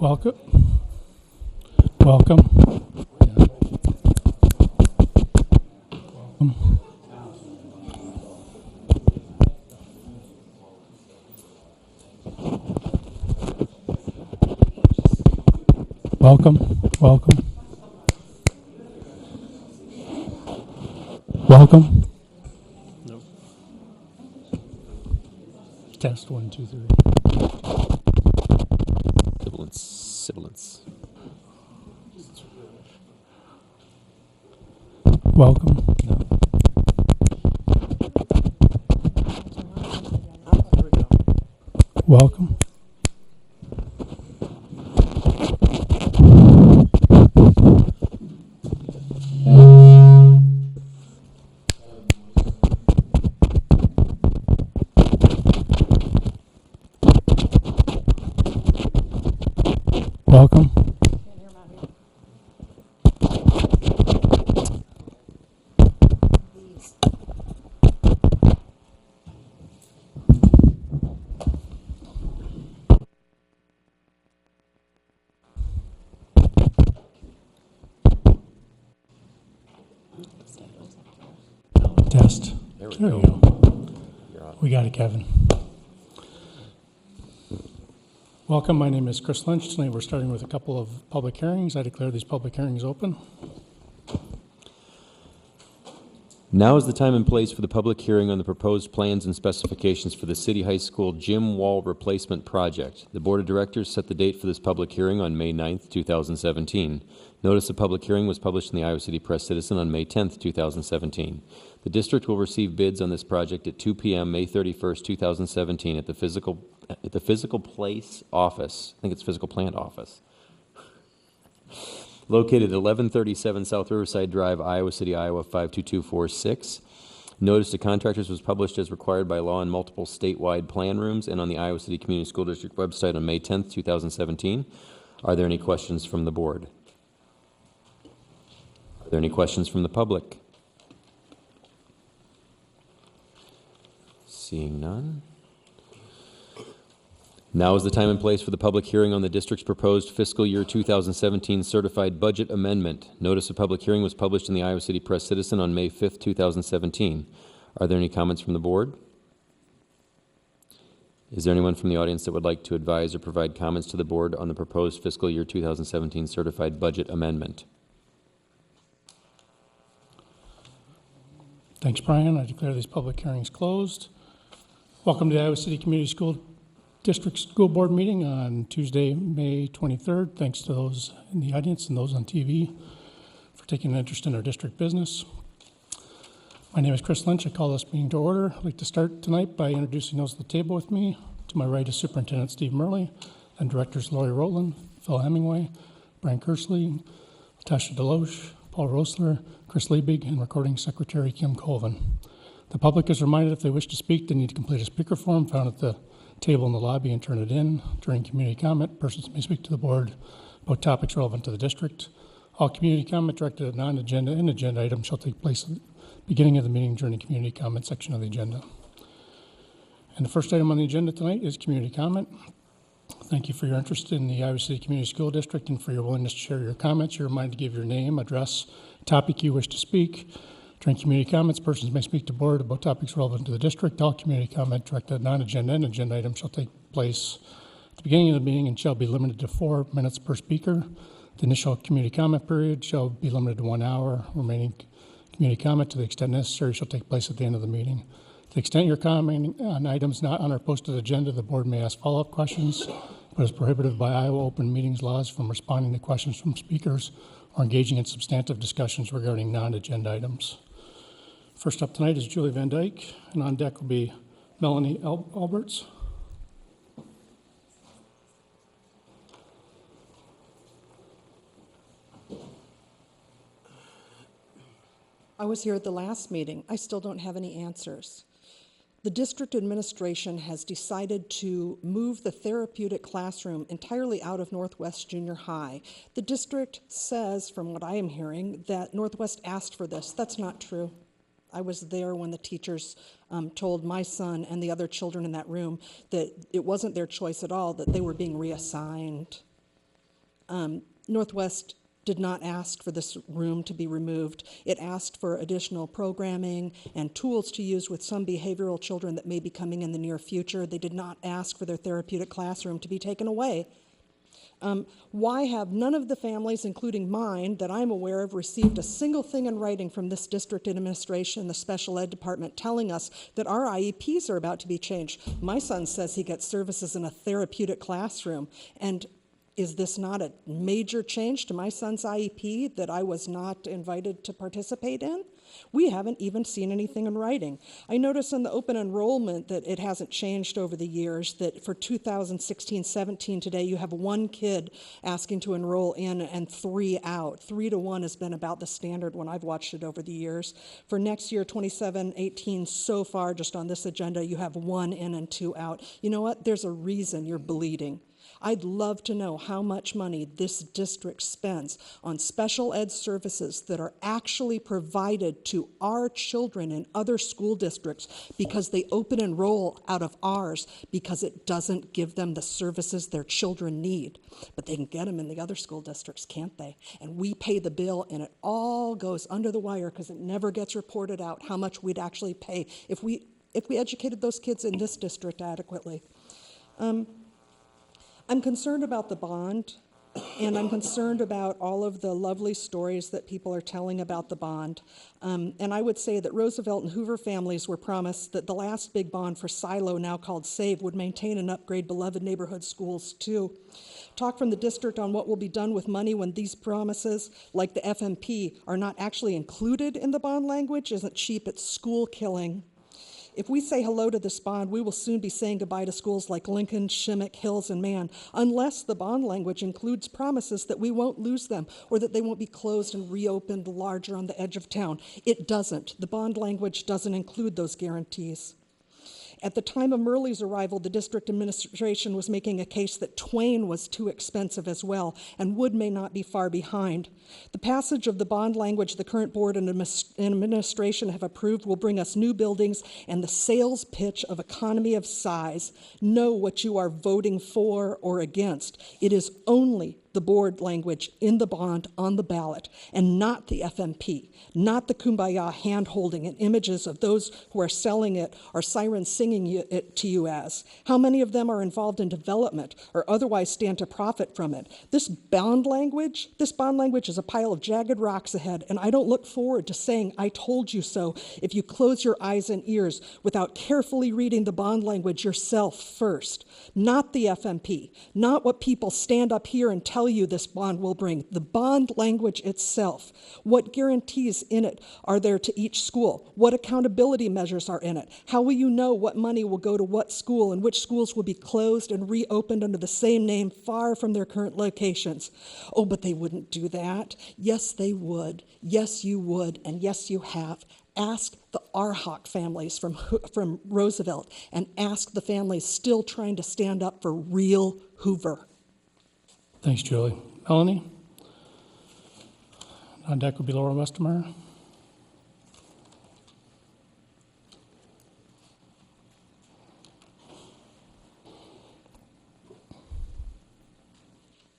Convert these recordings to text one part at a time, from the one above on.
Welcome. Welcome. Welcome. Welcome. Welcome. Nope. Test 1, 2, 3. Sibilance. Welcome. No. Welcome. Welcome. Test. There we There go. you go. You're on. We got it, Kevin. Welcome. My name is Chris Lynch. Tonight we're starting with a couple of public hearings. I declare these public hearings open. Now is the time and place for the public hearing on the proposed plans and specifications for the City High School gym wall replacement project. The Board of Directors set the date for this public hearing on May 9th, 2017. Notice of public hearing was published in the Iowa City Press Citizen on May 10th, 2017. The district will receive bids on this project at 2 p.m. May 31st, 2017 at the Physical Place office. I think it's Physical Plant office. Located at 1137 South Riverside Drive, Iowa City, Iowa 52246. Notice to contractors was published as required by law in multiple statewide plan rooms and on the Iowa City Community School District website on May 10th, 2017. Are there any questions from the board? Are there any questions from the public? Seeing none. Now is the time and place for the public hearing on the district's proposed fiscal year 2017 certified budget amendment. Notice of public hearing was published in the Iowa City Press Citizen on May 5th, 2017. Are there any comments from the board? Is there anyone from the audience that would like to advise or provide comments to the board on the proposed fiscal year 2017 certified budget amendment? Thanks, Brian. I declare these public hearings closed. Welcome to the Iowa City Community School District School Board meeting on Tuesday, May 23rd. Thanks to those in the audience and those on TV for taking an interest in our district business. My name is Chris Lynch. I call this meeting to order. I'd like to start tonight by introducing those at the table with me. To my right is Superintendent Steve Murley and Directors Lori Rotland, Phil Hemingway, Brian Kersley, Tasha Deloche, Paul Rosler, Chris Liebig, and Recording Secretary Kim Colvin. The public is reminded if they wish to speak, they need to complete a speaker form found at the table in the lobby and turn it in. During community comment, persons may speak to the board about topics relevant to the district. All community comment directed at non-agenda and agenda items shall take place at the beginning of the meeting during the community comment section of the agenda. And the first item on the agenda tonight is community comment. Thank you for your interest in the Iowa City Community School District and for your willingness to share your comments. You're reminded to give your name, address, topic you wish to speak. During community comments, persons may speak to board about topics relevant to the district. All community comment directed at non-agenda and agenda items shall take place at the beginning of the meeting and shall be limited to 4 minutes per speaker. The initial community comment period shall be limited to 1 hour. Remaining community comment, to the extent necessary, shall take place at the end of the meeting. To the extent you're commenting on items not on our posted agenda, the board may ask follow-up questions, but is prohibited by Iowa open meetings laws from responding to questions from speakers or engaging in substantive discussions regarding non-agenda items. First up tonight is Julie Van Dyke, and on deck will be Melanie Alberts. I was here at the last meeting. I still don't have any answers. The district administration has decided to move the therapeutic classroom entirely out of Northwest Junior High. The district says, from what I am hearing, that Northwest asked for this. That's not true. I was there when the teachers told my son and the other children in that room that it wasn't their choice at all, that they were being reassigned. Northwest did not ask for this room to be removed. It asked for additional programming and tools to use with some behavioral children that may be coming in the near future. They did not ask for their therapeutic classroom to be taken away. Why have none of the families, including mine, that I'm aware of, received a single thing in writing from this district administration, the special ed department, telling us that our IEPs are about to be changed? My son says he gets services in a therapeutic classroom, and is this not a major change to my son's IEP that I was not invited to participate in? We haven't even seen anything in writing. I notice in the open enrollment that it hasn't changed over the years, that for 2016-17 today, you have one kid asking to enroll in and 3 out. 3 to 1 has been about the standard when I've watched it over the years. For next year, 27-18, so far, just on this agenda, you have 1 in and 2 out. You know what? There's a reason you're bleeding. I'd love to know how much money this district spends on special ed services that are actually provided to our children in other school districts because they open enroll out of ours because it doesn't give them the services their children need. But they can get them in the other school districts, can't they? And we pay the bill, and it all goes under the wire because it never gets reported out how much we'd actually pay if we educated those kids in this district adequately. I'm concerned about the bond, and I'm concerned about all of the lovely stories that people are telling about the bond. And I would say that Roosevelt and Hoover families were promised that the last big bond for Silo, now called SAVE, would maintain and upgrade beloved neighborhood schools too. Talk from the district on what will be done with money when these promises, like the FMP, are not actually included in the bond language isn't cheap, it's school killing. If we say hello to this bond, we will soon be saying goodbye to schools like Lincoln, Shimmick, Hills, and Mann, unless the bond language includes promises that we won't lose them or that they won't be closed and reopened larger on the edge of town. It doesn't. The bond language doesn't include those guarantees. At the time of Murley's arrival, the district administration was making a case that Twain was too expensive as well, and Wood may not be far behind. The passage of the bond language the current board and administration have approved will bring us new buildings and the sales pitch of economy of size. Know what you are voting for or against. It is only the board language in the bond on the ballot, and not the FMP, not the kumbaya hand-holding and images of those who are selling it or sirens singing it to you as. How many of them are involved in development or otherwise stand to profit from it? This bond language is a pile of jagged rocks ahead, and I don't look forward to saying I told you so if you close your eyes and ears without carefully reading the bond language yourself first. Not the FMP, not what people stand up here and tell you this bond will bring. The bond language itself. What guarantees in it are there to each school? What accountability measures are in it? How will you know what money will go to what school and which schools will be closed and reopened under the same name far from their current locations? Oh, but they wouldn't do that. Yes, they would. Yes, you would. And yes, you have. Ask the Arhawk families from Roosevelt, and ask the families still trying to stand up for real Hoover. Thanks, Julie. Melanie? On deck will be Laura Westermeyer.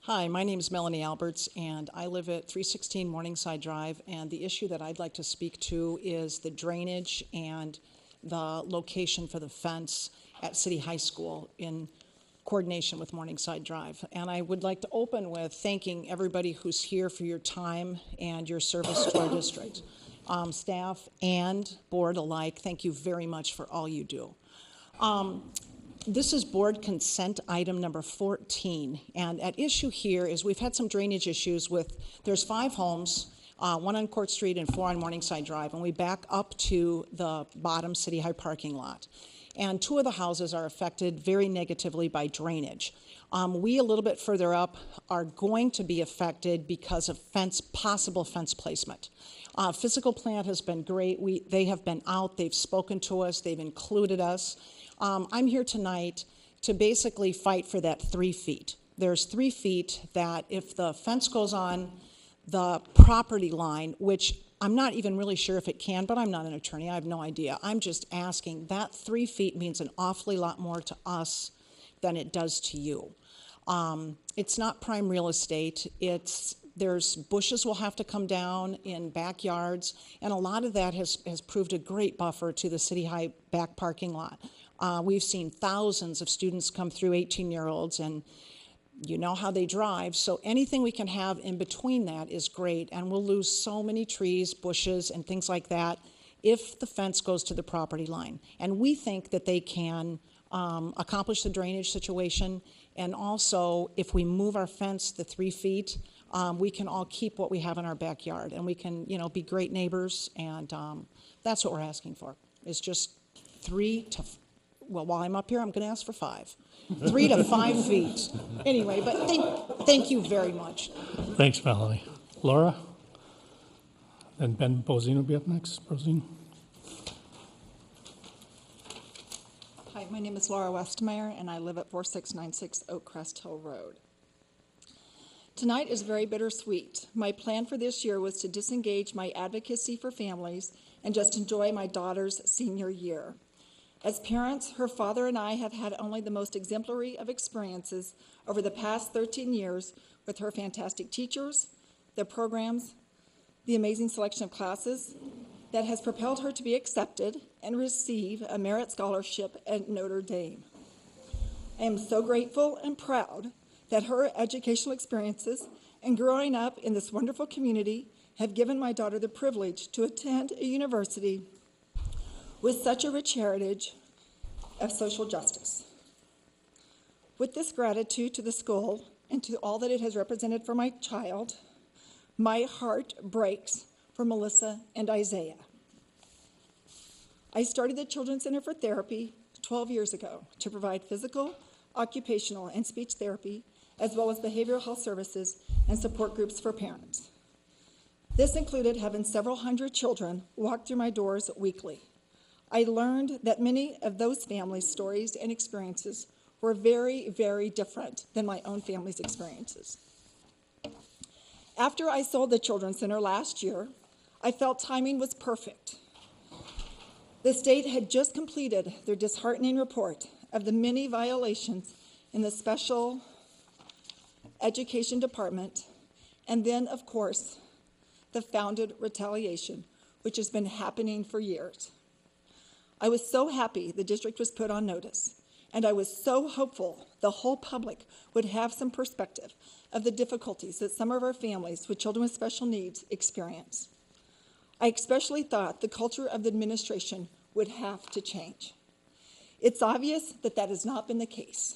Hi, my name is Melanie Alberts, and I live at 316 Morningside Drive, and the issue that I'd like to speak to is the drainage and the location for the fence at City High School in coordination with Morningside Drive. And I would like to open with thanking everybody who's here for your time and your service to our district. Staff and board alike, thank you very much for all you do. This is board consent item number 14, and at issue here is we've had some drainage issues with, there's 5 homes, 1 on Court Street and 4 on Morningside Drive, and we back up to the bottom City High parking lot. And 2 of the houses are affected very negatively by drainage. We, a little bit further up, are going to be affected because of possible fence placement. Physical plant has been great. They have been out, they've spoken to us, they've included us. I'm here tonight to basically fight for that 3 feet. There's 3 feet that if the fence goes on the property line, which I'm not even really sure if it can, but I'm not an attorney. I have no idea. I'm just asking. That 3 feet means an awfully lot more to us than it does to you. It's not prime real estate. There's bushes will have to come down in backyards, and a lot of that has proved a great buffer to the City High back parking lot. We've seen thousands of students come through, 18-year-olds, and you know how they drive, so anything we can have in between that is great, and we'll lose so many trees, bushes, and things like that if the fence goes to the property line. And we think that they can accomplish the drainage situation, and also if we move our fence the 3 feet, we can all keep what we have in our backyard, and we can, be great neighbors, and that's what we're asking for. It's just 3 to, well, while I'm up here, I'm going to ask for 5. 3 to 5 feet. Anyway, but thank you very much. Thanks, Melanie. Laura? Then Ben Bozine will be up next. Bozine? Hi, my name is Laura Westmeyer, and I live at 4696 Oakcrest Hill Road. Tonight is very bittersweet. My plan for this year was to disengage my advocacy for families and just enjoy my daughter's senior year. As parents, her father and I have had only the most exemplary of experiences over the past 13 years with her fantastic teachers, the programs, the amazing selection of classes that has propelled her to be accepted and receive a merit scholarship at Notre Dame. I am so grateful and proud that her educational experiences and growing up in this wonderful community have given my daughter the privilege to attend a university with such a rich heritage of social justice. With this gratitude to the school and to all that it has represented for my child, my heart breaks for Melissa and Isaiah. I started the Children's Center for Therapy 12 years ago to provide physical, occupational, and speech therapy, as well as behavioral health services and support groups for parents. This included having several hundred children walk through my doors weekly. I learned that many of those families' stories and experiences were very, very different than my own family's experiences. After I sold the Children's Center last year, I felt timing was perfect. The state had just completed their disheartening report of the many violations in the special education department, and then, of course, the founded retaliation, which has been happening for years. I was so happy the district was put on notice, and I was so hopeful the whole public would have some perspective of the difficulties that some of our families with children with special needs experience. I especially thought the culture of the administration would have to change. It's obvious that that has not been the case.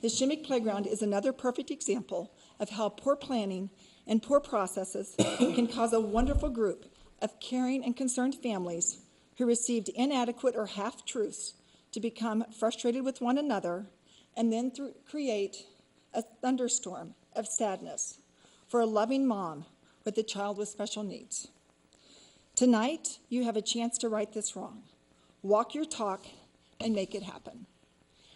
The Shimmick Playground is another perfect example of how poor planning and poor processes can cause a wonderful group of caring and concerned families who received inadequate or half-truths to become frustrated with one another and then create a thunderstorm of sadness for a loving mom with a child with special needs. Tonight, you have a chance to right this wrong. Walk your talk and make it happen.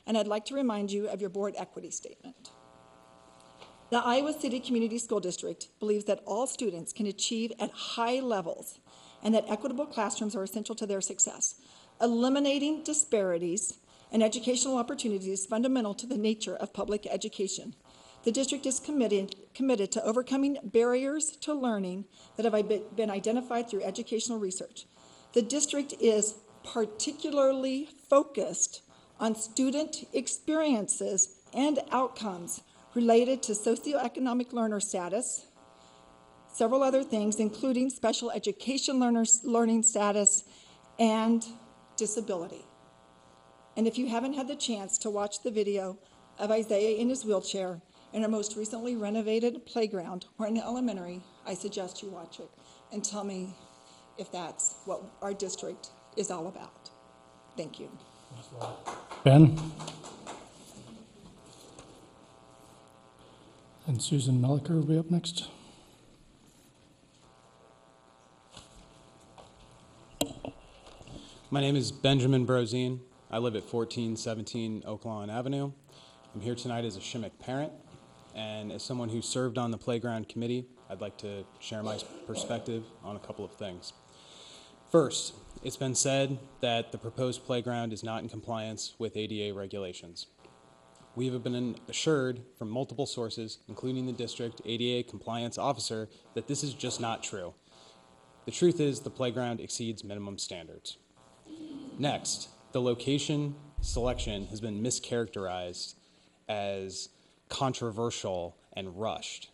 And I'd like to remind you of your board equity statement. The Iowa City Community School District believes that all students can achieve at high levels and that equitable classrooms are essential to their success. Eliminating disparities and educational opportunities is fundamental to the nature of public education. The district is committed to overcoming barriers to learning that have been identified through educational research. The district is particularly focused on student experiences and outcomes related to socioeconomic learner status, several other things, including special education learning status and disability. And if you haven't had the chance to watch the video of Isaiah in his wheelchair in our most recently renovated playground, Horton Elementary, I suggest you watch it and tell me if that's what our district is all about. Thank you. Ben? And Susan Melliker will be up next. My name is Benjamin Brozine. I live at 1417 Oak Lawn Avenue. I'm here tonight as a Shimmick parent and as someone who served on the playground committee I'd like to share my perspective on a couple of things. First, it's been said that the proposed playground is not in compliance with ADA regulations. We have been assured from multiple sources, including the district ADA compliance officer, that this is just not true. The truth is the playground exceeds minimum standards. Next, the location selection has been mischaracterized as controversial and rushed.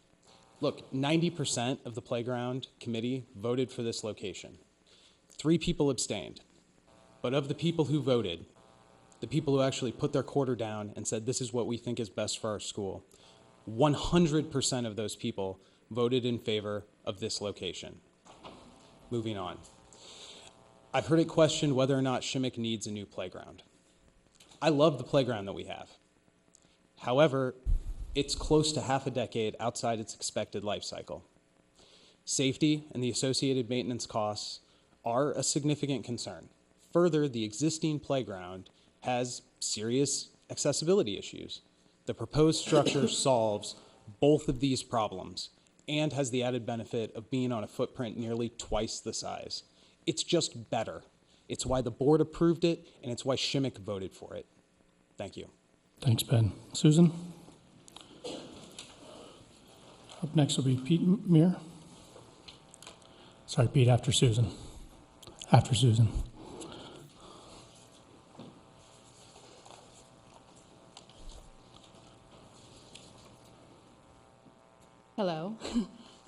Look, 90% of the playground committee voted for this location. 3 people abstained. But of the people who voted, the people who actually put their quarter down and said this is what we think is best for our school, 100% of those people voted in favor of this location. Moving on. I've heard it questioned whether or not Shimmick needs a new playground. I love the playground that we have. However, it's close to half a decade outside its expected life cycle. Safety and the associated maintenance costs are a significant concern. Further, the existing playground has serious accessibility issues. The proposed structure solves both of these problems and has the added benefit of being on a footprint nearly twice the size. It's just better. It's why the board approved it, and it's why Shimmick voted for it. Thank you. Thanks, Ben. Susan? Up next will be Pete Muir. Sorry, Pete, after Susan. After Susan. Hello.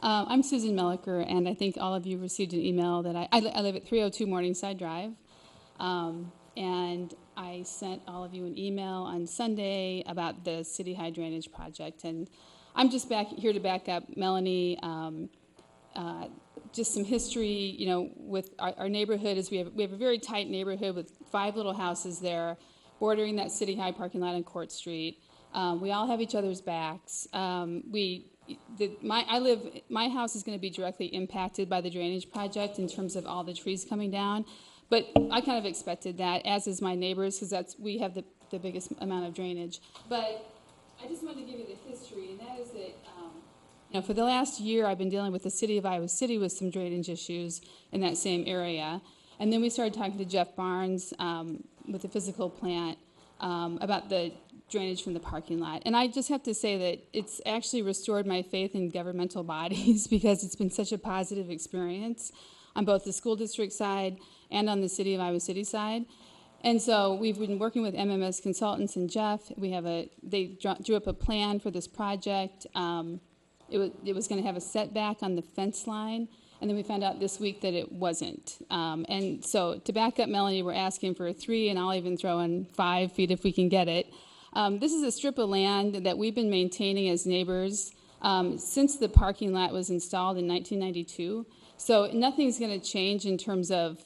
I'm Susan Melliker, and I think all of you received an email that I live at 302 Morningside Drive, and I sent all of you an email on Sunday about the City High Drainage Project, and I'm just here to back up Melanie. Just some history, with our neighborhood is we have a very tight neighborhood with 5 little houses there, bordering that City High parking lot on Court Street. We all have each other's backs. My house is going to be directly impacted by the drainage project in terms of all the trees coming down, but I kind of expected that, as is my neighbors, because we have the biggest amount of drainage. But I just wanted to give you the history, and that is that for the last year I've been dealing with the city of Iowa City with some drainage issues in that same area, and then we started talking to Jeff Barnes with the physical plant about the drainage from the parking lot. And I just have to say that it's actually restored my faith in governmental bodies because it's been such a positive experience on both the school district side and on the city of Iowa City side. And so we've been working with MMS Consultants and Jeff. They drew up a plan for this project. It was going to have a setback on the fence line, and then we found out this week that it wasn't. And so to back up Melanie, we're asking for 3, and I'll even throw in 5 feet if we can get it. This is a strip of land that we've been maintaining as neighbors since the parking lot was installed in 1992. So nothing's going to change in terms of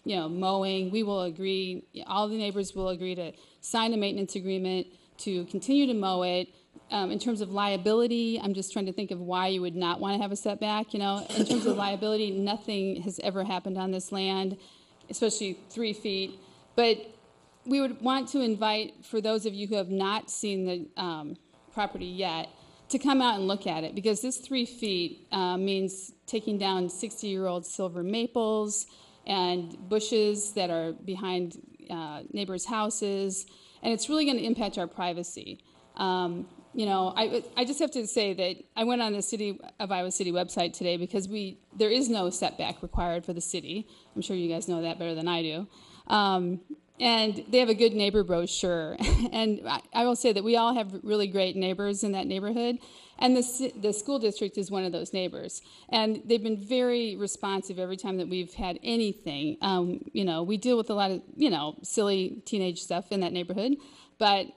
mowing. We will agree, all the neighbors will agree to sign a maintenance agreement to continue to mow it. In terms of liability, I'm just trying to think of why you would not want to have a setback. In terms of liability, nothing has ever happened on this land, especially 3 feet. But we would want to invite, for those of you who have not seen the property yet, to come out and look at it, because this 3 feet means taking down 60-year-old silver maples and bushes that are behind neighbors' houses, and it's really going to impact our privacy. I just have to say that I went on the City of Iowa City website today because there is no setback required for the city. I'm sure you guys know that better than I do. And they have a good neighbor brochure. And I will say that we all have really great neighbors in that neighborhood. And the school district is one of those neighbors. And they've been very responsive every time that we've had anything. We deal with a lot of, silly teenage stuff in that neighborhood. But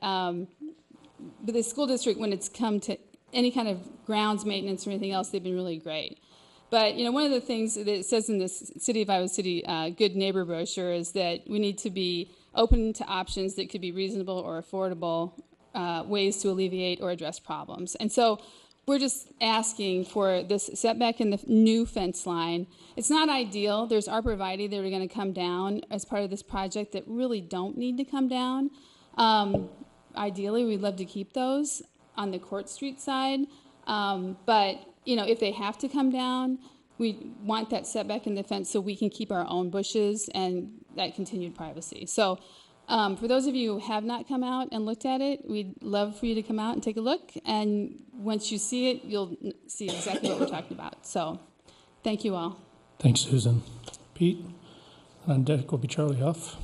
the school district, when it's come to any kind of grounds maintenance or anything else, they've been really great. But, one of the things that it says in this City of Iowa City Good Neighbor brochure is that we need to be open to options that could be reasonable or affordable ways to alleviate or address problems. And so we're just asking for this setback in the new fence line. It's not ideal. There's arborvitae that are going to come down as part of this project that really don't need to come down. Ideally, we'd love to keep those on the Court Street side. But if they have to come down, we want that setback in the fence so we can keep our own bushes and that continued privacy. So for those of you who have not come out and looked at it, we'd love for you to come out and take a look. And once you see it, you'll see exactly what we're talking about. So thank you all. Thanks, Susan. Pete? On deck will be Charlie Huff.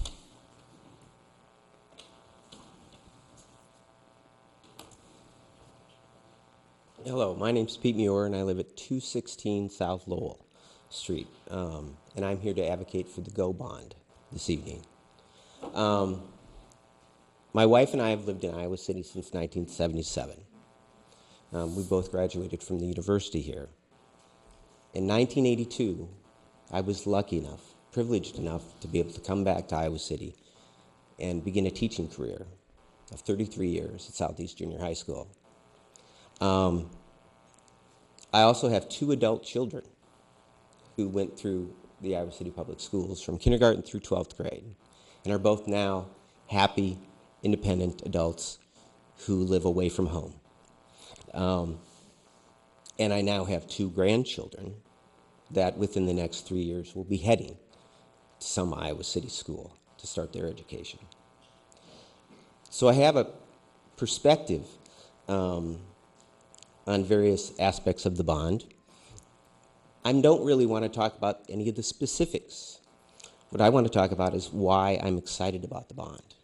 Hello, my name's Pete Muir, and I live at 216 South Lowell Street, and I'm here to advocate for the GO bond this evening. My wife and I have lived in Iowa City since 1977. We both graduated from the university here. In 1982, I was lucky enough, privileged enough, to be able to come back to Iowa City and begin a teaching career of 33 years at Southeast Junior High School. I also have 2 adult children who went through the Iowa City Public Schools from kindergarten through 12th grade and are both now happy, independent adults who live away from home. And I now have 2 grandchildren that within the next 3 years will be heading to some Iowa City school to start their education. So I have a perspective on various aspects of the bond. I don't really want to talk about any of the specifics. What I want to talk about is why I'm excited about the bond.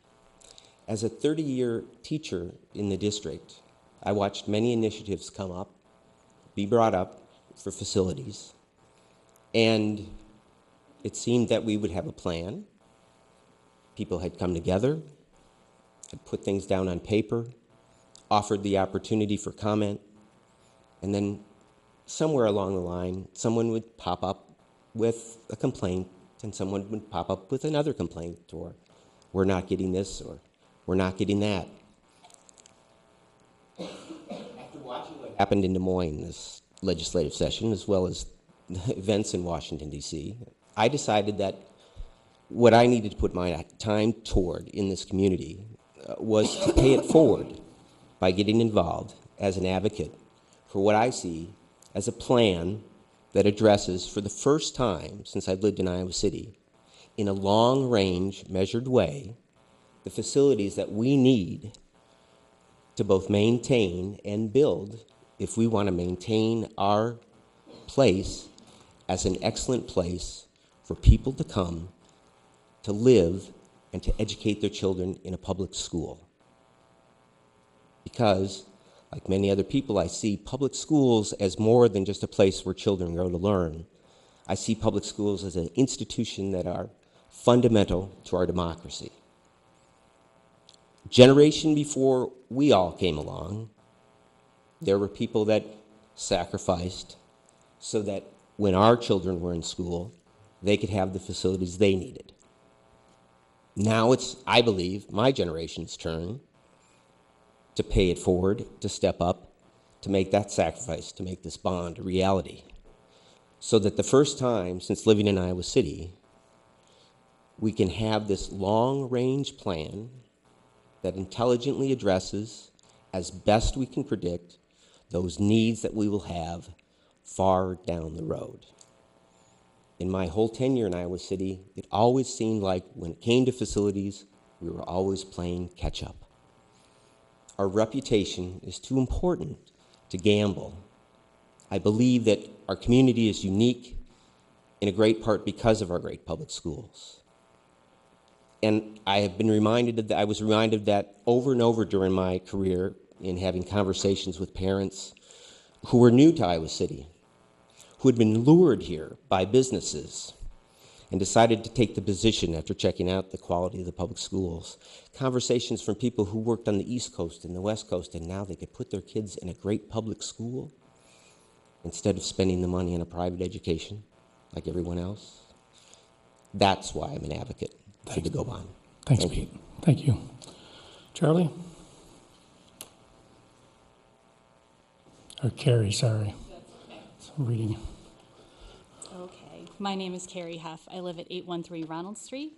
As a 30-year teacher in the district, I watched many initiatives come up, be brought up for facilities, and it seemed that we would have a plan. People had come together, had put things down on paper, offered the opportunity for comment, and then somewhere along the line, someone would pop up with a complaint, and someone would pop up with another complaint, or we're not getting this, or we're not getting that. After watching what happened in Des Moines this legislative session, as well as events in Washington, D.C., I decided that what I needed to put my time toward in this community was to pay it forward by getting involved as an advocate for what I see as a plan that addresses, for the first time since I've lived in Iowa City, in a long-range, measured way, the facilities that we need to both maintain and build if we want to maintain our place as an excellent place for people to come to live and to educate their children in a public school. Because, like many other people, I see public schools as more than just a place where children go to learn. I see public schools as an institution that are fundamental to our democracy. Generation before we all came along, there were people that sacrificed so that when our children were in school, they could have the facilities they needed. Now it's, I believe, my generation's turn to pay it forward, to step up, to make that sacrifice, to make this bond a reality. So that the first time since living in Iowa City, we can have this long-range plan that intelligently addresses, as best we can predict, those needs that we will have far down the road. In my whole tenure in Iowa City, it always seemed like when it came to facilities, we were always playing catch-up. Our reputation is too important to gamble. I believe that our community is unique in a great part because of our great public schools. And I have been reminded of that, I was reminded of that over and over during my career in having conversations with parents who were new to Iowa City, who had been lured here by businesses and decided to take the position after checking out the quality of the public schools. Conversations from people who worked on the East Coast and the West Coast, and now they could put their kids in a great public school instead of spending the money on a private education like everyone else. That's why I'm an advocate for the GO bond. Thanks, Pete. Thank you. Charlie? Or Carrie, sorry. I'm reading. Okay, my name is Carrie Huff. I live at 813 Ronald Street,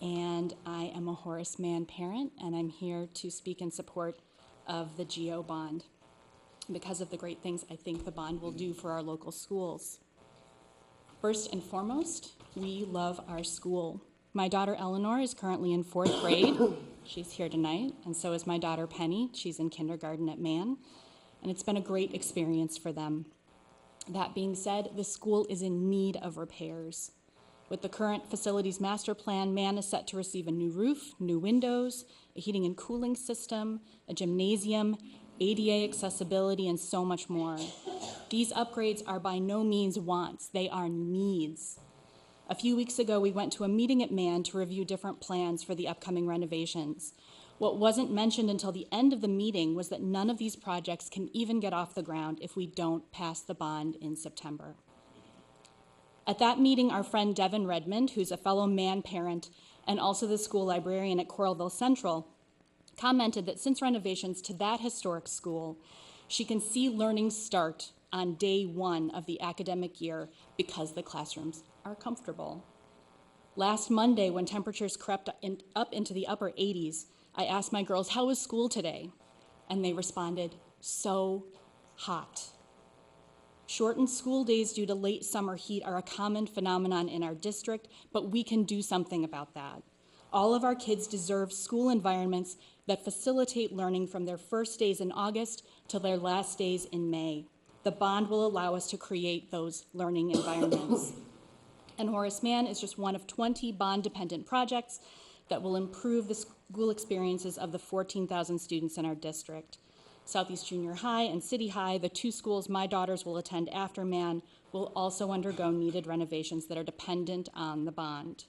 and I am a Horace Mann parent, and I'm here to speak in support of the GO bond. because of the great things I think the bond will do for our local schools. First and foremost, we love our school. My daughter Eleanor is currently in 4th grade. She's here tonight, and so is my daughter Penny. She's in kindergarten at Mann, and it's been a great experience for them. That being said, the school is in need of repairs. With the current facilities master plan, Mann is set to receive a new roof, new windows, a heating and cooling system, a gymnasium, ADA accessibility, and so much more. These upgrades are by no means wants, they are needs. A few weeks ago, we went to a meeting at Mann to review different plans for the upcoming renovations. What wasn't mentioned until the end of the meeting was that none of these projects can even get off the ground if we don't pass the bond in September. At that meeting, our friend Devin Redmond, who's a fellow Mann parent and also the school librarian at Coralville Central, commented that since renovations to that historic school, she can see learning start on day 1 of the academic year because the classrooms are comfortable. Last Monday, when temperatures crept up into the upper 80s, I asked my girls, how was school today? And they responded, so hot. Shortened school days due to late summer heat are a common phenomenon in our district, but we can do something about that. All of our kids deserve school environments that facilitate learning from their first days in August to their last days in May. The bond will allow us to create those learning environments. And Horace Mann is just one of 20 bond-dependent projects that will improve the school experiences of the 14,000 students in our district. Southeast Junior High and City High, the 2 schools my daughters will attend after Mann, will also undergo needed renovations that are dependent on the bond.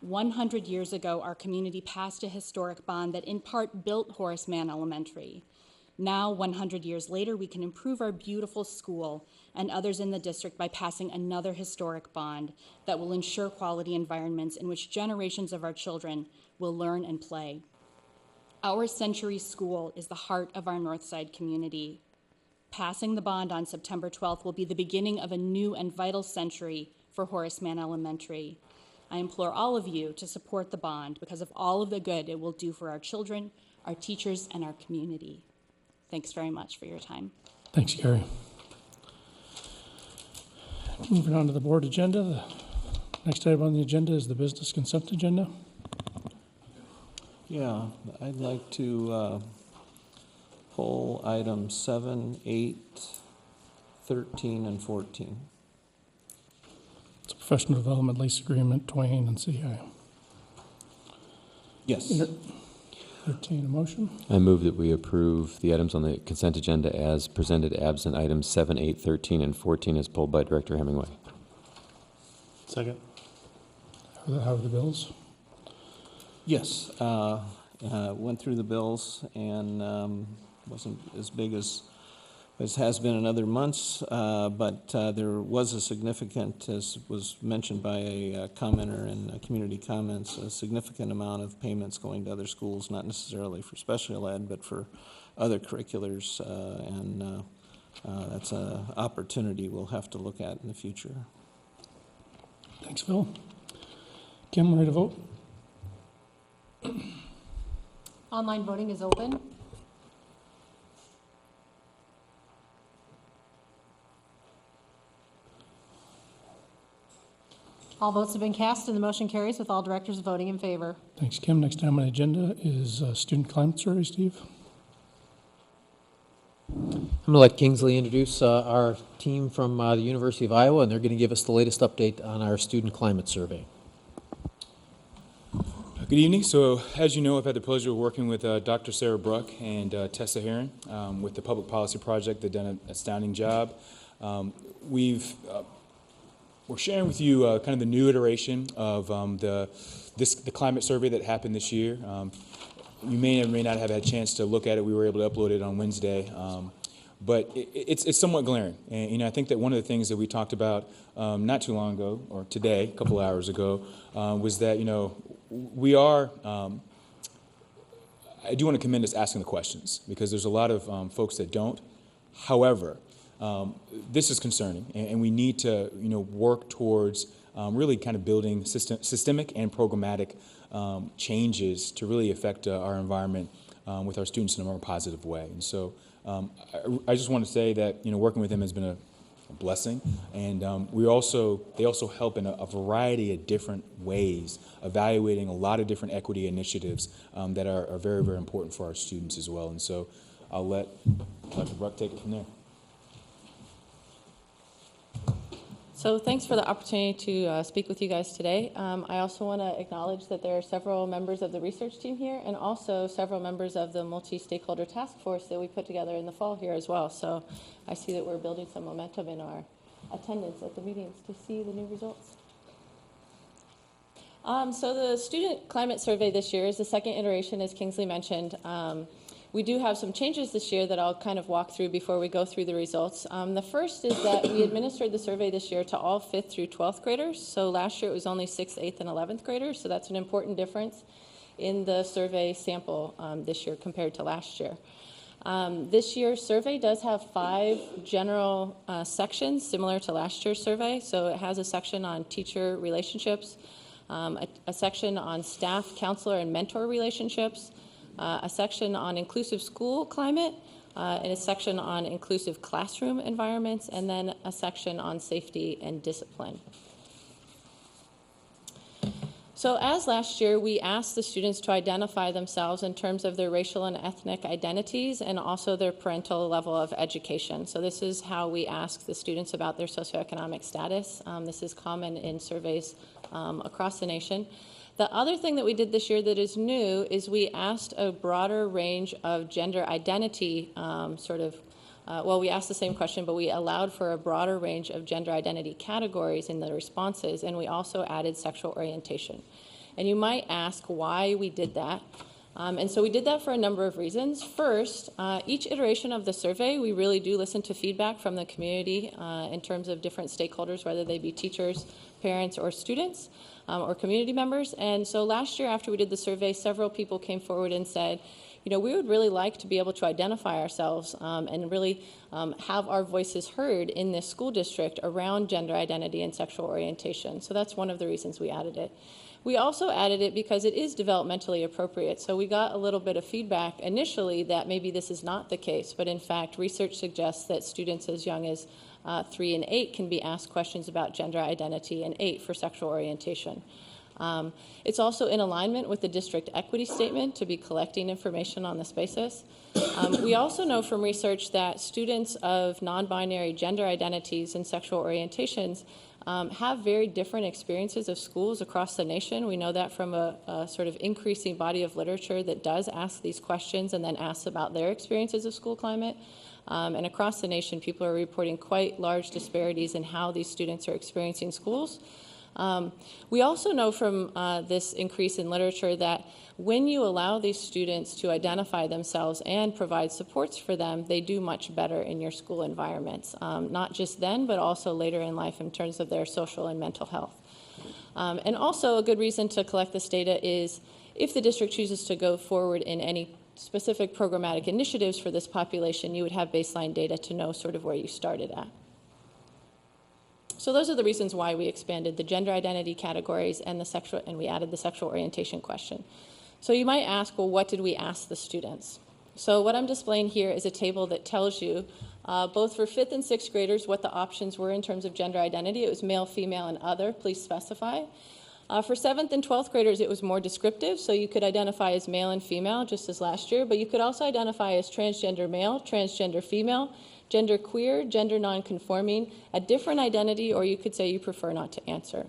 100 years ago, our community passed a historic bond that in part built Horace Mann Elementary. Now, 100 years later, we can improve our beautiful school and others in the district by passing another historic bond that will ensure quality environments in which generations of our children will learn and play. Our Century School is the heart of our Northside community. Passing the bond on September 12th will be the beginning of a new and vital century for Horace Mann Elementary. I implore all of you to support the bond because of all of the good it will do for our children, our teachers, and our community. Thanks very much for your time. Thanks, Carrie. Moving on to the board agenda. The next item on the agenda is the business consent agenda. Yeah, I'd like to pull items 7, 8, 13, and 14. It's a professional development lease agreement, Twain and City High. Yes. Entertain a motion. I move that we approve the items on the consent agenda as presented, absent items 7, 8, 13, and 14 as pulled by Director Hemingway. Second. How are the bills? Yes. Went through the bills and wasn't as big as has been in other months, but there was a significant, as was mentioned by a commenter in community comments, a significant amount of payments going to other schools, not necessarily for special ed, but for other curriculars, and that's an opportunity we'll have to look at in the future. Thanks, Phil. Kim, ready to vote? Online voting is open. All votes have been cast and the motion carries with all directors voting in favor. Thanks, Kim. Next item on the agenda is student climate survey. Steve? I'm going to let Kingsley introduce our team from the University of Iowa, and they're going to give us the latest update on our student climate survey. Good evening. So, as you know, I've had the pleasure of working with Dr. Sarah Bruck and Tessa Heron with the Public Policy Project. They've done an astounding job. We're sharing with you kind of the new iteration of the climate survey that happened this year. You may or may not have had a chance to look at it. We were able to upload it on Wednesday. But it's somewhat glaring. And I think that one of the things that we talked about not too long ago, or today, a couple hours ago, was that, we are, I do want to commend us asking the questions, because there's a lot of folks that don't. However, this is concerning, and we need to, work towards really kind of building systemic and programmatic changes to really affect our environment with our students in a more positive way. And so I just want to say that, working with him has been a blessing, and they also help in a variety of different ways, evaluating a lot of different equity initiatives that are very, very important for our students as well. And so I'll let Dr. Bruck take it from there. So thanks for the opportunity to speak with you guys today. I also want to acknowledge that there are several members of the research team here and also several members of the multi-stakeholder task force that we put together in the fall here as well. So I see that we're building some momentum in our attendance at the meetings to see the new results. So the student climate survey this year is the second iteration, as Kingsley mentioned. We do have some changes this year that I'll kind of walk through before we go through the results. The first is that we administered the survey this year to all 5th through 12th graders. So last year it was only 6th, 8th, and 11th graders. So that's an important difference in the survey sample this year compared to last year. This year's survey does have 5 general sections similar to last year's survey. So it has a section on teacher relationships, a section on staff, counselor, and mentor relationships, a section on inclusive school climate, and a section on inclusive classroom environments, and then a section on safety and discipline. So as last year, we asked the students to identify themselves in terms of their racial and ethnic identities and also their parental level of education. So this is how we ask the students about their socioeconomic status. This is common in surveys across the nation. The other thing that we did this year that is new is we asked a broader range of gender identity we asked the same question, but we allowed for a broader range of gender identity categories in the responses, and we also added sexual orientation. And you might ask why we did that. And so we did that for a number of reasons. First, each iteration of the survey, we really do listen to feedback from the community in terms of different stakeholders, whether they be teachers, parents, or students, or community members. And so last year after we did the survey, several people came forward and said, we would really like to be able to identify ourselves and really have our voices heard in this school district around gender identity and sexual orientation. So that's one of the reasons we added it. We also added it because it is developmentally appropriate. So we got a little bit of feedback initially that maybe this is not the case, but in fact, research suggests that students as young as 3 and 8 can be asked questions about gender identity, and 8 for sexual orientation. It's also in alignment with the district equity statement to be collecting information on this basis. We also know from research that students of non-binary gender identities and sexual orientations have very different experiences of schools across the nation. We know that from a sort of increasing body of literature that does ask these questions and then asks about their experiences of school climate. And across the nation, people are reporting quite large disparities in how these students are experiencing schools. We also know from this increase in literature that when you allow these students to identify themselves and provide supports for them, they do much better in your school environments, not just then, but also later in life in terms of their social and mental health. And also a good reason to collect this data is if the district chooses to go forward in any specific programmatic initiatives for this population, you would have baseline data to know sort of where you started at. So those are the reasons why we expanded the gender identity categories and we added the sexual orientation question. So you might ask, well, what did we ask the students? So what I'm displaying here is a table that tells you both for 5th and 6th graders what the options were in terms of gender identity. It was male, female, and other. Please specify. For 7th and 12th graders, it was more descriptive, so you could identify as male and female, just as last year, but you could also identify as transgender male, transgender female, gender queer, gender nonconforming, a different identity, or you could say you prefer not to answer.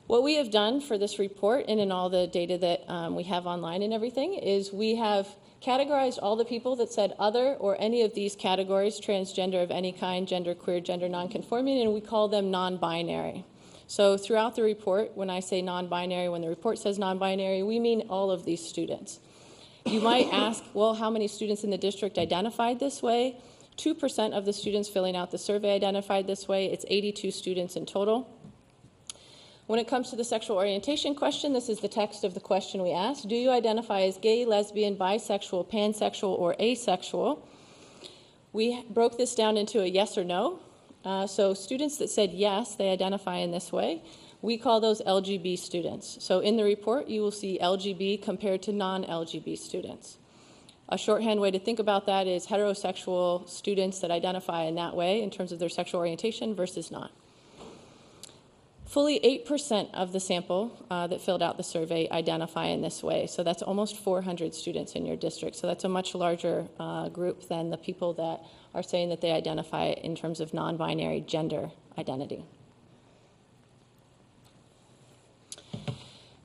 What we have done for this report and in all the data that we have online and everything is we have categorized all the people that said other or any of these categories, transgender of any kind, gender queer, gender nonconforming, and we call them non-binary. So throughout the report, when I say non-binary, when the report says non-binary, we mean all of these students. You might ask, well, how many students in the district identified this way? 2% of the students filling out the survey identified this way. It's 82 students in total. When it comes to the sexual orientation question, this is the text of the question we asked. Do you identify as gay, lesbian, bisexual, pansexual, or asexual? We broke this down into a yes or no. So students that said yes, they identify in this way, we call those LGB students. So in the report, you will see LGB compared to non-LGB students. A shorthand way to think about that is heterosexual students that identify in that way in terms of their sexual orientation versus not. Fully 8% of the sample that filled out the survey identify in this way. So that's almost 400 students in your district. So that's a much larger group than the people that are saying that they identify in terms of non-binary gender identity.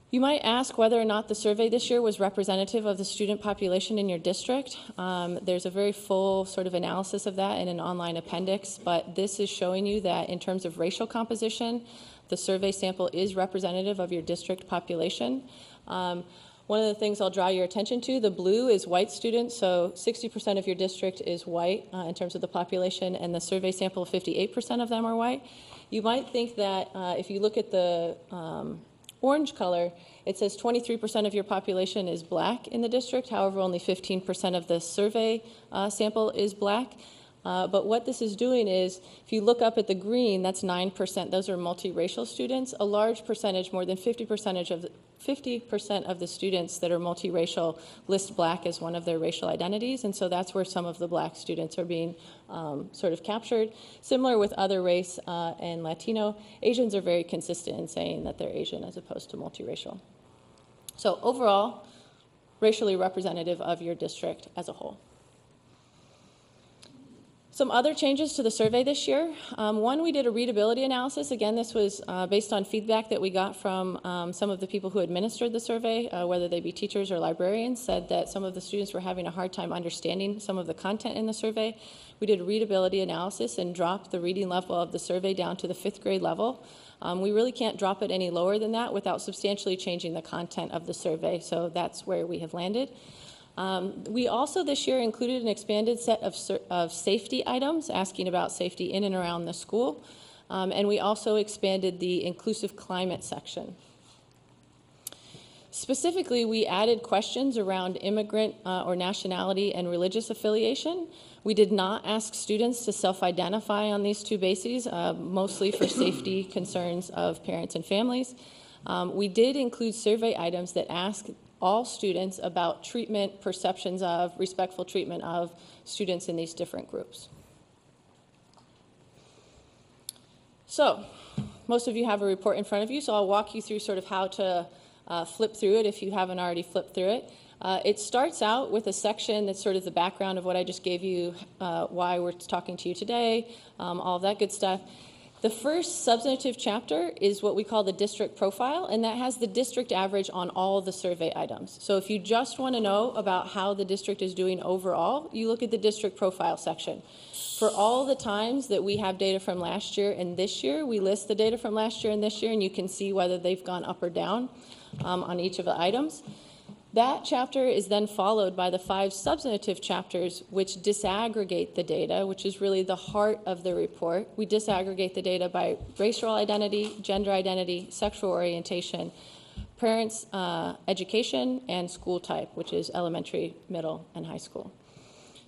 You might ask whether or not the survey this year was representative of the student population in your district. There's a very full sort of analysis of that in an online appendix, but this is showing you that in terms of racial composition, the survey sample is representative of your district population. One of the things I'll draw your attention to, the blue is white students, so 60% of your district is white in terms of the population, and the survey sample, 58% of them are white. You might think that if you look at the orange color, it says 23% of your population is black in the district. However, only 15% of the survey sample is black. But what this is doing is, if you look up at the green, that's 9%. Those are multiracial students. A large percentage, more than 50% of the students that are multiracial list black as one of their racial identities, and so that's where some of the black students are being sort of captured. Similar with other race and Latino, Asians are very consistent in saying that they're Asian as opposed to multiracial. So overall, racially representative of your district as a whole. Some other changes to the survey this year. One, we did a readability analysis. Again, this was based on feedback that we got from some of the people who administered the survey, whether they be teachers or librarians, said that some of the students were having a hard time understanding some of the content in the survey. We did a readability analysis and dropped the reading level of the survey down to the 5th grade level. We really can't drop it any lower than that without substantially changing the content of the survey, so that's where we have landed. We also this year included an expanded set of safety items, asking about safety in and around the school, and we also expanded the inclusive climate section. Specifically, we added questions around immigrant or nationality and religious affiliation. We did not ask students to self-identify on these two bases, mostly for safety concerns of parents and families. We did include survey items that ask all students about treatment, perceptions of, respectful treatment of students in these different groups. So, most of you have a report in front of you, so I'll walk you through sort of how to flip through it if you haven't already flipped through it. It starts out with a section that's sort of the background of what I just gave you, why we're talking to you today, all of that good stuff. The first substantive chapter is what we call the district profile, and that has the district average on all the survey items. So if you just want to know about how the district is doing overall, you look at the district profile section. For all the times that we have data from last year and this year, we list the data from last year and this year, and you can see whether they've gone up or down on each of the items. That chapter is then followed by the 5 substantive chapters which disaggregate the data, which is really the heart of the report. We disaggregate the data by racial identity, gender identity, sexual orientation, parents' education, and school type, which is elementary, middle, and high school.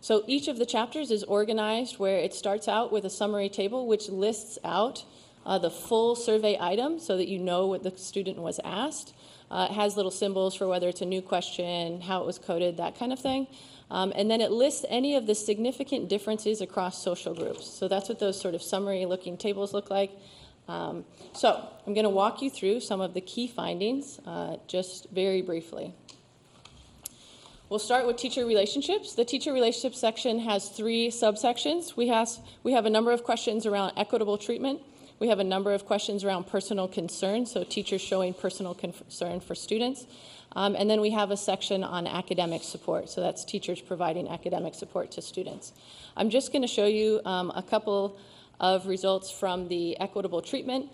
So each of the chapters is organized where it starts out with a summary table which lists out the full survey item so that you know what the student was asked. It has little symbols for whether it's a new question, how it was coded, that kind of thing. And then it lists any of the significant differences across social groups. So that's what those sort of summary-looking tables look like. So I'm going to walk you through some of the key findings just very briefly. We'll start with teacher relationships. The teacher relationships section has 3 subsections. We have a number of questions around equitable treatment. We have a number of questions around personal concern, so teachers showing personal concern for students. And then we have a section on academic support, so that's teachers providing academic support to students. I'm just going to show you a couple of results from the equitable treatment,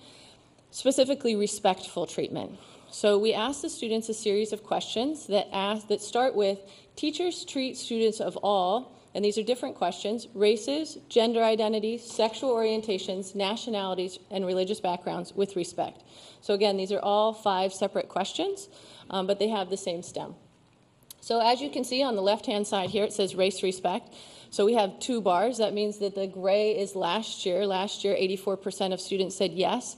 specifically respectful treatment. So we asked the students a series of questions that start with, teachers treat students of all, and these are different questions, races, gender identities, sexual orientations, nationalities, and religious backgrounds with respect. So again, these are all 5 separate questions, but they have the same stem. So as you can see on the left-hand side here, it says race respect. So we have 2 bars. That means that the gray is last year. Last year, 84% of students said yes.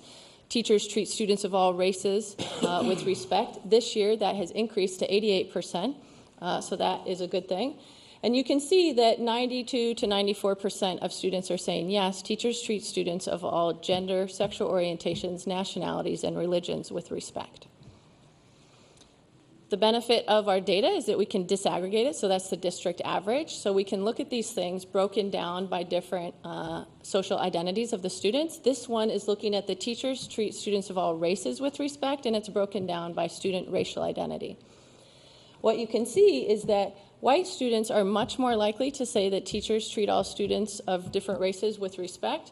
Teachers treat students of all races with respect. This year, that has increased to 88%. So that is a good thing. And you can see that 92 to 94% of students are saying, yes, teachers treat students of all gender, sexual orientations, nationalities, and religions with respect. The benefit of our data is that we can disaggregate it, so that's the district average. So we can look at these things broken down by different social identities of the students. This one is looking at the teachers treat students of all races with respect, and it's broken down by student racial identity. What you can see is that white students are much more likely to say that teachers treat all students of different races with respect,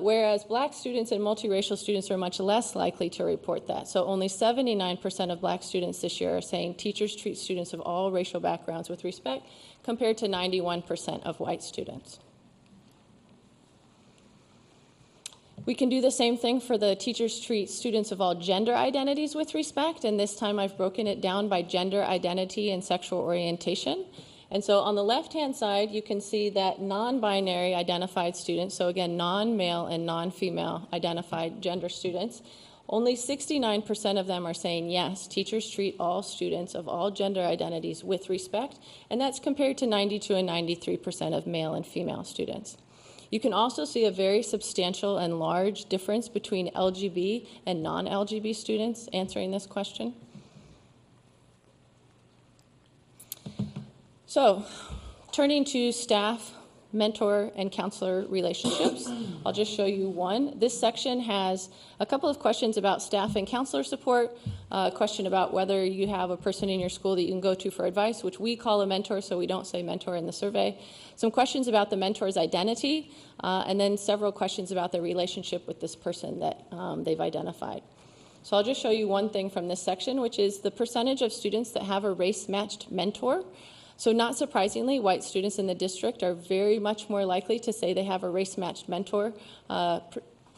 whereas black students and multiracial students are much less likely to report that. So only 79% of black students this year are saying teachers treat students of all racial backgrounds with respect, compared to 91% of white students. We can do the same thing for the teachers treat students of all gender identities with respect, and this time I've broken it down by gender identity and sexual orientation. And so on the left-hand side, you can see that non-binary identified students, so again, non-male and non-female identified gender students, only 69% of them are saying, yes, teachers treat all students of all gender identities with respect, and that's compared to 92 and 93% of male and female students. You can also see a very substantial and large difference between LGB and non-LGB students answering this question. So, turning to staff, mentor, and counselor relationships, I'll just show you one. This section has a couple of questions about staff and counselor support, a question about whether you have a person in your school that you can go to for advice, which we call a mentor, so we don't say mentor in the survey. Some questions about the mentor's identity, and then several questions about their relationship with this person that they've identified. So I'll just show you one thing from this section, which is the percentage of students that have a race-matched mentor. So not surprisingly, white students in the district are very much more likely to say they have a race-matched mentor.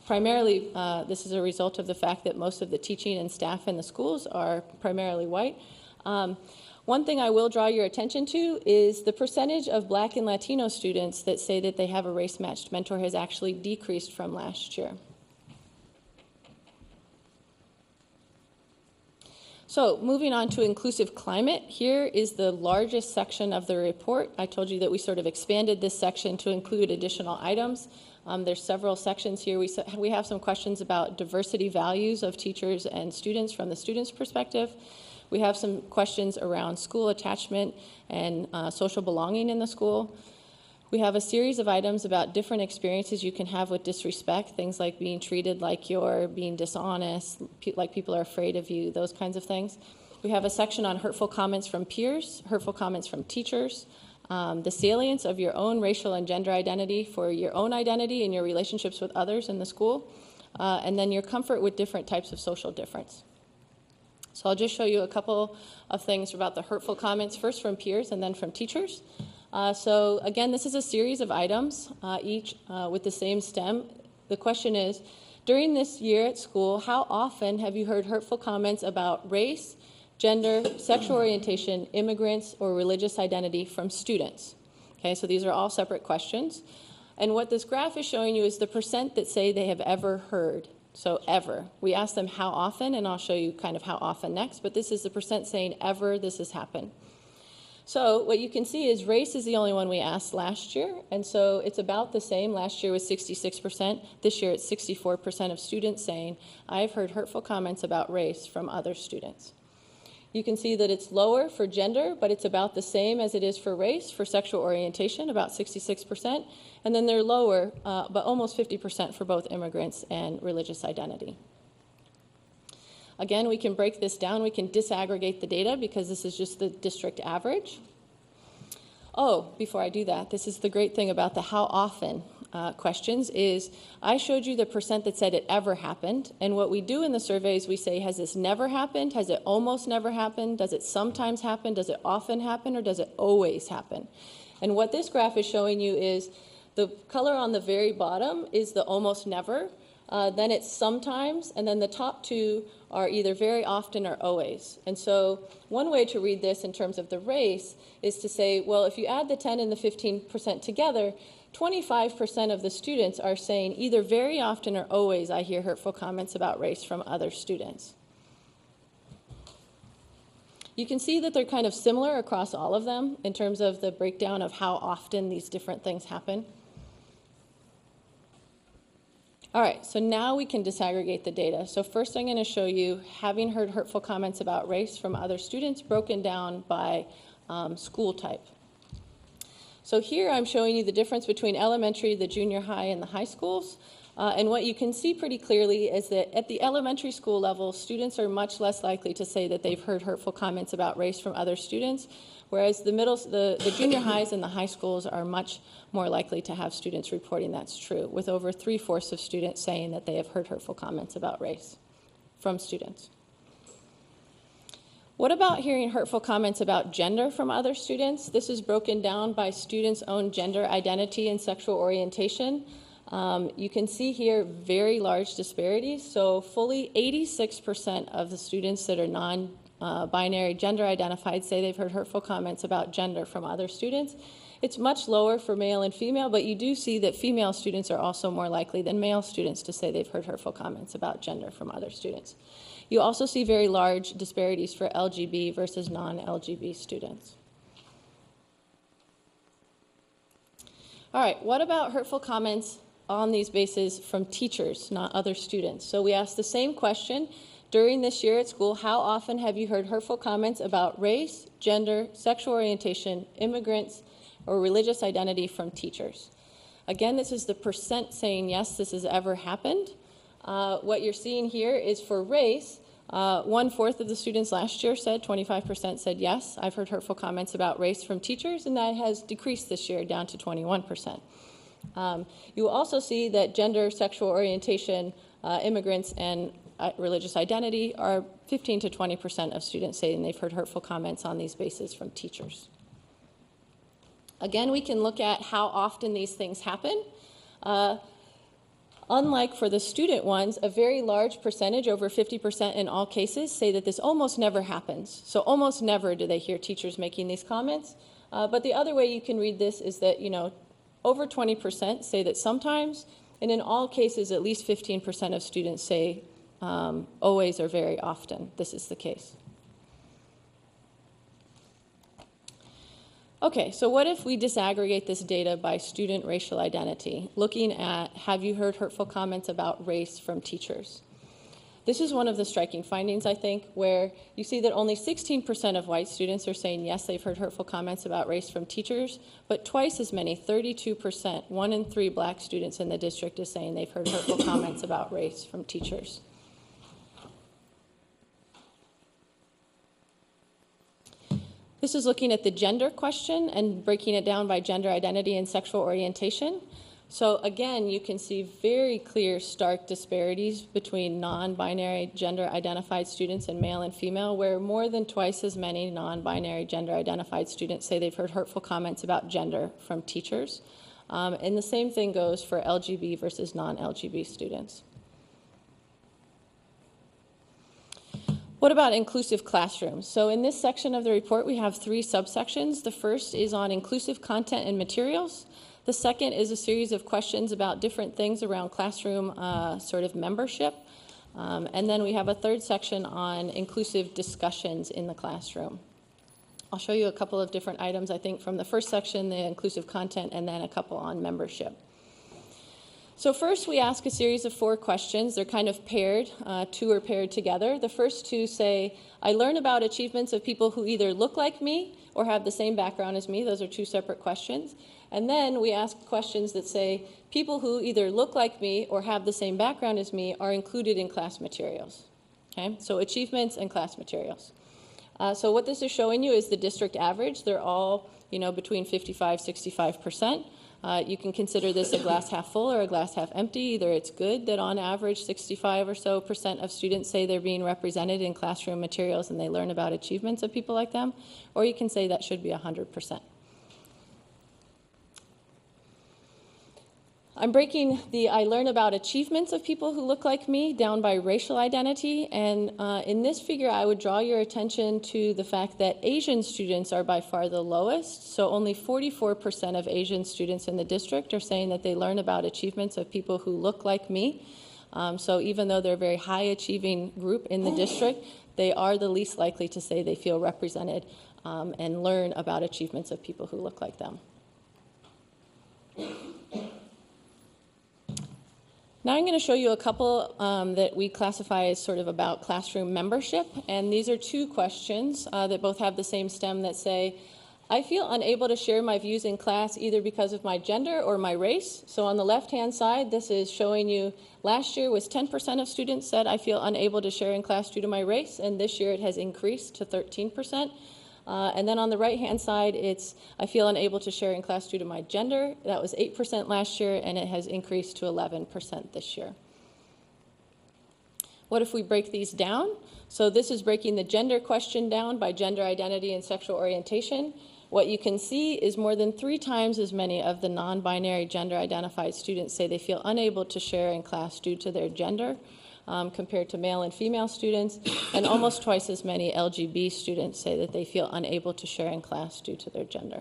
Primarily, this is a result of the fact that most of the teaching and staff in the schools are primarily white. One thing I will draw your attention to is the percentage of Black and Latino students that say that they have a race-matched mentor has actually decreased from last year. So moving on to inclusive climate, here is the largest section of the report. I told you that we sort of expanded this section to include additional items. There's several sections here. We have some questions about diversity values of teachers and students from the students' perspective. We have some questions around school attachment and social belonging in the school. We have a series of items about different experiences you can have with disrespect, things like being treated like you're being dishonest, like people are afraid of you, those kinds of things. We have a section on hurtful comments from peers, hurtful comments from teachers, the salience of your own racial and gender identity for your own identity and your relationships with others in the school, and then your comfort with different types of social difference. So I'll just show you a couple of things about the hurtful comments, first from peers and then from teachers. So again, this is a series of items, each with the same stem. The question is, during this year at school, how often have you heard hurtful comments about race, gender, sexual orientation, immigrants, or religious identity from students? Okay, so these are all separate questions. And what this graph is showing you is the percent that say they have ever heard. So ever. We asked them how often, and I'll show you kind of how often next, but this is the percent saying ever this has happened. So what you can see is race is the only one we asked last year, and so it's about the same. Last year was 66%. This year it's 64% of students saying, I've heard hurtful comments about race from other students. You can see that it's lower for gender, but it's about the same as it is for race, for sexual orientation, about 66%, and then they're lower, but almost 50% for both immigrants and religious identity. Again, we can break this down. We can disaggregate the data because this is just the district average. Oh, before I do that, this is the great thing about the how often questions is I showed you the percent that said it ever happened. And what we do in the survey is we say, has this never happened? Has it almost never happened? Does it sometimes happen? Does it often happen? Or does it always happen? And what this graph is showing you is the color on the very bottom is the almost never. Then it's sometimes, and then the top two are either very often or always. And so one way to read this in terms of the race is to say, well, if you add the 10 and the 15% together, 25% of the students are saying either very often or always I hear hurtful comments about race from other students. You can see that they're kind of similar across all of them in terms of the breakdown of how often these different things happen. All right, so now we can disaggregate the data. So first I'm going to show you having heard hurtful comments about race from other students broken down by school type. So here I'm showing you the difference between elementary, the junior high, and the high schools. And what you can see pretty clearly is that at the elementary school level, students are much less likely to say that they've heard hurtful comments about race from other students, whereas the junior highs and the high schools are much more likely to have students reporting that's true, with over 3/4 of students saying that they have heard hurtful comments about race from students. What about hearing hurtful comments about gender from other students? This is broken down by students' own gender identity and sexual orientation. You can see here very large disparities. So fully 86% of the students that are non-binary gender identified say they've heard hurtful comments about gender from other students. It's much lower for male and female, but you do see that female students are also more likely than male students to say they've heard hurtful comments about gender from other students. You also see very large disparities for LGB versus non-LGB students. All right, what about hurtful comments on these bases from teachers, not other students? So we asked the same question during this year at school: how often have you heard hurtful comments about race, gender, sexual orientation, immigrants, or religious identity from teachers? Again, this is the percent saying yes, this has ever happened. What you're seeing here is for race, 1/4 of the students last year said, 25% said yes, I've heard hurtful comments about race from teachers, and that has decreased this year down to 21%. You will also see that gender, sexual orientation, immigrants, and religious identity are 15 to 20% of students saying they've heard hurtful comments on these bases from teachers. Again, we can look at how often these things happen. Unlike for the student ones, a very large percentage, over 50% in all cases, say that this almost never happens. So almost never do they hear teachers making these comments. But the other way you can read this is that, over 20% say that sometimes, and in all cases, at least 15% of students say always or very often this is the case. Okay, so what if we disaggregate this data by student racial identity, looking at have you heard hurtful comments about race from teachers? This is one of the striking findings, I think, where you see that only 16% of white students are saying yes, they've heard hurtful comments about race from teachers, but twice as many, 32%, 1 in 3 black students in the district is saying they've heard hurtful comments about race from teachers. This is looking at the gender question and breaking it down by gender identity and sexual orientation. So again, you can see very clear, stark disparities between non-binary gender-identified students and male and female, where more than twice as many non-binary gender-identified students say they've heard hurtful comments about gender from teachers. And the same thing goes for LGB versus non-LGB students. What about inclusive classrooms? So in this section of the report, we have 3 subsections. The first is on inclusive content and materials. The second is a series of questions about different things around classroom sort of membership. And then we have a third section on inclusive discussions in the classroom. I'll show you a couple of different items, I think, from the first section, the inclusive content, and then a couple on membership. So first, we ask a series of 4 questions. They're kind of paired. 2 are paired together. The first 2 say, I learn about achievements of people who either look like me or have the same background as me. Those are 2 separate questions. And then we ask questions that say, people who either look like me or have the same background as me are included in class materials. Okay, so achievements and class materials. So what this is showing you is the district average. They're all, between 55-65%. You can consider this a glass half full or a glass half empty. Either it's good that on average 65% or so of students say they're being represented in classroom materials and they learn about achievements of people like them, or you can say that should be 100%. I'm breaking the I learn about achievements of people who look like me down by racial identity, and in this figure I would draw your attention to the fact that Asian students are by far the lowest. So only 44% of Asian students in the district are saying that they learn about achievements of people who look like me. So even though they're a very high achieving group in the district, they are the least likely to say they feel represented and learn about achievements of people who look like them. Now I'm going to show you a couple that we classify as sort of about classroom membership, and these are two questions that both have the same stem that say, I feel unable to share my views in class either because of my gender or my race. So on the left-hand side, this is showing you last year was 10% of students said I feel unable to share in class due to my race, and this year it has increased to 13%. And then on the right-hand side, it's I feel unable to share in class due to my gender. That was 8% last year, and it has increased to 11% this year. What if we break these down? So this is breaking the gender question down by gender identity and sexual orientation. What you can see is more than 3 times as many of the non-binary gender-identified students say they feel unable to share in class due to their gender, compared to male and female students, and almost twice as many LGB students say that they feel unable to share in class due to their gender.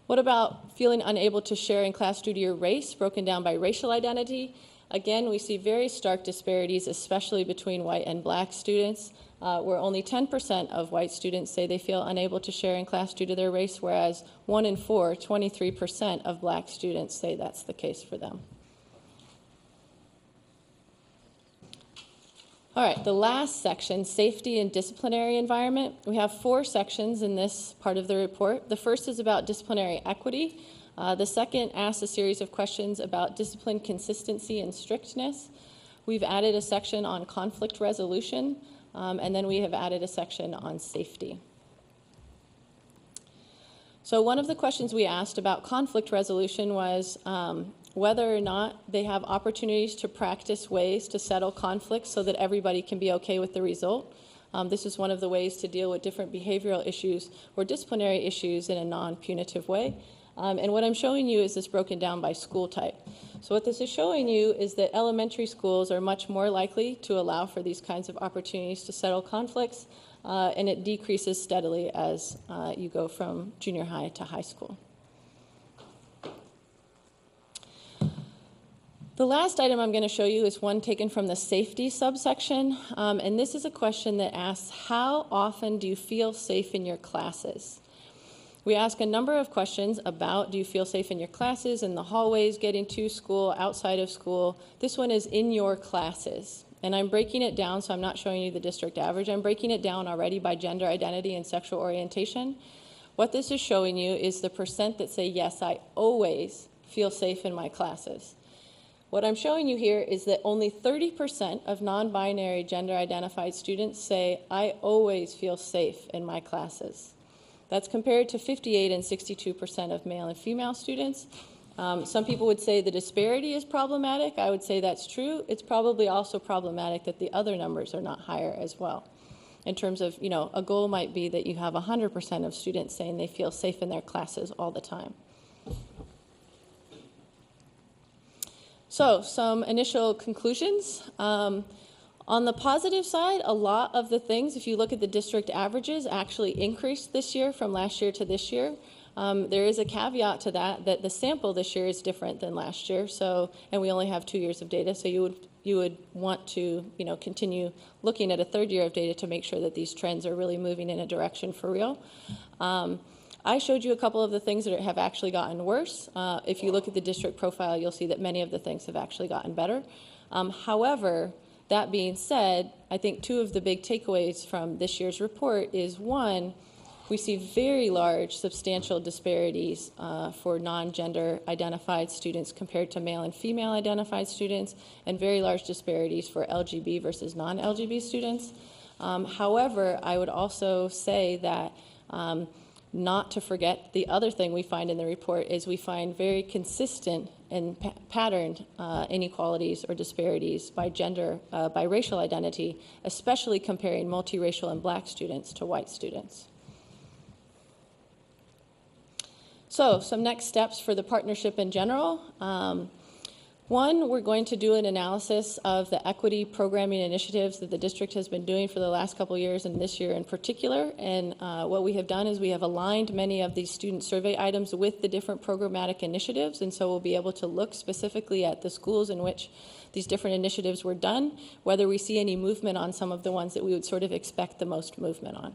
What about feeling unable to share in class due to your race, broken down by racial identity? Again, we see very stark disparities, especially between white and black students, where only 10% of white students say they feel unable to share in class due to their race, whereas 1 in 4, 23% of black students say that's the case for them. All right, the last section, safety and disciplinary environment. We have 4 sections in this part of the report. The first is about disciplinary equity. The second asks a series of questions about discipline consistency and strictness. We've added a section on conflict resolution, and then we have added a section on safety. So one of the questions we asked about conflict resolution was whether or not they have opportunities to practice ways to settle conflicts so that everybody can be okay with the result. This is one of the ways to deal with different behavioral issues or disciplinary issues in a non-punitive way. And what I'm showing you is this broken down by school type. So what this is showing you is that elementary schools are much more likely to allow for these kinds of opportunities to settle conflicts, and it decreases steadily as you go from junior high to high school. The last item I'm going to show you is one taken from the safety subsection, and this is a question that asks, how often do you feel safe in your classes? We ask a number of questions about, do you feel safe in your classes, in the hallways, getting to school, outside of school? This one is in your classes, and I'm breaking it down, so I'm not showing you the district average. I'm breaking it down already by gender identity and sexual orientation. What this is showing you is the percent that say, yes, I always feel safe in my classes. What I'm showing you here is that only 30% of non-binary gender-identified students say, I always feel safe in my classes. That's compared to 58 and 62% of male and female students. Some people would say the disparity is problematic. I would say that's true. It's probably also problematic that the other numbers are not higher as well. In terms of, a goal might be that you have 100% of students saying they feel safe in their classes all the time. So, some initial conclusions. On the positive side, a lot of the things, if you look at the district averages, actually increased this year from last year to this year. There is a caveat to that the sample this year is different than last year, and we only have 2 years of data, so you would want to continue looking at a third year of data to make sure that these trends are really moving in a direction for real. I showed you a couple of the things that have actually gotten worse. If you look at the district profile, you'll see that many of the things have actually gotten better. However, that being said, I think 2 of the big takeaways from this year's report is, 1, we see very large, substantial disparities for non-gender identified students compared to male and female identified students, and very large disparities for LGB versus non-LGB students. However, I would also say that not to forget, the other thing we find in the report is we find very consistent and patterned inequalities or disparities by gender, by racial identity, especially comparing multiracial and black students to white students. So, some next steps for the partnership in general. One, we're going to do an analysis of the equity programming initiatives that the district has been doing for the last couple of years and this year in particular. And what we have done is we have aligned many of these student survey items with the different programmatic initiatives. And so we'll be able to look specifically at the schools in which these different initiatives were done, whether we see any movement on some of the ones that we would sort of expect the most movement on.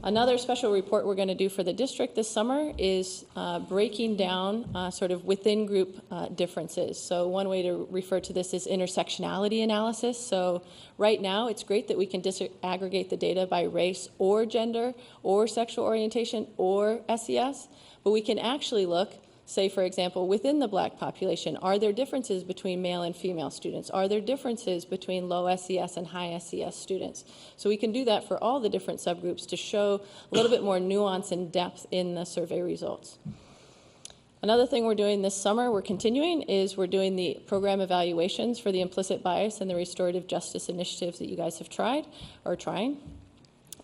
Another special report we're going to do for the district this summer is breaking down sort of within group differences. So one way to refer to this is intersectionality analysis. So right now it's great that we can disaggregate the data by race or gender or sexual orientation or SES, but we can actually look, say, for example, within the Black population, are there differences between male and female students? Are there differences between low SES and high SES students? So we can do that for all the different subgroups to show a little bit more nuance and depth in the survey results. Another thing we're doing this summer, we're continuing, is we're doing the program evaluations for the implicit bias and the restorative justice initiatives that you guys have tried or are trying.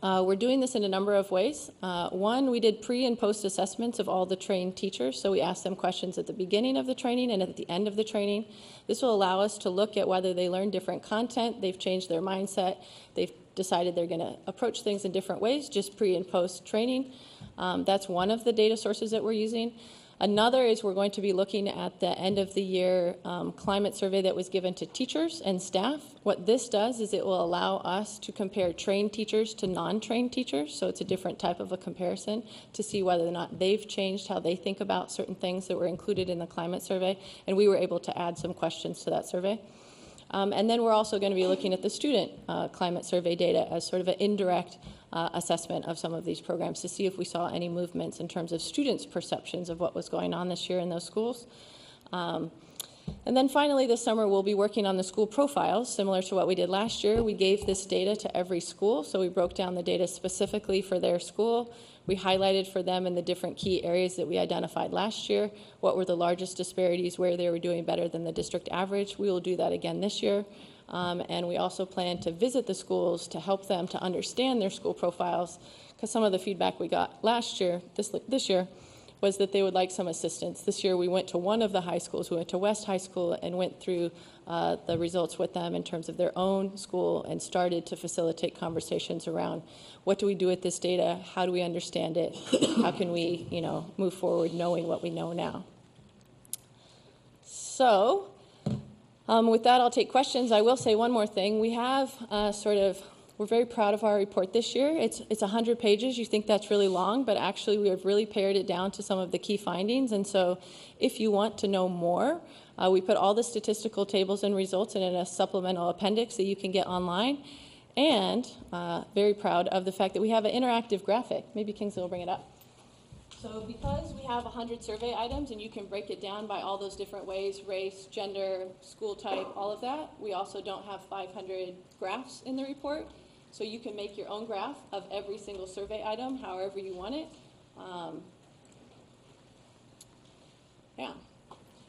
We're doing this in a number of ways. One, we did pre and post assessments of all the trained teachers. So we asked them questions at the beginning of the training and at the end of the training. This will allow us to look at whether they learn different content, they've changed their mindset, they've decided they're going to approach things in different ways, just pre and post training. That's one of the data sources that we're using. Another is we're going to be looking at the end of the year climate survey that was given to teachers and staff. What this does is it will allow us to compare trained teachers to non-trained teachers. So it's a different type of a comparison to see whether or not they've changed how they think about certain things that were included in the climate survey. And we were able to add some questions to that survey. And then we're also going to be looking at the student climate survey data as sort of an indirect assessment of some of these programs to see if we saw any movements in terms of students' perceptions of what was going on this year in those schools. And then finally this summer we'll be working on the school profiles, similar to what we did last year. We gave this data to every school, so we broke down the data specifically for their school. We highlighted for them in the different key areas that we identified last year, what were the largest disparities, where they were doing better than the district average. We will do that again this year. And we also plan to visit the schools to help them to understand their school profiles, because some of the feedback we got last year, this year, was that they would like some assistance. This year we went to one of the high schools, we went to West High School and went through the results with them in terms of their own school and started to facilitate conversations around what do we do with this data, how do we understand it, how can we, move forward knowing what we know now. So, with that, I'll take questions. I will say one more thing. We have we're very proud of our report this year. It's 100 pages. You think that's really long, but actually we have really pared it down to some of the key findings. And so if you want to know more, we put all the statistical tables and results in a supplemental appendix that you can get online. And very proud of the fact that we have an interactive graphic. Maybe Kingsley will bring it up. So because we have 100 survey items and you can break it down by all those different ways, race, gender, school type, all of that, we also don't have 500 graphs in the report. So you can make your own graph of every single survey item, however you want it. Yeah.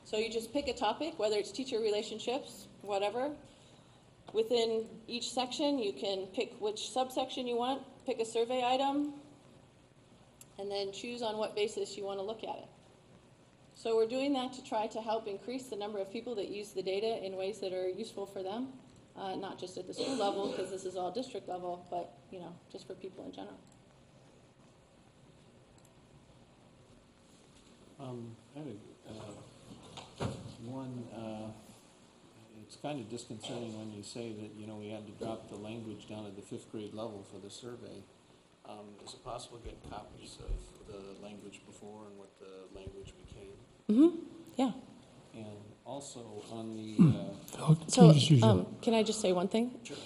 So you just pick a topic, whether it's teacher relationships, whatever. Within each section, you can pick which subsection you want, pick a survey item, and then choose on what basis you want to look at it. So we're doing that to try to help increase the number of people that use the data in ways that are useful for them, not just at the school level, because this is all district level, but just for people in general. It's kind of disconcerting when you say that we had to drop the language down at the 5th grade level for the survey. Is it possible to get copies of the language before and what the language became? Mm-hmm. Yeah. And also on the... So can I just say one thing? Sure.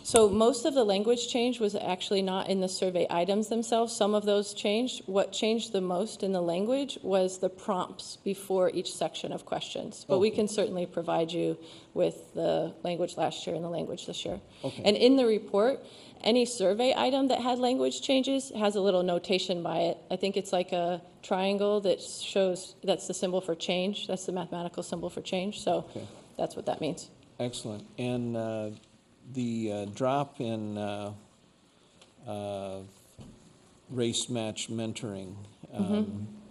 So most of the language change was actually not in the survey items themselves. Some of those changed. What changed the most in the language was the prompts before each section of questions. But we can certainly provide you with the language last year and the language this year. Okay. And in the report, any survey item that had language changes has a little notation by it. I think it's like a triangle that shows that's the symbol for change. That's the mathematical symbol for change. So that's what that means. Excellent. And the drop in race match mentoring,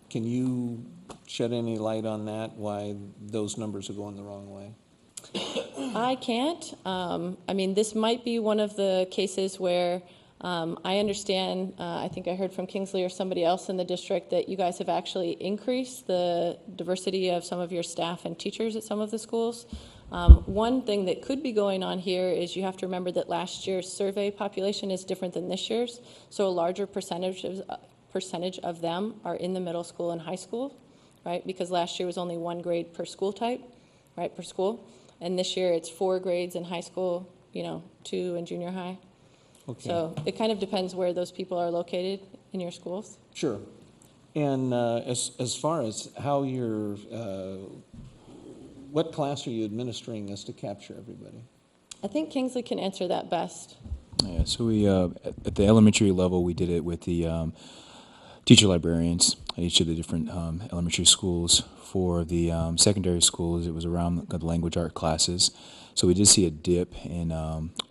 can you shed any light on that, why those numbers are going the wrong way? I can't. I mean, this might be one of the cases where I understand, I think I heard from Kingsley or somebody else in the district that you guys have actually increased the diversity of some of your staff and teachers at some of the schools. One thing that could be going on here is you have to remember that last year's survey population is different than this year's, so a larger percentage of them are in the middle school and high school, right? Because last year was only 1 grade per school type, right, per school. And this year it's 4 grades in high school, 2 in junior high. Okay. So it kind of depends where those people are located in your schools. Sure. And as far as how you're, what class are you administering this to capture everybody? I think Kingsley can answer that best. Yeah, so we, at the elementary level, we did it with the teacher librarians at each of the different elementary schools. For the secondary schools, it was around the language art classes. So we did see a dip in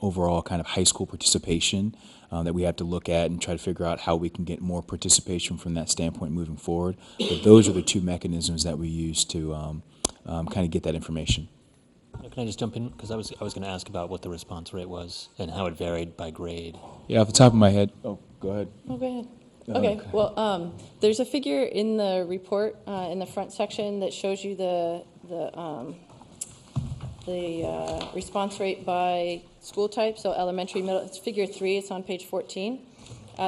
overall kind of high school participation that we have to look at and try to figure out how we can get more participation from that standpoint moving forward. But those are the 2 mechanisms that we use to kind of get that information. Can I just jump in? Because I was going to ask about what the response rate was and how it varied by grade. Yeah, off the top of my head. Oh, go ahead. Oh, go ahead. Okay, well, there's a figure in the report in the front section that shows you the response rate by school type, so elementary, middle, it's figure 3, it's on page 14.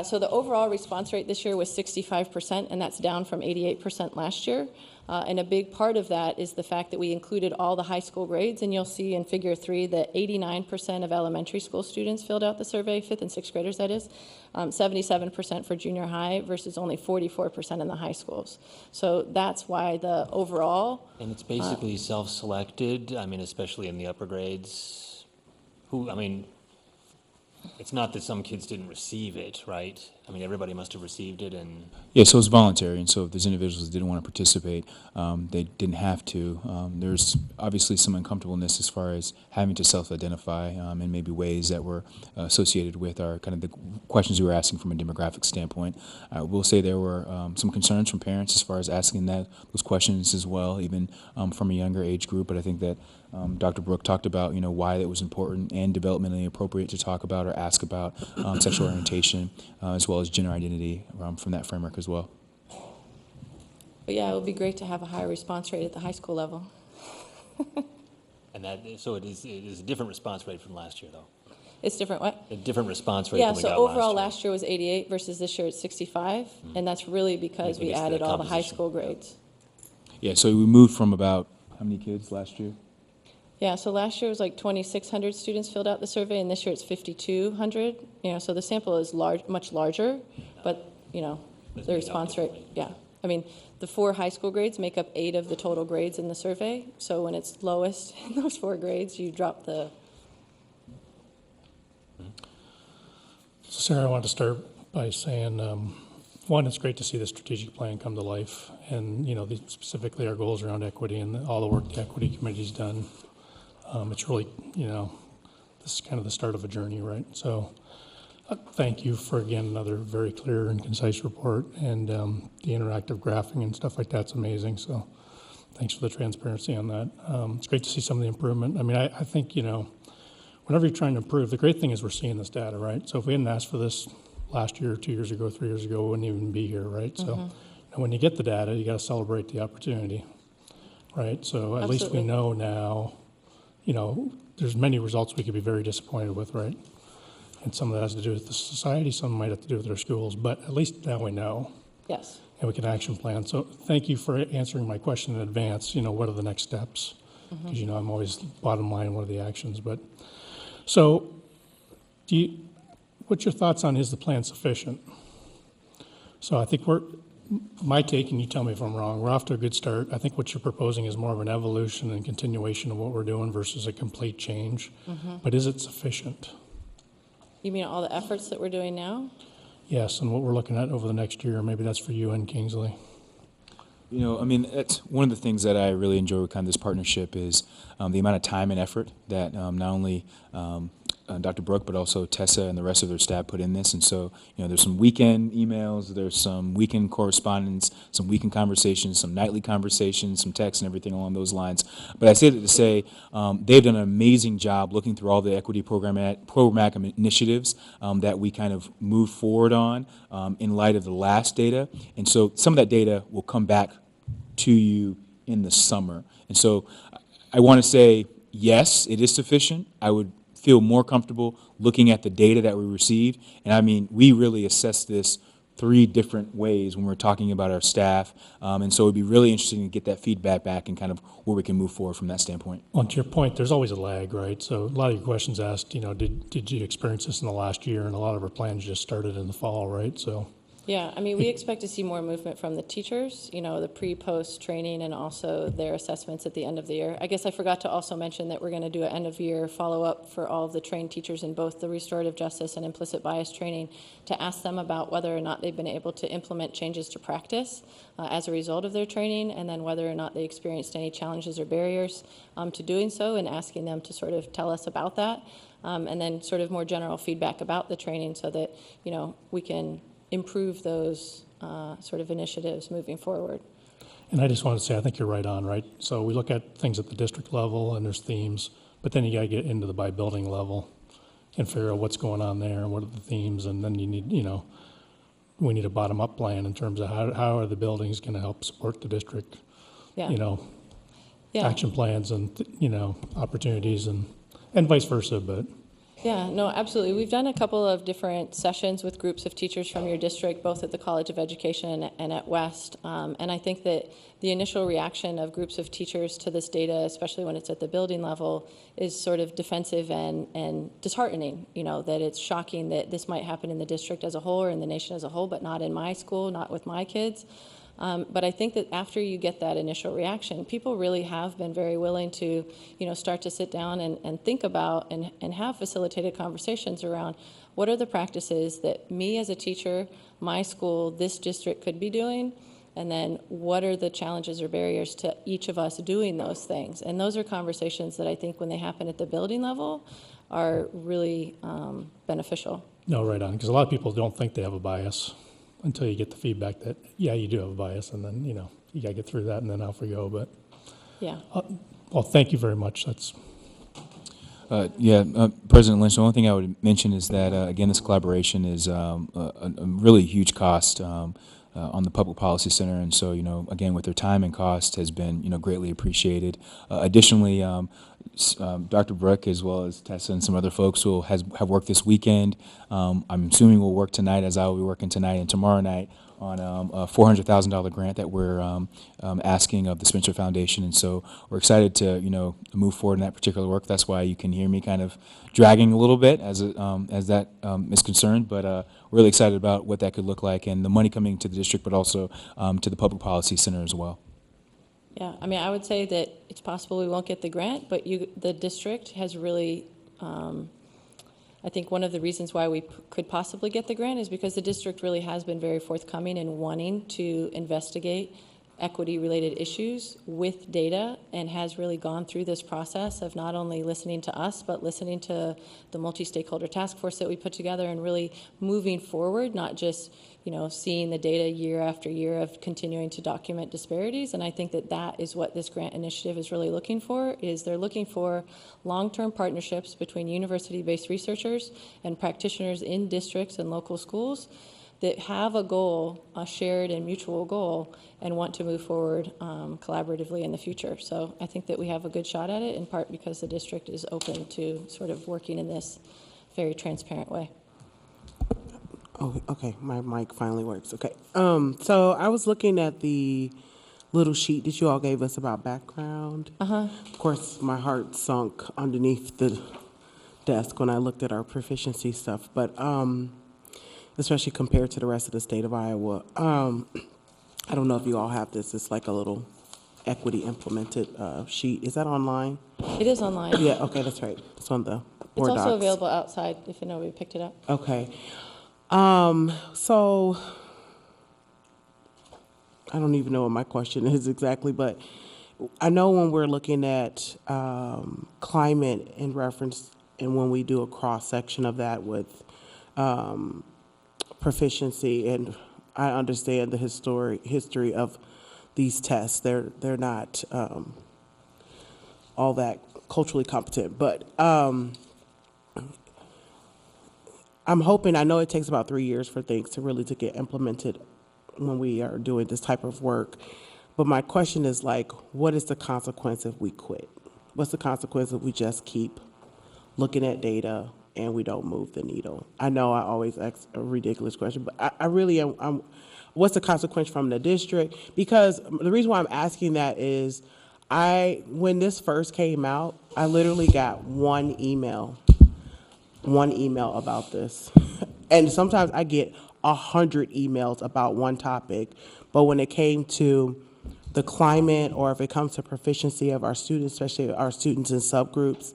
So the overall response rate this year was 65%, and that's down from 88% last year. And a big part of that is the fact that we included all the high school grades, and you'll see in figure 3 that 89% of elementary school students filled out the survey, 5th and 6th graders that is, 77% for junior high versus only 44% in the high schools. So that's why the overall... And it's basically self-selected, I mean, especially in the upper grades. It's not that some kids didn't receive it, right? I mean, everybody must have received it, and... Yeah, so it's voluntary, and so if there's individuals that didn't want to participate, they didn't have to. There's obviously some uncomfortableness as far as having to self-identify and maybe ways that were associated with our kind of the questions we were asking from a demographic standpoint. I will say there were some concerns from parents as far as asking those questions as well, even from a younger age group, but I think that Dr. Brooke talked about, why that was important and developmentally appropriate to talk about or ask about sexual orientation, as well as gender identity from that framework as well. But yeah, it would be great to have a higher response rate at the high school level. And so it is a different response rate from last year, though. It's different what? A different response rate Yeah, than we so got overall last last year was 88 versus this year it's 65, and that's really because we added all the high school grades. Yeah, so we moved from about, how many kids last year? Yeah, so last year was like 2,600 students filled out the survey, and this year it's 5,200. So the sample is much larger, but the response rate, yeah. I mean, the 4 high school grades make up 8 of the total grades in the survey. So when it's lowest in those 4 grades, you drop the. So Sarah, I want to start by saying, one, it's great to see the strategic plan come to life, and specifically our goals around equity and all the work the equity committee's done. It's really, this is kind of the start of a journey, right? So thank you for, again, another very clear and concise report, and the interactive graphing and stuff like that's amazing. So thanks for the transparency on that. It's great to see some of the improvement. I mean, I think, whenever you're trying to improve, the great thing is we're seeing this data, right? So if we hadn't asked for this last year, 2 years ago, 3 years ago, we wouldn't even be here, right? So when you get the data, you got to celebrate the opportunity, right? So at least we know now, there's many results we could be very disappointed with, right? And some of that has to do with the society, some might have to do with our schools, but at least now we know. Yes. And we can action plan. So thank you for answering my question in advance. What are the next steps? Because, I'm always bottom line, what are the actions? But so what's your thoughts on, is the plan sufficient? So I think my take, and you tell me if I'm wrong, we're off to a good start. I think what you're proposing is more of an evolution and continuation of what we're doing versus a complete change. But is it sufficient? You mean all the efforts that we're doing now? Yes, and what we're looking at over the next year. Maybe that's for you and Kingsley. That's one of the things that I really enjoy with kind of this partnership is the amount of time and effort that not only Dr. Brooke, but also Tessa and the rest of their staff put in this. And so, there's some weekend emails, there's some weekend correspondence, some weekend conversations, some nightly conversations, some texts and everything along those lines. But I say that to say they've done an amazing job looking through all the equity programmatic initiatives that we kind of moved forward on in light of the last data. And so some of that data will come back to you in the summer. And so I want to say, yes, it is sufficient. I would feel more comfortable looking at the data that we received. And I mean, we really assess this 3 different ways when we're talking about our staff. And so it'd be really interesting to get that feedback back and kind of where we can move forward from that standpoint. Well, to your point, there's always a lag, right? So a lot of your questions asked, did you experience this in the last year? And a lot of our plans just started in the fall, right? So. Yeah, I mean, we expect to see more movement from the teachers, the pre-post training and also their assessments at the end of the year. I guess I forgot to also mention that we're going to do an end-of-year follow-up for all of the trained teachers in both the restorative justice and implicit bias training to ask them about whether or not they've been able to implement changes to practice as a result of their training, and then whether or not they experienced any challenges or barriers to doing so, and asking them to sort of tell us about that, and then sort of more general feedback about the training so that, we can improve those sort of initiatives moving forward. And I just want to say, I think you're right on, right? So we look at things at the district level and there's themes, but then you got to get into the by building level and figure out what's going on there and what are the themes. And then you need, we need a bottom up plan in terms of how are the buildings going to help support the district, Yeah. Yeah. action plans and, opportunities and vice versa, but. Yeah, no, absolutely. We've done a couple of different sessions with groups of teachers from your district, both at the College of Education and at West. And I think that the initial reaction of groups of teachers to this data, especially when it's at the building level, is sort of defensive and disheartening, that it's shocking that this might happen in the district as a whole or in the nation as a whole, but not in my school, not with my kids. But I think that after you get that initial reaction, people really have been very willing to, start to sit down and think about and have facilitated conversations around what are the practices that me as a teacher, my school, this district could be doing, and then what are the challenges or barriers to each of us doing those things. And those are conversations that I think when they happen at the building level are really beneficial. No, right on, because a lot of people don't think they have a bias until you get the feedback that, yeah, you do have a bias, and then, you got to get through that, and then off we go. But, yeah. Well, thank you very much. That's. President Lynch, the only thing I would mention is that, again, this collaboration is a really huge cost on the Public Policy Center. And so, again, with their time and cost has been, greatly appreciated. Additionally, Dr. Brooke, as well as Tessa and some other folks who have worked this weekend. I'm assuming we'll work tonight, as I will be working tonight and tomorrow night, on a $400,000 grant that we're asking of the Spencer Foundation. And so we're excited to, move forward in that particular work. That's why you can hear me kind of dragging a little bit as that is concerned. But we're really excited about what that could look like and the money coming to the district, but also to the Public Policy Center as well. Yeah, I mean, I would say that it's possible we won't get the grant, but the district has really, I think one of the reasons why we could possibly get the grant is because the district really has been very forthcoming in wanting to investigate equity-related issues with data and has really gone through this process of not only listening to us, but listening to the multi-stakeholder task force that we put together and really moving forward, not just seeing the data year after year of continuing to document disparities. And I think that is what this grant initiative is really looking for, is they're looking for long-term partnerships between university-based researchers and practitioners in districts and local schools that have a goal, a shared and mutual goal, and want to move forward collaboratively in the future. So I think that we have a good shot at it, in part because the district is open to sort of working in this very transparent way. Oh, okay, my mic finally works. Okay, so I was looking at the little sheet that you all gave us about background. Of course, my heart sunk underneath the desk when I looked at our proficiency stuff, but especially compared to the rest of the state of Iowa. I don't know if you all have this. It's like a little equity implemented sheet. Is that online? It is online. Yeah, okay, that's right. It's on the board It's also docs. available outside if nobody picked it up. Okay. So I don't even know what my question is exactly, but I know when we're looking at climate in reference and when we do a cross-section of that with proficiency, and I understand the history of these tests. They're not all that culturally competent, but I'm hoping. I know it takes about 3 years for things to get implemented when we are doing this type of work. But my question is like, what is the consequence if we quit? What's the consequence if we just keep looking at data and we don't move the needle? I know I always ask a ridiculous question, but I really am. What's the consequence from the district? Because the reason why I'm asking that is when this first came out, I literally got one email about this. And sometimes I get 100 emails about one topic, but when it came to the climate, or if it comes to proficiency of our students, especially our students in subgroups,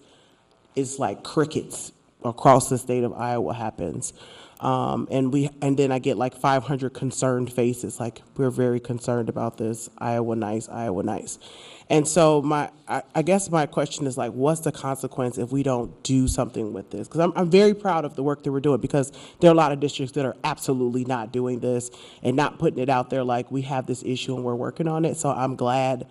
it's like crickets across the state of Iowa happens. And then I get like 500 concerned faces, like, we're very concerned about this, Iowa nice, Iowa nice. And so I guess my question is like, what's the consequence if we don't do something with this? Because I'm very proud of the work that we're doing, because there are a lot of districts that are absolutely not doing this and not putting it out there like, we have this issue and we're working on it. So I'm glad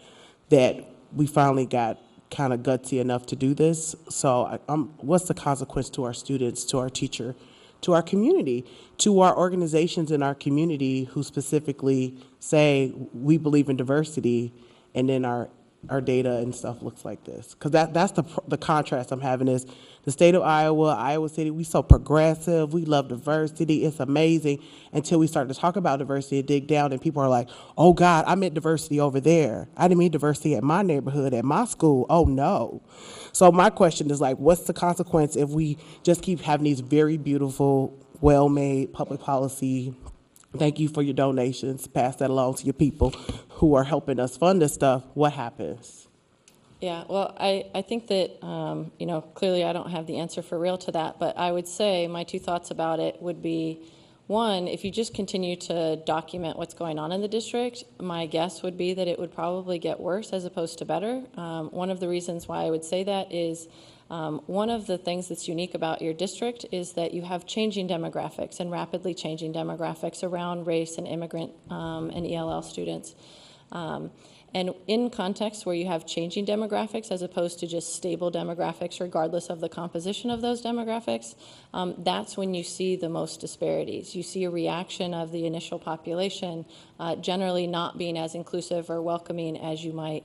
that we finally got kind of gutsy enough to do this. So what's the consequence to our students, to our teacher, to our community, to our organizations in our community who specifically say we believe in diversity, and then our data and stuff looks like this? Because that's the contrast I'm having is the state of Iowa City, we so progressive, we love diversity, it's amazing, until we start to talk about diversity and dig down, and people are like, oh God, I meant diversity over there. I didn't mean diversity at my neighborhood, at my school. Oh no. So my question is like, what's the consequence if we just keep having these very beautiful, well-made public policy? Thank you for your donations. Pass that along to your people who are helping us fund this stuff. What happens? Yeah, well, I think that, clearly I don't have the answer for real to that, but I would say my two thoughts about it would be, one, if you just continue to document what's going on in the district, my guess would be that it would probably get worse as opposed to better. One of the reasons why I would say that is one of the things that's unique about your district is that you have changing demographics and rapidly changing demographics around race and immigrant and ELL students. And in contexts where you have changing demographics as opposed to just stable demographics regardless of the composition of those demographics, that's when you see the most disparities. You see a reaction of the initial population generally not being as inclusive or welcoming as you might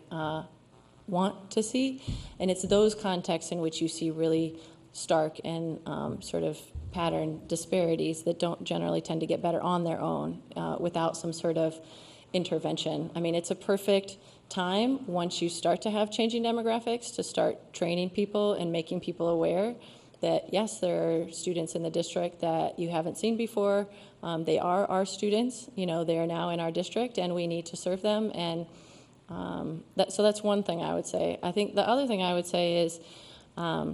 want to see. And it's those contexts in which you see really stark and sort of pattern disparities that don't generally tend to get better on their own without some sort of intervention. I mean, it's a perfect time once you start to have changing demographics to start training people and making people aware that, yes, there are students in the district that you haven't seen before. They are our students. You know, they are now in our district, and we need to serve them. And so that's one thing I would say. I think the other thing I would say is I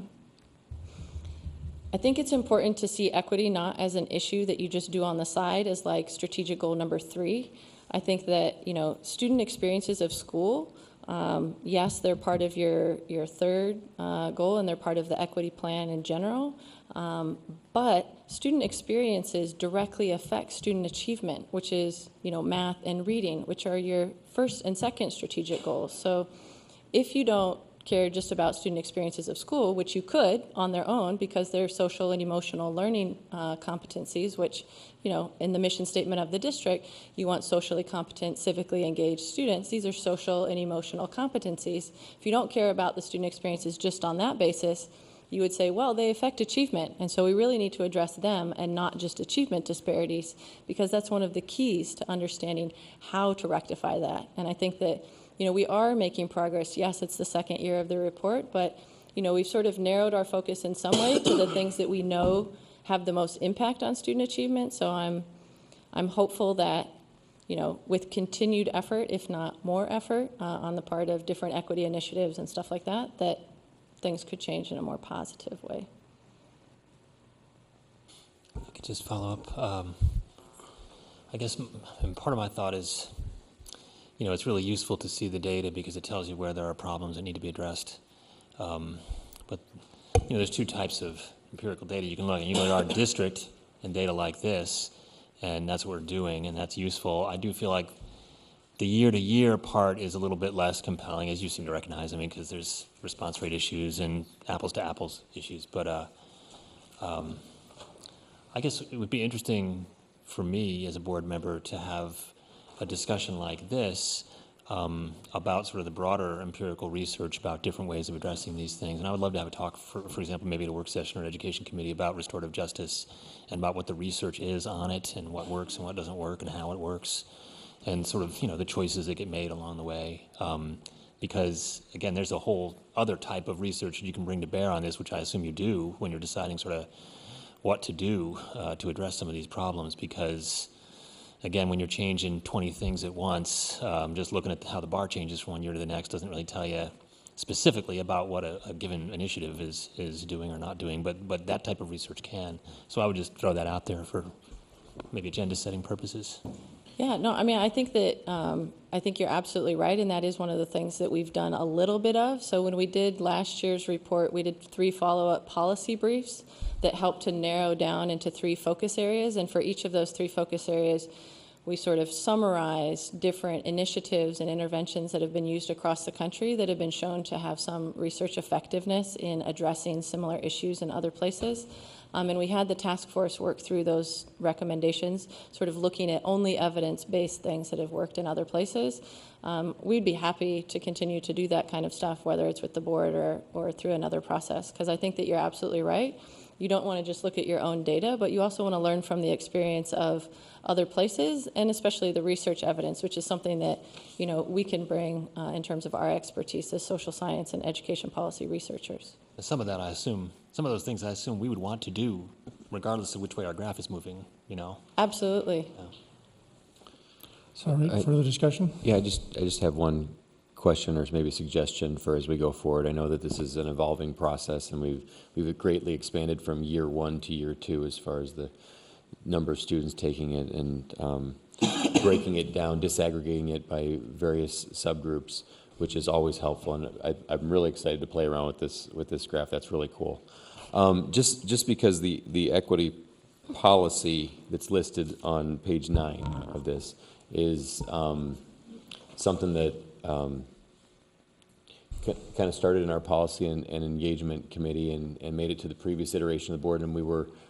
think it's important to see equity not as an issue that you just do on the side as like strategic goal number 3. I think that, student experiences of school, yes, they're part of your third goal, and they're part of the equity plan in general, but student experiences directly affect student achievement, which is, math and reading, which are your first and second strategic goals. So if you don't care just about student experiences of school, which you could on their own because they're social and emotional learning competencies, which, in the mission statement of the district, you want socially competent, civically engaged students. These are social and emotional competencies. If you don't care about the student experiences just on that basis, you would say, well, they affect achievement, and so we really need to address them and not just achievement disparities, because that's one of the keys to understanding how to rectify that. And I think that we are making progress. Yes, it's the second year of the report, but we've sort of narrowed our focus in some way to the things that we know have the most impact on student achievement. So I'm hopeful that with continued effort, if not more effort, on the part of different equity initiatives and stuff like that, that things could change in a more positive way. I could just follow up. I guess part of my thought is, it's really useful to see the data because it tells you where there are problems that need to be addressed. But there's two types of empirical data you can look at. You can look at our district and data like this, and that's what we're doing, and that's useful. I do feel like the year-to-year part is a little bit less compelling, as you seem to recognize, because there's response rate issues and apples-to-apples issues. But I guess it would be interesting for me as a board member to have a discussion like this about sort of the broader empirical research about different ways of addressing these things. And I would love to have a talk, for example, maybe at a work session or an education committee about restorative justice and about what the research is on it and what works and what doesn't work and how it works and sort of, the choices that get made along the way. Because, again, there's a whole other type of research that you can bring to bear on this, which I assume you do when you're deciding sort of what to do to address some of these problems. Because, again, when you're changing 20 things at once, just looking at how the bar changes from one year to the next doesn't really tell you specifically about what a given initiative is doing or not doing, but that type of research can. So I would just throw that out there for maybe agenda-setting purposes. Yeah, no, I think that, I think you're absolutely right, and that is one of the things that we've done a little bit of. So when we did last year's report, we did 3 follow-up policy briefs that helped to narrow down into 3 focus areas, and for each of those 3 focus areas, we sort of summarized different initiatives and interventions that have been used across the country that have been shown to have some research effectiveness in addressing similar issues in other places. And we had the task force work through those recommendations, sort of looking at only evidence-based things that have worked in other places. We'd be happy to continue to do that kind of stuff, whether it's with the board or through another process, because I think that you're absolutely right. You don't want to just look at your own data, but you also want to learn from the experience of other places, and especially the research evidence, which is something that, we can bring in terms of our expertise as social science and education policy researchers. Some of those things I assume we would want to do regardless of which way our graph is moving, Absolutely. Yeah. So, further discussion? Yeah, I just have one question or maybe suggestion for as we go forward. I know that this is an evolving process, and we've greatly expanded from year 1 to year 2 as far as the number of students taking it and breaking it down, disaggregating it by various subgroups, which is always helpful. And I'm really excited to play around with this graph. That's really cool. Just because the equity policy that's listed on page 9 of this is something that kind of started in our policy and engagement committee and made it to the previous iteration of the board, and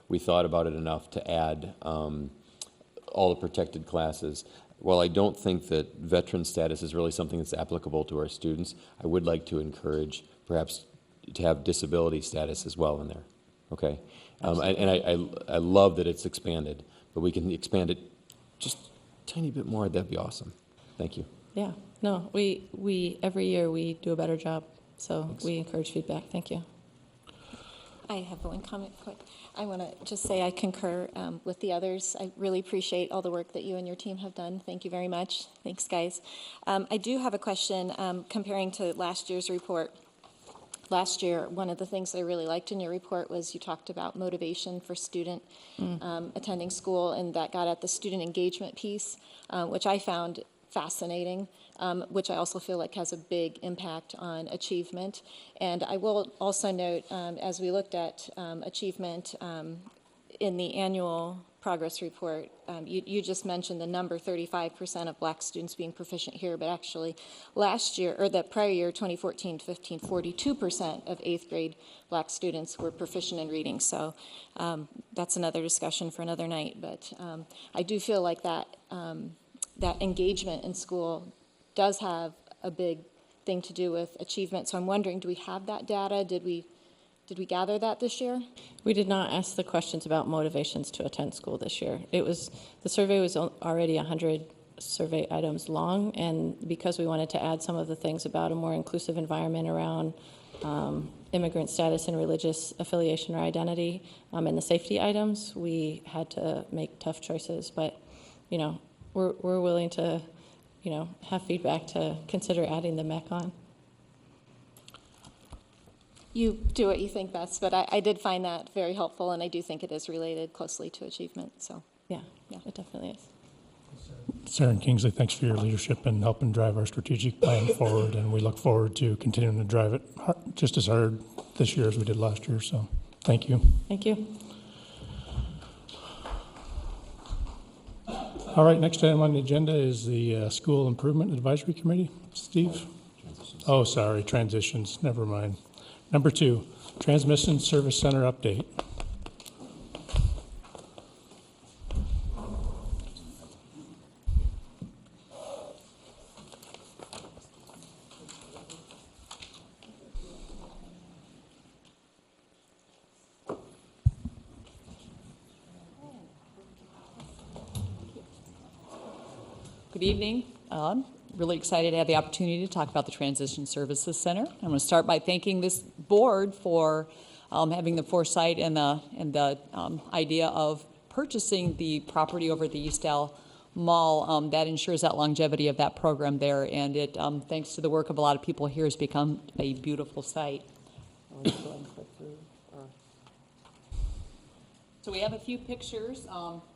we thought about it enough to add all the protected classes. While I don't think that veteran status is really something that's applicable to our students, I would like to encourage perhaps to have disability status as well in there. Okay, I love that it's expanded, but we can expand it just a tiny bit more. That'd be awesome. Thank you. Yeah, no, we every year we do a better job, so Thanks. We encourage feedback. Thank you. I have one comment quick. I want to just say I concur with the others. I really appreciate all the work that you and your team have done. Thank you very much. Thanks, guys. I do have a question comparing to last year's report. Last year, one of the things I really liked in your report was you talked about motivation for student attending school, and that got at the student engagement piece, which I found fascinating, which I also feel like has a big impact on achievement. And I will also note, as we looked at achievement in the annual progress report, you just mentioned the number 35% of black students being proficient here, but actually last year, or the prior year, 2014-15, 42% of 8th grade black students were proficient in reading. So that's another discussion for another night. But I do feel like that that engagement in school does have a big thing to do with achievement. So I'm wondering, do we have that data? Did we gather that this year? We did not ask the questions about motivations to attend school this year. The survey was already 100 survey items long, and because we wanted to add some of the things about a more inclusive environment around immigrant status and religious affiliation or identity, and the safety items, we had to make tough choices. But, we're willing to, have feedback to consider adding them back on. You do what you think best, but I did find that very helpful, and I do think it is related closely to achievement. So Yeah, it definitely is. Sarah and Kingsley, thanks for your leadership and helping drive our strategic plan forward, and we look forward to continuing to drive it just as hard this year as we did last year, so thank you. Thank you. All right, next item on the agenda is the School Improvement Advisory Committee. Steve? Oh, sorry, transitions, never mind. Number 2, Transmission Service Center update. Good evening. Really excited to have the opportunity to talk about the Transition Services Center. I'm going to start by thanking this board for having the foresight and the idea of purchasing the property over at the Eastdale Mall. That ensures that longevity of that program there, and it, thanks to the work of a lot of people here, has become a beautiful site. So we have a few pictures.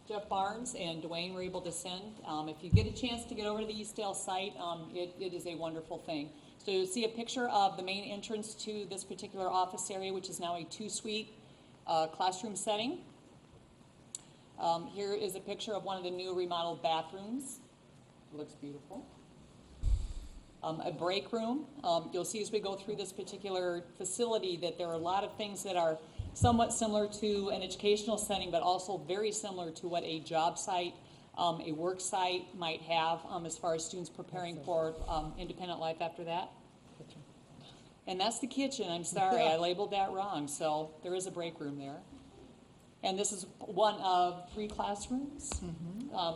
Jeff Barnes and Dwayne were able to send. If you get a chance to get over to the Eastdale site, it is a wonderful thing. So you'll see a picture of the main entrance to this particular office area, which is now a 2-suite classroom setting. Here is a picture of one of the new remodeled bathrooms. It looks beautiful. A break room. You'll see as we go through this particular facility that there are a lot of things that are somewhat similar to an educational setting, but also very similar to what a job site, a work site might have as far as students preparing for independent life after that. And that's the kitchen. I'm sorry, I labeled that wrong. So there is a break room there. And this is one of 3 classrooms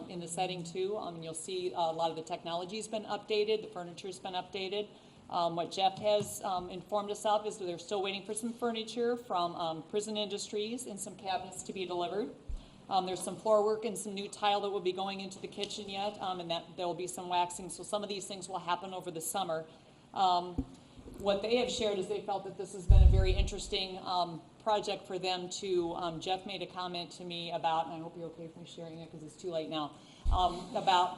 in the setting too. You'll see a lot of the technology's been updated, the furniture's been updated. What Jeff has informed us of is that they're still waiting for some furniture from Prison Industries and some cabinets to be delivered. There's some floor work and some new tile that will be going into the kitchen yet, and that there will be some waxing. So some of these things will happen over the summer. What they have shared is they felt that this has been a very interesting project for them to, Jeff made a comment to me about, and I hope you're okay for me sharing it because it's too late now, about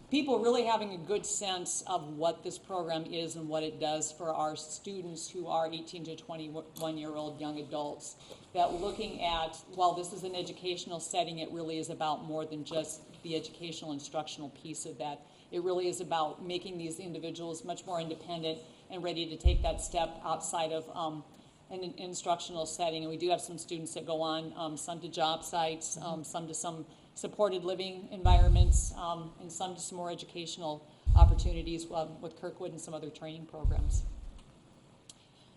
people really having a good sense of what this program is and what it does for our students who are 18 to 21-year-old young adults. That looking at, while this is an educational setting, it really is about more than just the educational instructional piece of that. It really is about making these individuals much more independent and ready to take that step outside of an instructional setting. And we do have some students that go on, some to job sites, some to some supported living environments, and some to some more educational opportunities with Kirkwood and some other training programs.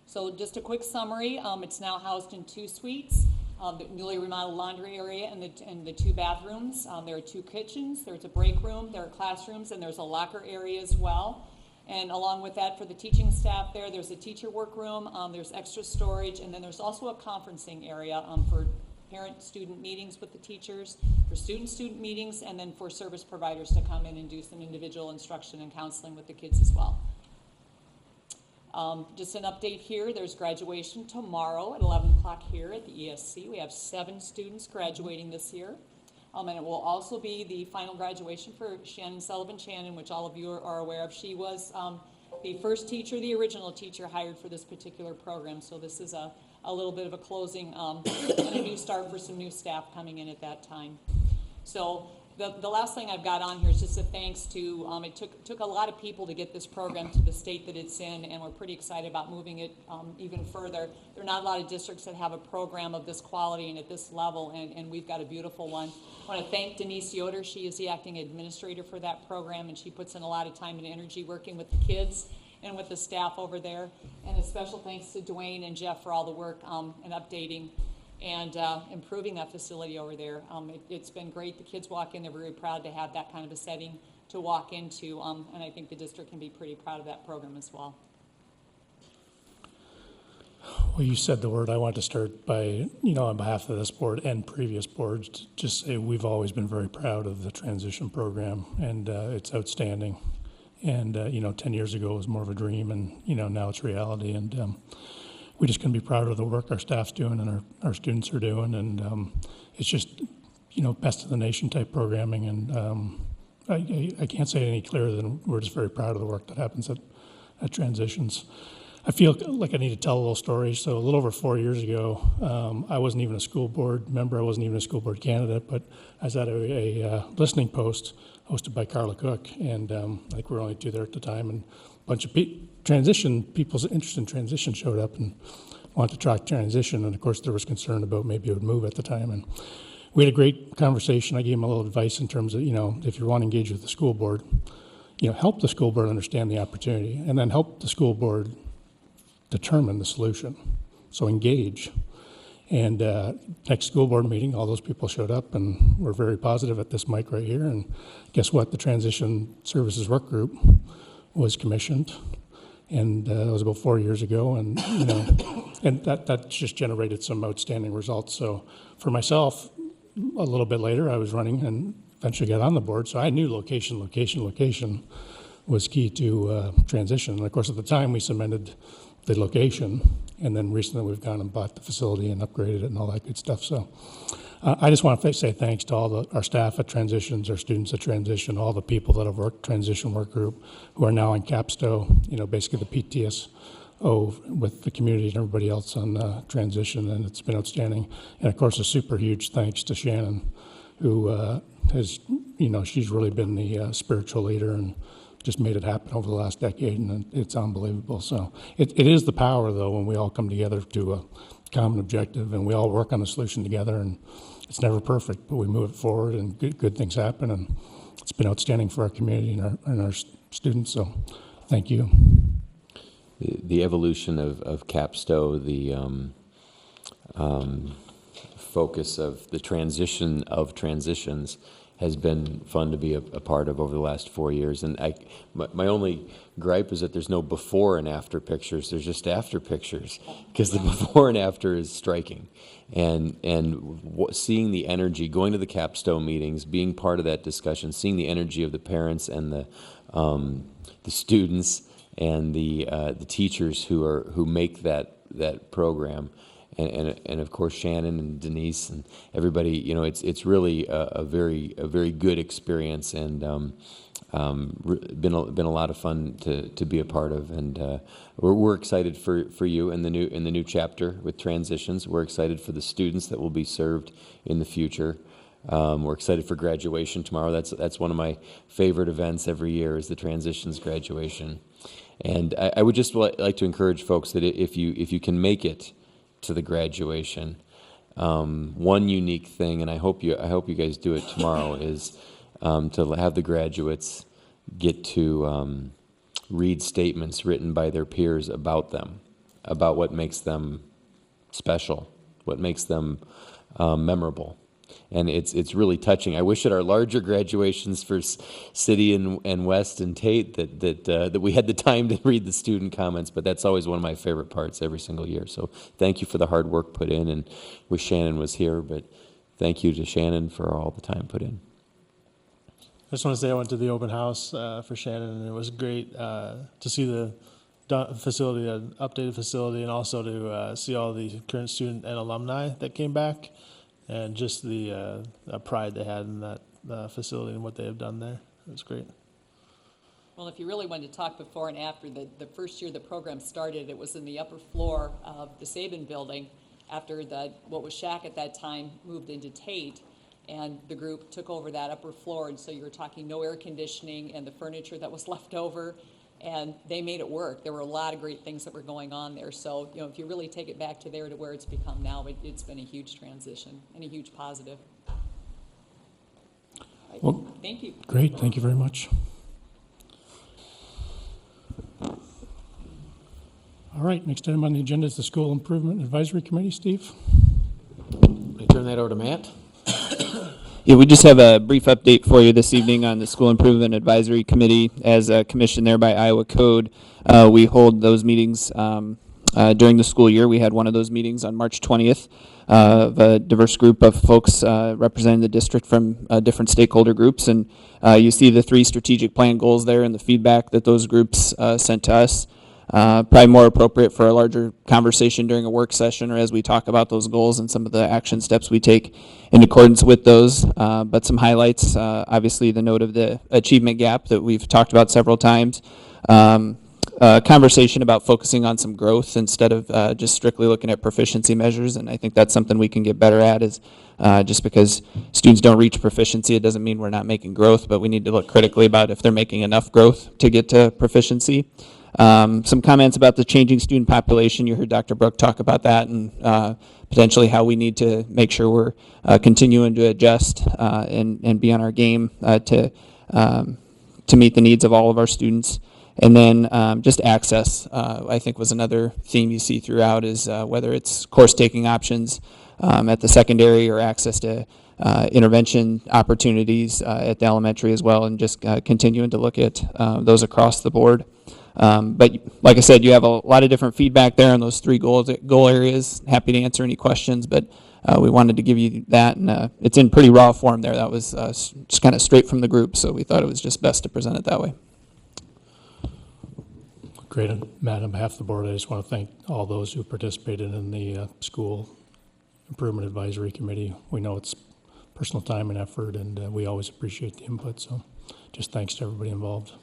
So just a quick summary, it's now housed in 2 suites, the newly remodeled laundry area and the 2 bathrooms. There are 2 kitchens, there's a break room, there are classrooms, and there's a locker area as well. And along with that, for the teaching staff there's a teacher workroom, there's extra storage, and then there's also a conferencing area for parent-student meetings with the teachers, for student-student meetings, and then for service providers to come in and do some individual instruction and counseling with the kids as well. Just an update here, there's graduation tomorrow at 11 o'clock here at the ESC. We have 7 students graduating this year. And it will also be the final graduation for Shannon Sullivan-Shannon, which all of you are aware of. She was the first teacher, the original teacher hired for this particular program. So this is a little bit of a closing and a new start for some new staff coming in at that time. So the last thing I've got on here is just a thanks to, it took a lot of people to get this program to the state that it's in, and we're pretty excited about moving it even further. There are not a lot of districts that have a program of this quality and at this level, and we've got a beautiful one. I want to thank Denise Yoder. She is the acting administrator for that program, and she puts in a lot of time and energy working with the kids and with the staff over there. And a special thanks to Dwayne and Jeff for all the work and updating and improving that facility over there. It's been great. The kids walk in, they're very proud to have that kind of a setting to walk into, and I think the district can be pretty proud of that program as well. Well, you said the word. I want to start by, on behalf of this board and previous boards, to just say we've always been very proud of the transition program, and it's outstanding. And, 10 years ago it was more of a dream, and, now it's reality. And we just couldn't be proud of the work our staff's doing and our students are doing. And it's just best of the nation type programming. And I can't say it any clearer than we're just very proud of the work that happens at Transitions. I feel like I need to tell a little story. So a little over 4 years ago, I wasn't even a school board member. I wasn't even a school board candidate, but I was at a listening post hosted by Carla Cook, and I think we were only two there at the time, and a bunch of people's interest in transition showed up and wanted to track transition, and of course there was concern about maybe it would move at the time, and we had a great conversation. I gave them a little advice in terms of, if you want to engage with the school board, help the school board understand the opportunity, and then help the school board determine the solution. So engage. And next school board meeting, all those people showed up and were very positive at this mic right here. And guess what? The Transition Services Work Group was commissioned, and that was about 4 years ago. And and that just generated some outstanding results. So for myself, a little bit later, I was running and eventually got on the board. So I knew location was key to transition. And of course, at the time, we cemented the location, and then recently we've gone and bought the facility and upgraded it and all that good stuff. So I just want to say thanks to all our staff at Transitions, our students at Transition, all the people that have worked Transition Work Group who are now in Capsto, basically the PTSO with the community and everybody else on Transition, and it's been outstanding. And of course, a super huge thanks to Shannon, who has, she's really been the spiritual leader and just made it happen over the last decade, and it's unbelievable. So it is the power, though, when we all come together to a common objective and we all work on the solution together, and it's never perfect, but we move it forward and good things happen, and it's been outstanding for our community and our students, so thank you. The evolution of Capsto, the focus of the transition of transitions has been fun to be a part of over the last 4 years. And my only gripe is that there's no before and after pictures. There's just after pictures, because the before and after is striking. And seeing the energy, going to the Capstone meetings, being part of that discussion, seeing the energy of the parents and the students and the teachers who make that program. And of course Shannon and Denise and everybody, it's really a very good experience, and been a lot of fun to be a part of, and we're excited for you in the new chapter with Transitions. We're excited for the students that will be served in the future. We're excited for graduation tomorrow. That's one of my favorite events every year, is the Transitions graduation. And I would just like to encourage folks that if you can make it to the graduation, one unique thing, and I hope you guys do it tomorrow, is to have the graduates get to read statements written by their peers about them, about what makes them special, what makes them memorable. And it's really touching. I wish at our larger graduations for City and West and Tate that we had the time to read the student comments, but that's always one of my favorite parts every single year. So thank you for the hard work put in, and wish Shannon was here, but thank you to Shannon for all the time put in. I just want to say I went to the open house for Shannon, and it was great to see the facility, the updated facility, and also to see all the current student and alumni that came back, and just the pride they had in that facility and what they have done there. It was great. Well, if you really wanted to talk before and after, the first year the program started, it was in the upper floor of the Sabin building after what was Shack at that time moved into Tate, and the group took over that upper floor, and so you were talking no air conditioning and the furniture that was left over, and they made it work. There were a lot of great things that were going on there. So, if you really take it back to there to where it's become now, it's been a huge transition and a huge positive. Well, thank you. Great, thank you very much. All right, next item on the agenda is the School Improvement Advisory Committee. Steve? I turn that over to Matt. Yeah, we just have a brief update for you this evening on the School Improvement Advisory Committee. As commissioned there by Iowa Code, we hold those meetings during the school year. We had one of those meetings on March 20th of a diverse group of folks representing the district from different stakeholder groups. And you see the 3 strategic plan goals there and the feedback that those groups sent to us. probably more appropriate for a larger conversation during a work session or as we talk about those goals and some of the action steps we take in accordance with those. But some highlights, obviously the note of the achievement gap that we've talked about several times. Conversation about focusing on some growth instead of just strictly looking at proficiency measures, and I think that's something we can get better at. Is just because students don't reach proficiency, it doesn't mean we're not making growth, but we need to look critically about if they're making enough growth to get to proficiency. Some comments about the changing student population. You heard Dr. Brook talk about that, and potentially how we need to make sure we're continuing to adjust and be on our game to meet the needs of all of our students. And then just access, I think, was another theme you see throughout, is whether it's course-taking options at the secondary or access to intervention opportunities at the elementary as well, and just continuing to look at those across the board. But like I said, you have a lot of different feedback there on those 3 goal areas. Happy to answer any questions, but we wanted to give you that, and it's in pretty raw form there. That was just kind of straight from the group, so we thought it was just best to present it that way. Great. And Matt, on behalf of the board, I just want to thank all those who participated in the School Improvement Advisory Committee. We know it's personal time and effort, and we always appreciate the input, so just thanks to everybody involved.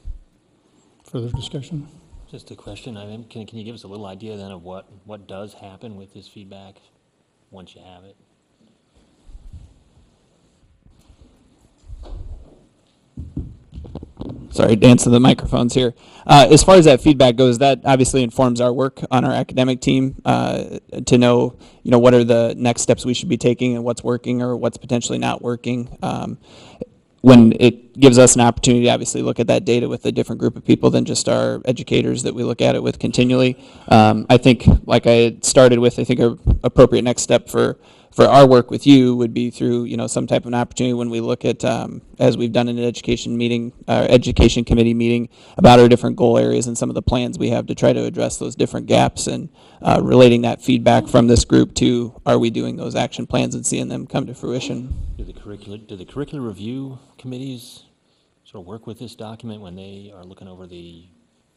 Further discussion? Just a question. I mean, can you give us a little idea then of what does happen with this feedback once you have it? Sorry, dance to the microphones here. As far as that feedback goes, that obviously informs our work on our academic team to know, what are the next steps we should be taking and what's working or what's potentially not working. When it gives us an opportunity to obviously look at that data with a different group of people than just our educators that we look at it with continually. I think, like I had started with, I think an appropriate next step for our work with you would be through, some type of an opportunity when we look at, as we've done in an education committee meeting, about our different goal areas and some of the plans we have to try to address those different gaps, and relating that feedback from this group to, are we doing those action plans and seeing them come to fruition? Do the curricular review committees sort of work with this document when they are looking over the,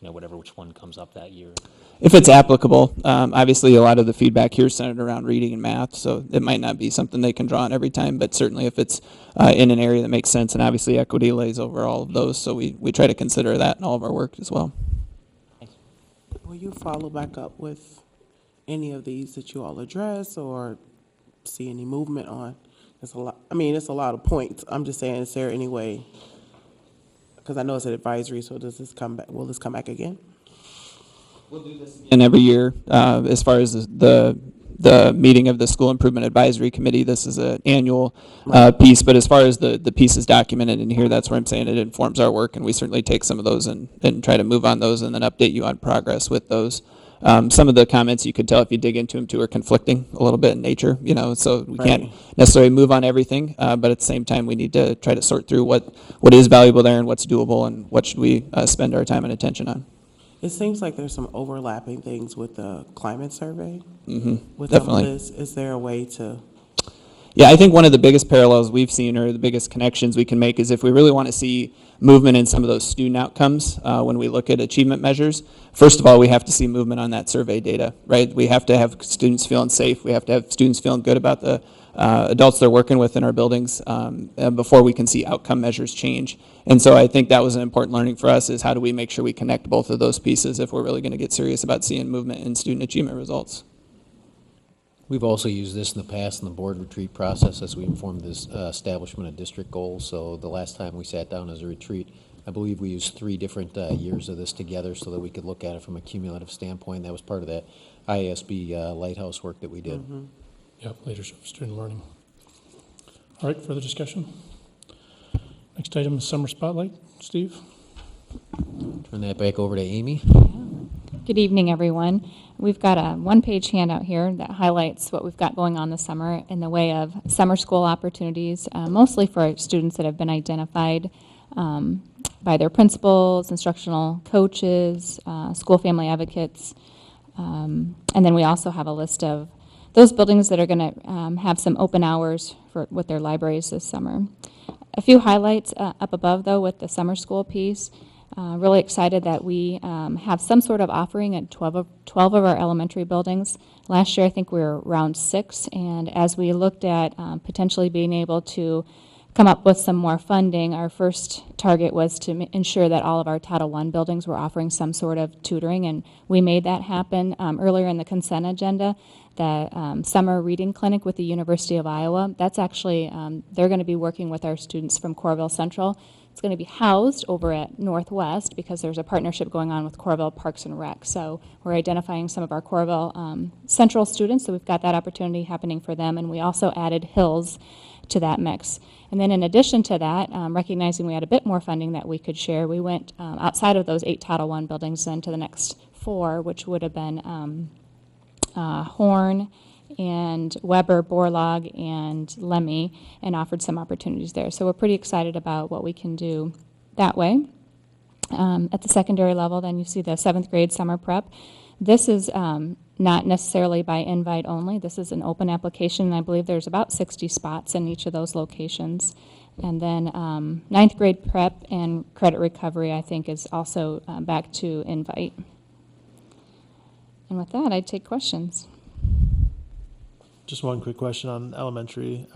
which one comes up that year? If it's applicable. Obviously, a lot of the feedback here is centered around reading and math, so it might not be something they can draw on every time, but certainly if it's in an area that makes sense, and obviously equity lays over all of those, so we try to consider that in all of our work as well. Will you follow back up with any of these that you all address or see any movement on? It's a lot. I mean, it's a lot of points. I'm just saying, is there any way? Because I know it's an advisory, so does this come back? Will this come back again? We'll do this again every year. As far as the meeting of the School Improvement Advisory Committee, this is an annual piece, but as far as the pieces documented in here, that's where I'm saying it informs our work, and we certainly take some of those and try to move on those and then update you on progress with those. Some of the comments you could tell if you dig into them too are conflicting a little bit in nature, so we can't necessarily move on everything, but at the same time we need to try to sort through what is valuable there and what's doable and what should we spend our time and attention on. It seems like there's some overlapping things with the climate survey. With Definitely. some of this, is there a way to? Yeah, I think one of the biggest parallels we've seen, or the biggest connections we can make, is if we really want to see movement in some of those student outcomes when we look at achievement measures. First of all, we have to see movement on that survey data, right? We have to have students feeling safe. We have to have students feeling good about the adults they're working with in our buildings before we can see outcome measures change. And so I think that was an important learning for us, is how do we make sure we connect both of those pieces if we're really going to get serious about seeing movement in student achievement results. We've also used this in the past in the board retreat process as we informed this establishment of district goals. So the last time we sat down as a retreat, I believe we used 3 different years of this together so that we could look at it from a cumulative standpoint. That was part of that IASB lighthouse work that we did. Yep, leadership of student learning. All right, further discussion? Next item is summer spotlight. Steve? Turn that back over to Amy. Good evening, everyone. We've got a one-page handout here that highlights what we've got going on this summer in the way of summer school opportunities, mostly for students that have been identified by their principals, instructional coaches, school family advocates, and then we also have a list of those buildings that are going to have some open hours with their libraries this summer. A few highlights up above, though, with the summer school piece. really excited that we have some sort of offering at 12 of our elementary buildings. Last year, I think we were around 6, and as we looked at potentially being able to come up with some more funding, our first target was to ensure that all of our Title I buildings were offering some sort of tutoring, and we made that happen earlier in the consent agenda. The summer reading clinic with the University of Iowa, that's actually, they're going to be working with our students from Coralville Central. It's going to be housed over at Northwest because there's a partnership going on with Coralville Parks and Rec. So we're identifying some of our Coralville Central students, so we've got that opportunity happening for them, and we also added Hills to that mix. And then in addition to that, recognizing we had a bit more funding that we could share, we went outside of those 8 Title I buildings then to the next 4, which would have been Horn and Weber, Borlaug, and Lemmy, and offered some opportunities there. So we're pretty excited about what we can do that way. At the secondary level, then you see the 7th grade summer prep. This is not necessarily by invite only. This is an open application, and I believe there's about 60 spots in each of those locations. And then 9th grade prep and credit recovery, I think, is also back to invite. And with that, I'd take questions. Just one quick question on elementary.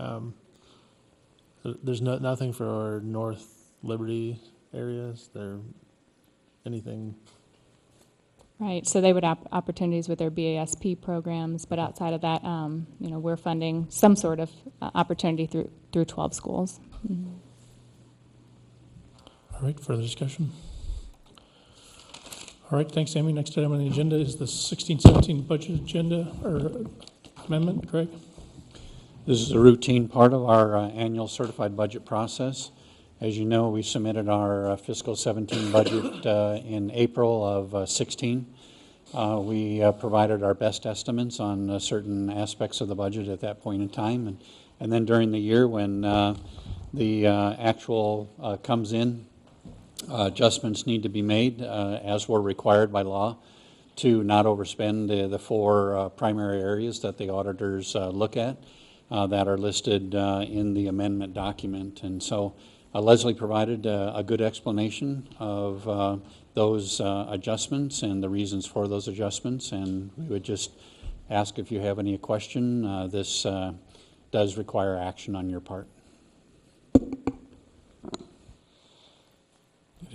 There's nothing for our North Liberty areas. There anything? Right. So they would have opportunities with their BASP programs, but outside of that, you know, we're funding some sort of opportunity through 12 schools. Mm-hmm. All right. Further discussion. All right. Thanks, Amy. Next item on the agenda is the 16-17 budget agenda or amendment. Craig. This is a routine part of our annual certified budget process. As you know, we submitted our fiscal 17 budget in April of 16. We provided our best estimates on certain aspects of the budget at that point in time. And then during the year when the actual comes in, adjustments need to be made as were required by law to not overspend the 4 primary areas that the auditors look at that are listed in the amendment document. And so Leslie provided a good explanation of those adjustments and the reasons for those adjustments, and we would just ask if you have any question. This does require action on your part.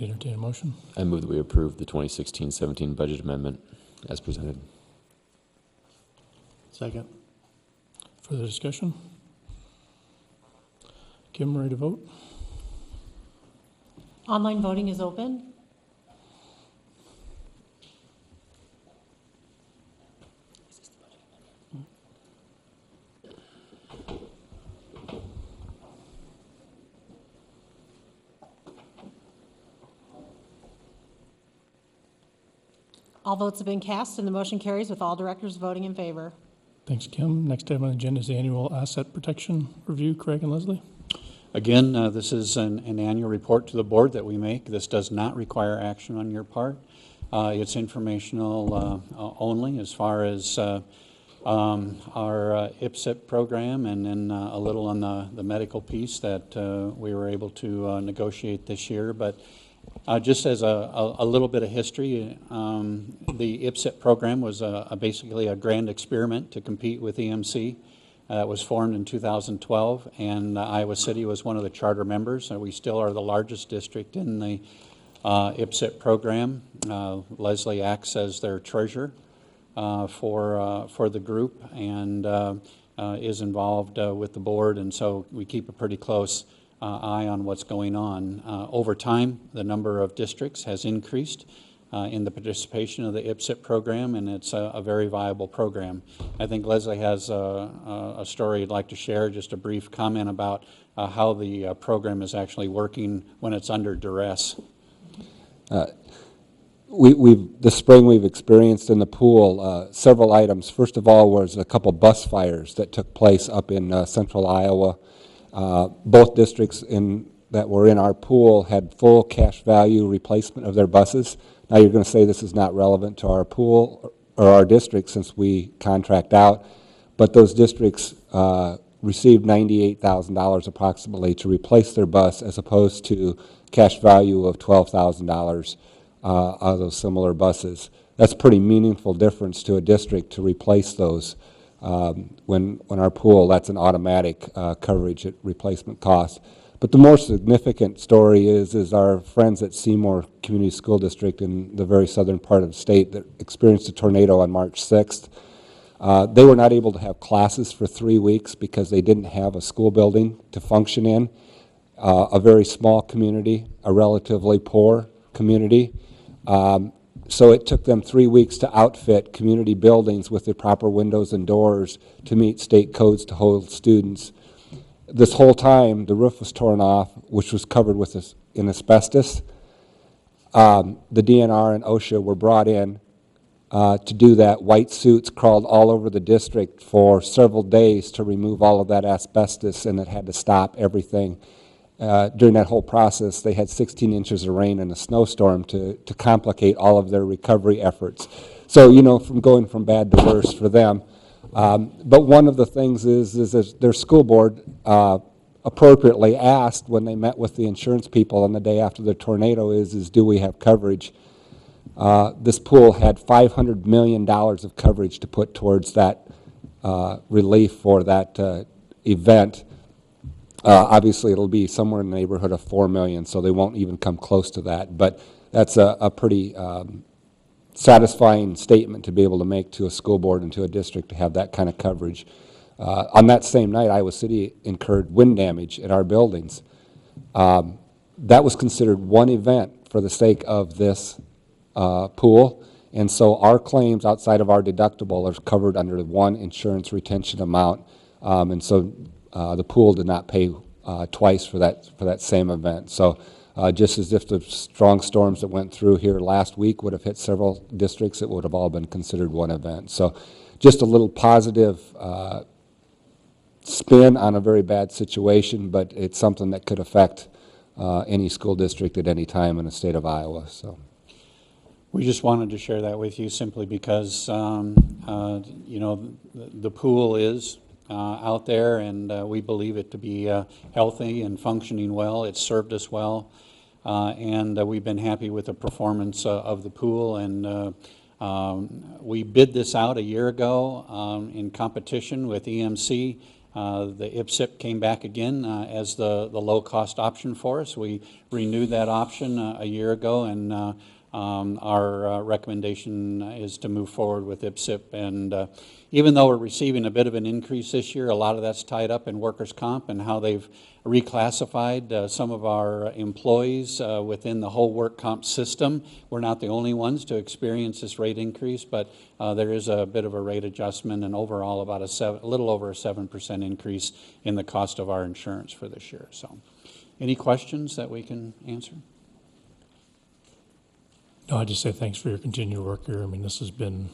Entertain a motion. I move that we approve the 2016-17 budget amendment as presented. Second. Further discussion? Kim, ready to vote? Online voting is open. All votes have been cast, and the motion carries with all directors voting in favor. Thanks, Kim. Next item on the agenda is the annual asset protection review. Craig and Leslie. Again, this is an annual report to the board that we make. This does not require action on your part. It's informational only as far as our IPSIP program, and then a little on the medical piece that we were able to negotiate this year. But just as a little bit of history, the IPSIP program was basically a grand experiment to compete with EMC. It was formed in 2012, and Iowa City was one of the charter members. We still are the largest district in the IPSIP program. Leslie acts as their treasurer for the group and is involved with the board, and so we keep a pretty close eye on what's going on. Over time, the number of districts has increased in the participation of the IPSIP program, and it's a very viable program. I think Leslie has a story you'd like to share, just a brief comment about how the program is actually working when it's under duress. This spring we've experienced in the pool several items. First of all was a couple bus fires that took place up in central Iowa. Both districts that were in our pool had full cash value replacement of their buses. Now you're going to say this is not relevant to our pool or our district since we contract out, but those districts received $98,000 approximately to replace their bus, as opposed to cash value of $12,000 out of those similar buses. That's a pretty meaningful difference to a district to replace those. When our pool, that's an automatic coverage at replacement cost. But the more significant story is our friends at Seymour Community School District in the very southern part of the state that experienced a tornado on March 6th. They were not able to have classes for 3 weeks because they didn't have a school building to function in. A very small community, a relatively poor community. So it took them 3 weeks to outfit community buildings with the proper windows and doors to meet state codes to hold students. This whole time, the roof was torn off, which was covered with in asbestos. The DNR and OSHA were brought in to do that. White suits crawled all over the district for several days to remove all of that asbestos, and it had to stop everything. During that whole process, they had 16 inches of rain and a snowstorm to complicate all of their recovery efforts. So, you know, from going from bad to worse for them. But one of the things is their school board appropriately asked when they met with the insurance people on the day after the tornado is do we have coverage? This pool had $500 million of coverage to put towards that relief for that event. Obviously, it'll be somewhere in the neighborhood of $4 million, so they won't even come close to that. But that's a pretty satisfying statement to be able to make to a school board and to a district to have that kind of coverage. On that same night, Iowa City incurred wind damage at our buildings. That was considered one event for the sake of this pool, and so our claims outside of our deductible are covered under the one insurance retention amount, and so the pool did not pay twice for that same event. So just as if the strong storms that went through here last week would have hit several districts, it would have all been considered one event. So just a little positive spin on a very bad situation, but it's something that could affect any school district at any time in the state of Iowa. So we just wanted to share that with you simply because, you know, the pool is out there, and we believe it to be healthy and functioning well. It's served us well, and we've been happy with the performance of the pool. And we bid this out a year ago in competition with EMC. The IPSIP came back again as the low-cost option for us. We renewed that option a year ago, and our recommendation is to move forward with IPSIP. And even though we're receiving a bit of an increase this year, a lot of that's tied up in workers' comp and how they've reclassified some of our employees within the whole work comp system. We're not the only ones to experience this rate increase, but there is a bit of a rate adjustment, and overall about a little over a 7% increase in the cost of our insurance for this year. So any questions that we can answer? No, I just say thanks for your continued work here. I mean, this has been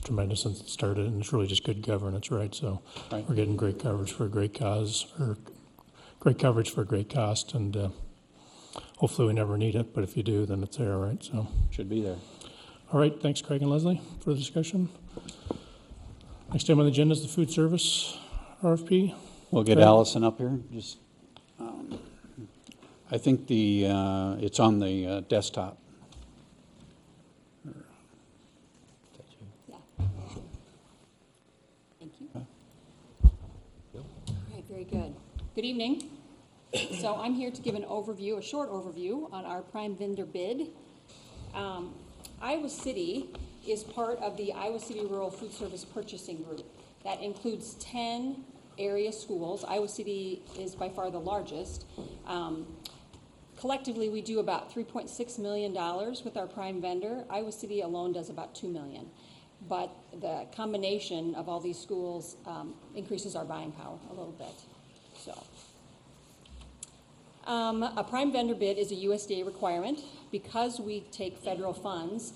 tremendous since it started, and it's really just good governance, right? So we're getting great coverage for a great cause, or great coverage for a great cost, and hopefully we never need it, but if you do, then it's there, right? So should be there. All right, thanks, Craig and Leslie, for the discussion. Next item on the agenda is the food service RFP. We'll get Allison up here. Just, I think it's on the desktop. Good. Good evening. So I'm here to give an overview, a short overview on our prime vendor bid. Iowa City is part of the Iowa City Rural Food Service Purchasing Group. That includes 10 area schools. Iowa City is by far the largest. Collectively, we do about $3.6 million with our prime vendor. Iowa City alone does about $2 million. But the combination of all these schools increases our buying power a little bit. So, a prime vendor bid is a USDA requirement. Because we take federal funds,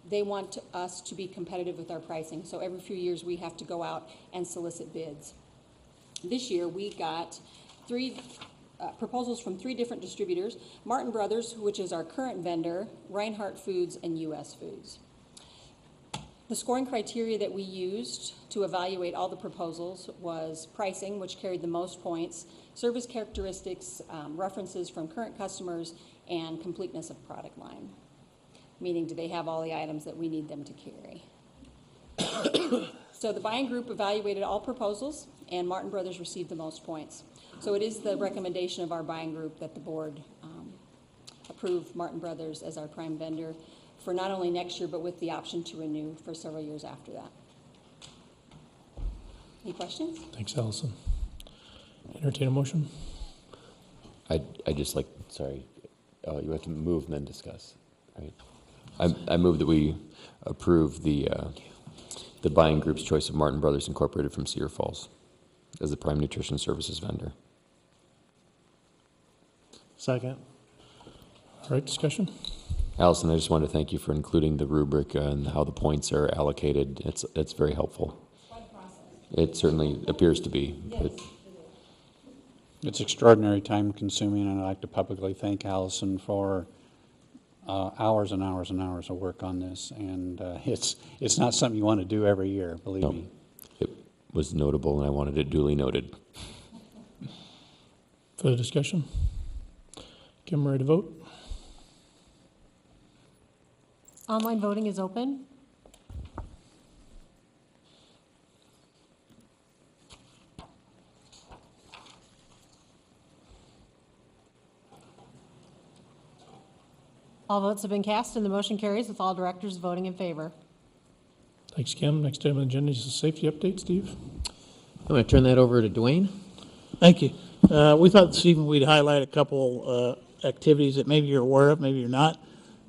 they want us to be competitive with our pricing. So every few years we have to go out and solicit bids. This year we got three proposals from 3 different distributors: Martin Brothers, which is our current vendor, Reinhardt Foods, and U.S. Foods. The scoring criteria that we used to evaluate all the proposals was pricing, which carried the most points, service characteristics, references from current customers, and completeness of product line, meaning do they have all the items that we need them to carry. So the buying group evaluated all proposals, and Martin Brothers received the most points. So it is the recommendation of our buying group that the board approve Martin Brothers as our prime vendor for not only next year, but with the option to renew for several years after that. Any questions? Thanks, Allison. Entertain a motion. I just like, sorry, you have to move and then discuss, right? I move that we approve the buying group's choice of Martin Brothers Incorporated from Cedar Falls as the prime nutrition services vendor. Second. All right, discussion. Allison, I just wanted to thank you for including the rubric and how the points are allocated. It's very helpful. It certainly appears to be. Yes. It's extraordinary time consuming, and I'd like to publicly thank Allison for hours and hours and hours of work on this. And it's not something you want to do every year, believe me. It was notable, and I wanted it duly noted. Further discussion? Kim, ready to vote? Online voting is open. All votes have been cast and the motion carries with all directors voting in favor. Thanks, Kim. Next item on the agenda is a safety update. Steve? I'm going to turn that over to Dwayne. Thank you. We thought this evening we'd highlight a couple activities that maybe you're aware of, maybe you're not.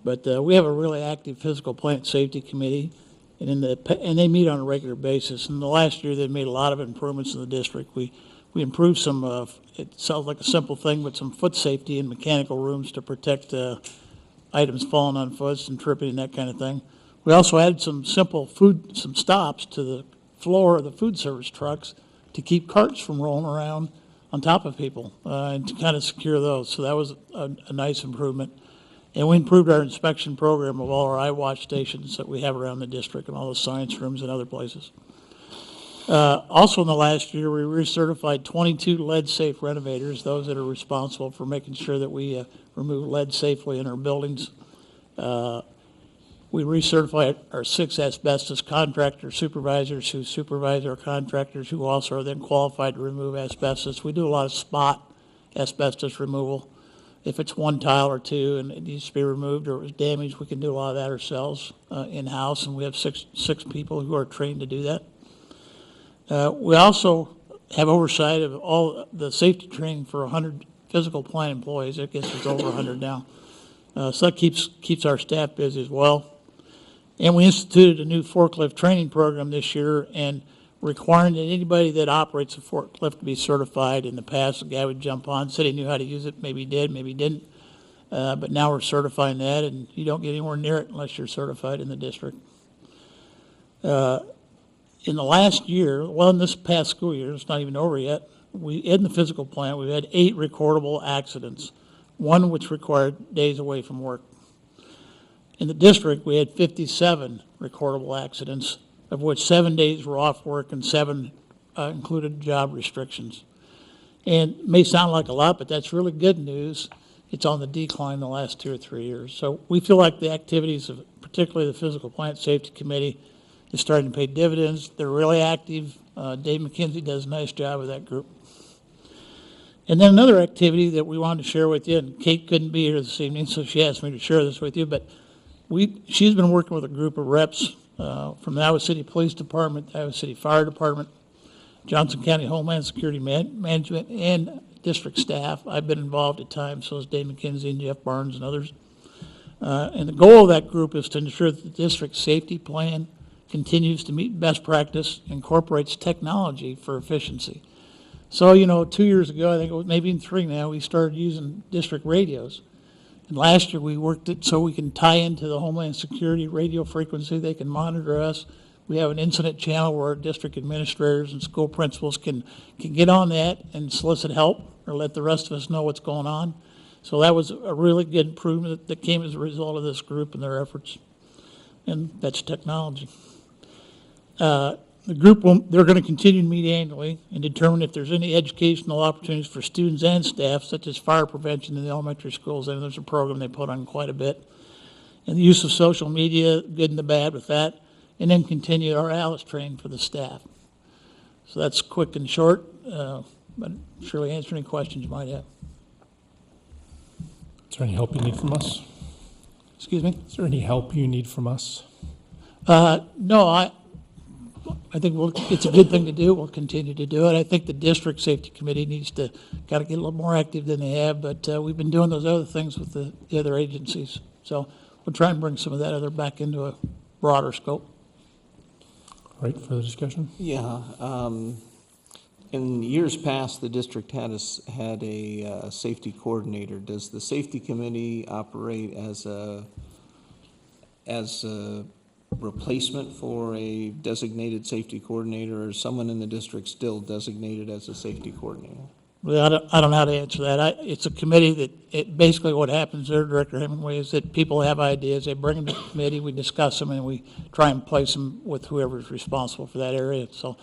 But we have a really active physical plant safety committee, and they meet on a regular basis. And the last year they made a lot of improvements in the district. We improved some, it sounds like a simple thing, but some foot safety in mechanical rooms to protect items falling on foot and tripping and that kind of thing. We also added some simple some stops to the floor of the food service trucks to keep carts from rolling around on top of people and to kind of secure those. So that was a nice improvement. And we improved our inspection program of all our iWatch stations that we have around the district and all the science rooms and other places. Also in the last year, we recertified 22 lead-safe renovators, those that are responsible for making sure that we remove lead safely in our buildings. We recertified our 6 asbestos contractor supervisors who supervise our contractors who also are then qualified to remove asbestos. We do a lot of spot asbestos removal. If it's one tile or two and it needs to be removed or it was damaged, we can do a lot of that ourselves in-house, and we have six people who are trained to do that. We also have oversight of all the safety training for 100 physical plant employees. I guess it's over 100 now. So that keeps our staff busy as well. And we instituted a new forklift training program this year and requiring that anybody that operates a forklift to be certified. In the past, the guy would jump on, said he knew how to use it, maybe he did, maybe he didn't. But now we're certifying that, and you don't get anywhere near it unless you're certified in the district. In the last year, well, in this past school year, it's not even over yet, in the physical plant, we've had 8 recordable accidents, 1 which required days away from work. In the district, we had 57 recordable accidents, of which 7 days were off work and 7 included job restrictions. And it may sound like a lot, but that's really good news. It's on the decline the last 2 or 3 years. So we feel like the activities of particularly the Physical Plant Safety Committee is starting to pay dividends. They're really active. Dave McKenzie does a nice job with that group. And then another activity that we wanted to share with you, and Kate couldn't be here this evening, so she asked me to share this with you, but she's been working with a group of reps from the Iowa City Police Department, the Iowa City Fire Department, Johnson County Homeland Security Management, and district staff. I've been involved at times, so has Dave McKenzie and Jeff Barnes and others. And the goal of that group is to ensure that the district safety plan continues to meet best practice, incorporates technology for efficiency. So, 2 years ago, I think it was maybe in 3 now, we started using district radios. And last year we worked it so we can tie into the Homeland Security radio frequency. They can monitor us. We have an incident channel where district administrators and school principals can get on that and solicit help or let the rest of us know what's going on. So that was a really good improvement that came as a result of this group and their efforts. And that's technology. The group they're going to continue to meet annually and determine if there's any educational opportunities for students and staff, such as fire prevention in the elementary schools. And there's a program they put on quite a bit. And the use of social media, good and the bad with that. And then continue our Alice train for the staff. So that's quick and short, but surely answer any questions you might have. Is there any help you need from us? Excuse me? Is there any help you need from us? No, I think it's a good thing to do. We'll continue to do it. I think the district safety committee needs to kind of get a little more active than they have, but we've been doing those other things with the other agencies. So we'll try and bring some of that other back into a broader scope. All right, further discussion? Yeah. In years past, the district had a safety coordinator. Does the safety committee operate as a replacement for a designated safety coordinator, or is someone in the district still designated as a safety coordinator? Well, I don't know how to answer that. It's a committee that basically what happens there, Director Hemingway, is that people have ideas, they bring them to the committee, we discuss them, and we try and place them with whoever's responsible for that area. So,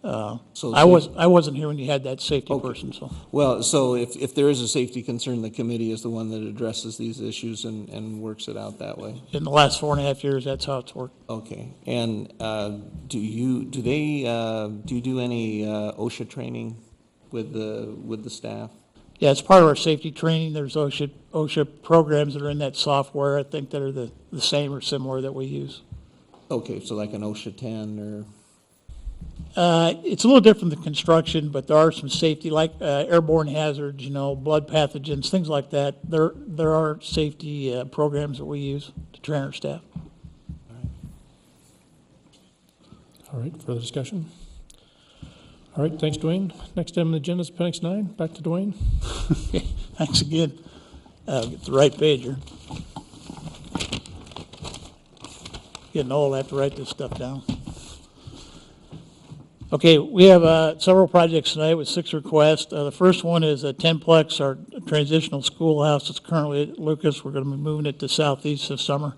I wasn't here when you had that safety person. So, well, so if there is a safety concern, the committee is the one that addresses these issues and works it out that way. In the last 4.5 years, that's how it's worked. Okay, and do you do any OSHA training with the staff? Yeah, it's part of our safety training. There's OSHA programs that are in that software, I think, that are the same or similar that we use. Okay, so like an OSHA 10 or? It's a little different than construction, but there are some safety, like airborne hazards, blood pathogens, things like that. There are safety programs that we use to train our staff. All right, further discussion? All right, thanks, Dwayne. Next item on the agenda is Appendix 9. Back to Dwayne. Thanks again. Get the right page here. Getting old, I have to write this stuff down. Okay, we have several projects tonight with 6 requests. The first one is a 10-plex, our transitional schoolhouse that's currently at Lucas. We're going to be moving it to Southeast this summer.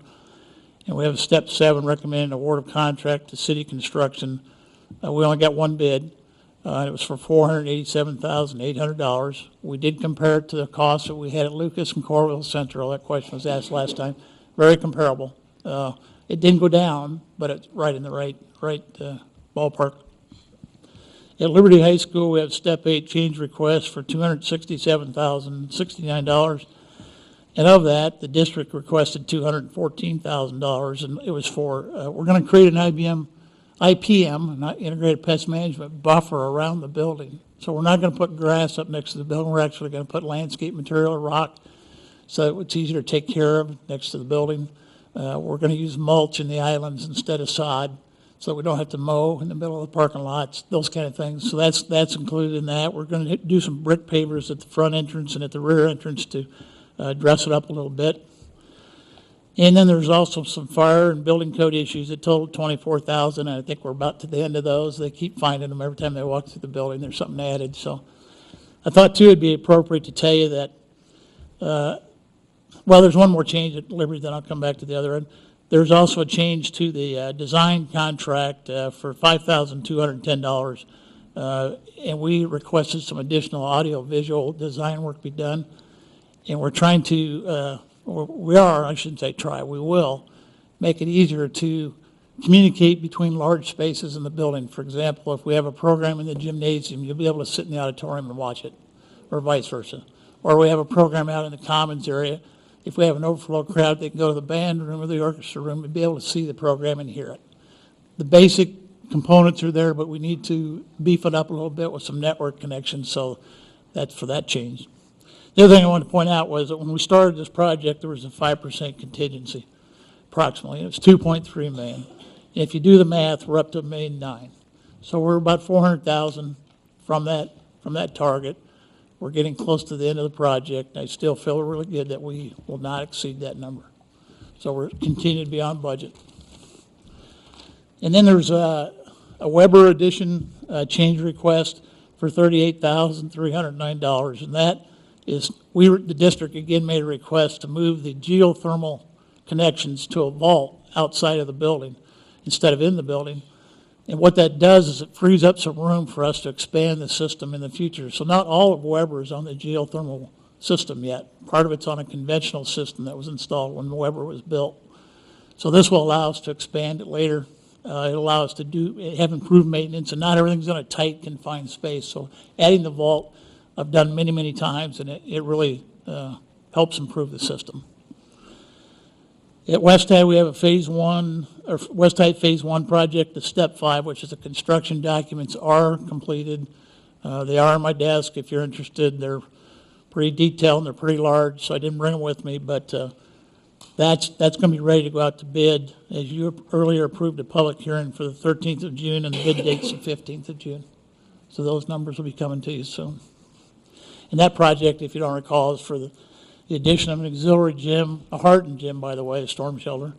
And we have step 7, recommended award of contract to City Construction. We only got one bid. It was for $487,800. We did compare it to the cost that we had at Lucas and Coralville Central. That question was asked last time. Very comparable. It didn't go down, but it's right in the right ballpark. At Liberty High School, we have step 8 change request for $267,069. And of that, the district requested $214,000, and it was for, we're going to create an IPM, not integrated pest management buffer around the building. So we're not going to put grass up next to the building. We're actually going to put landscape material or rock so it's easier to take care of next to the building. We're going to use mulch in the islands instead of sod, so we don't have to mow in the middle of the parking lots, those kind of things. So that's included in that. We're going to do some brick pavers at the front entrance and at the rear entrance to dress it up a little bit. And then there's also some fire and building code issues that total $24,000, and I think we're about to the end of those. They keep finding them every time they walk through the building. There's something added. So I thought, too, it'd be appropriate to tell you that, well, there's one more change at Liberty, then I'll come back to the other end. There's also a change to the design contract for $5,210, and we requested some additional audio-visual design work be done, and we're trying to, we will make it easier to communicate between large spaces in the building. For example, if we have a program in the gymnasium, you'll be able to sit in the auditorium and watch it, or vice versa. Or we have a program out in the commons area. If we have an overflow crowd, they can go to the band room or the orchestra room and be able to see the program and hear it. The basic components are there, but we need to beef it up a little bit with some network connections, so that's for that change. The other thing I wanted to point out was that when we started this project, there was a 5% contingency, approximately. It was $2.3 million. And if you do the math, we're up to $1.9 million. So we're about $400,000 from that target. We're getting close to the end of the project. I still feel really good that we will not exceed that number. So we're continuing to be on budget. And then there's a Weber edition change request for $38,309, and that is, the district again made a request to move the geothermal connections to a vault outside of the building instead of in the building. And what that does is it frees up some room for us to expand the system in the future. So not all of Weber is on the geothermal system yet. Part of it's on a conventional system that was installed when Weber was built. So this will allow us to expand it later. It'll allow us to have improved maintenance, and not everything's in a tight, confined space. So adding the vault, I've done many, many times, and it really helps improve the system. At West High, we have a West High Phase 1 project, the Step 5, which is the construction documents are completed. They are on my desk if you're interested. They're pretty detailed and they're pretty large, so I didn't bring them with me, but that's going to be ready to go out to bid. As you earlier approved a public hearing for the 13th of June, and the bid date's the 15th of June. So those numbers will be coming to you soon. And that project, if you don't recall, is for the addition of an auxiliary gym, a hardened gym, by the way, a storm shelter,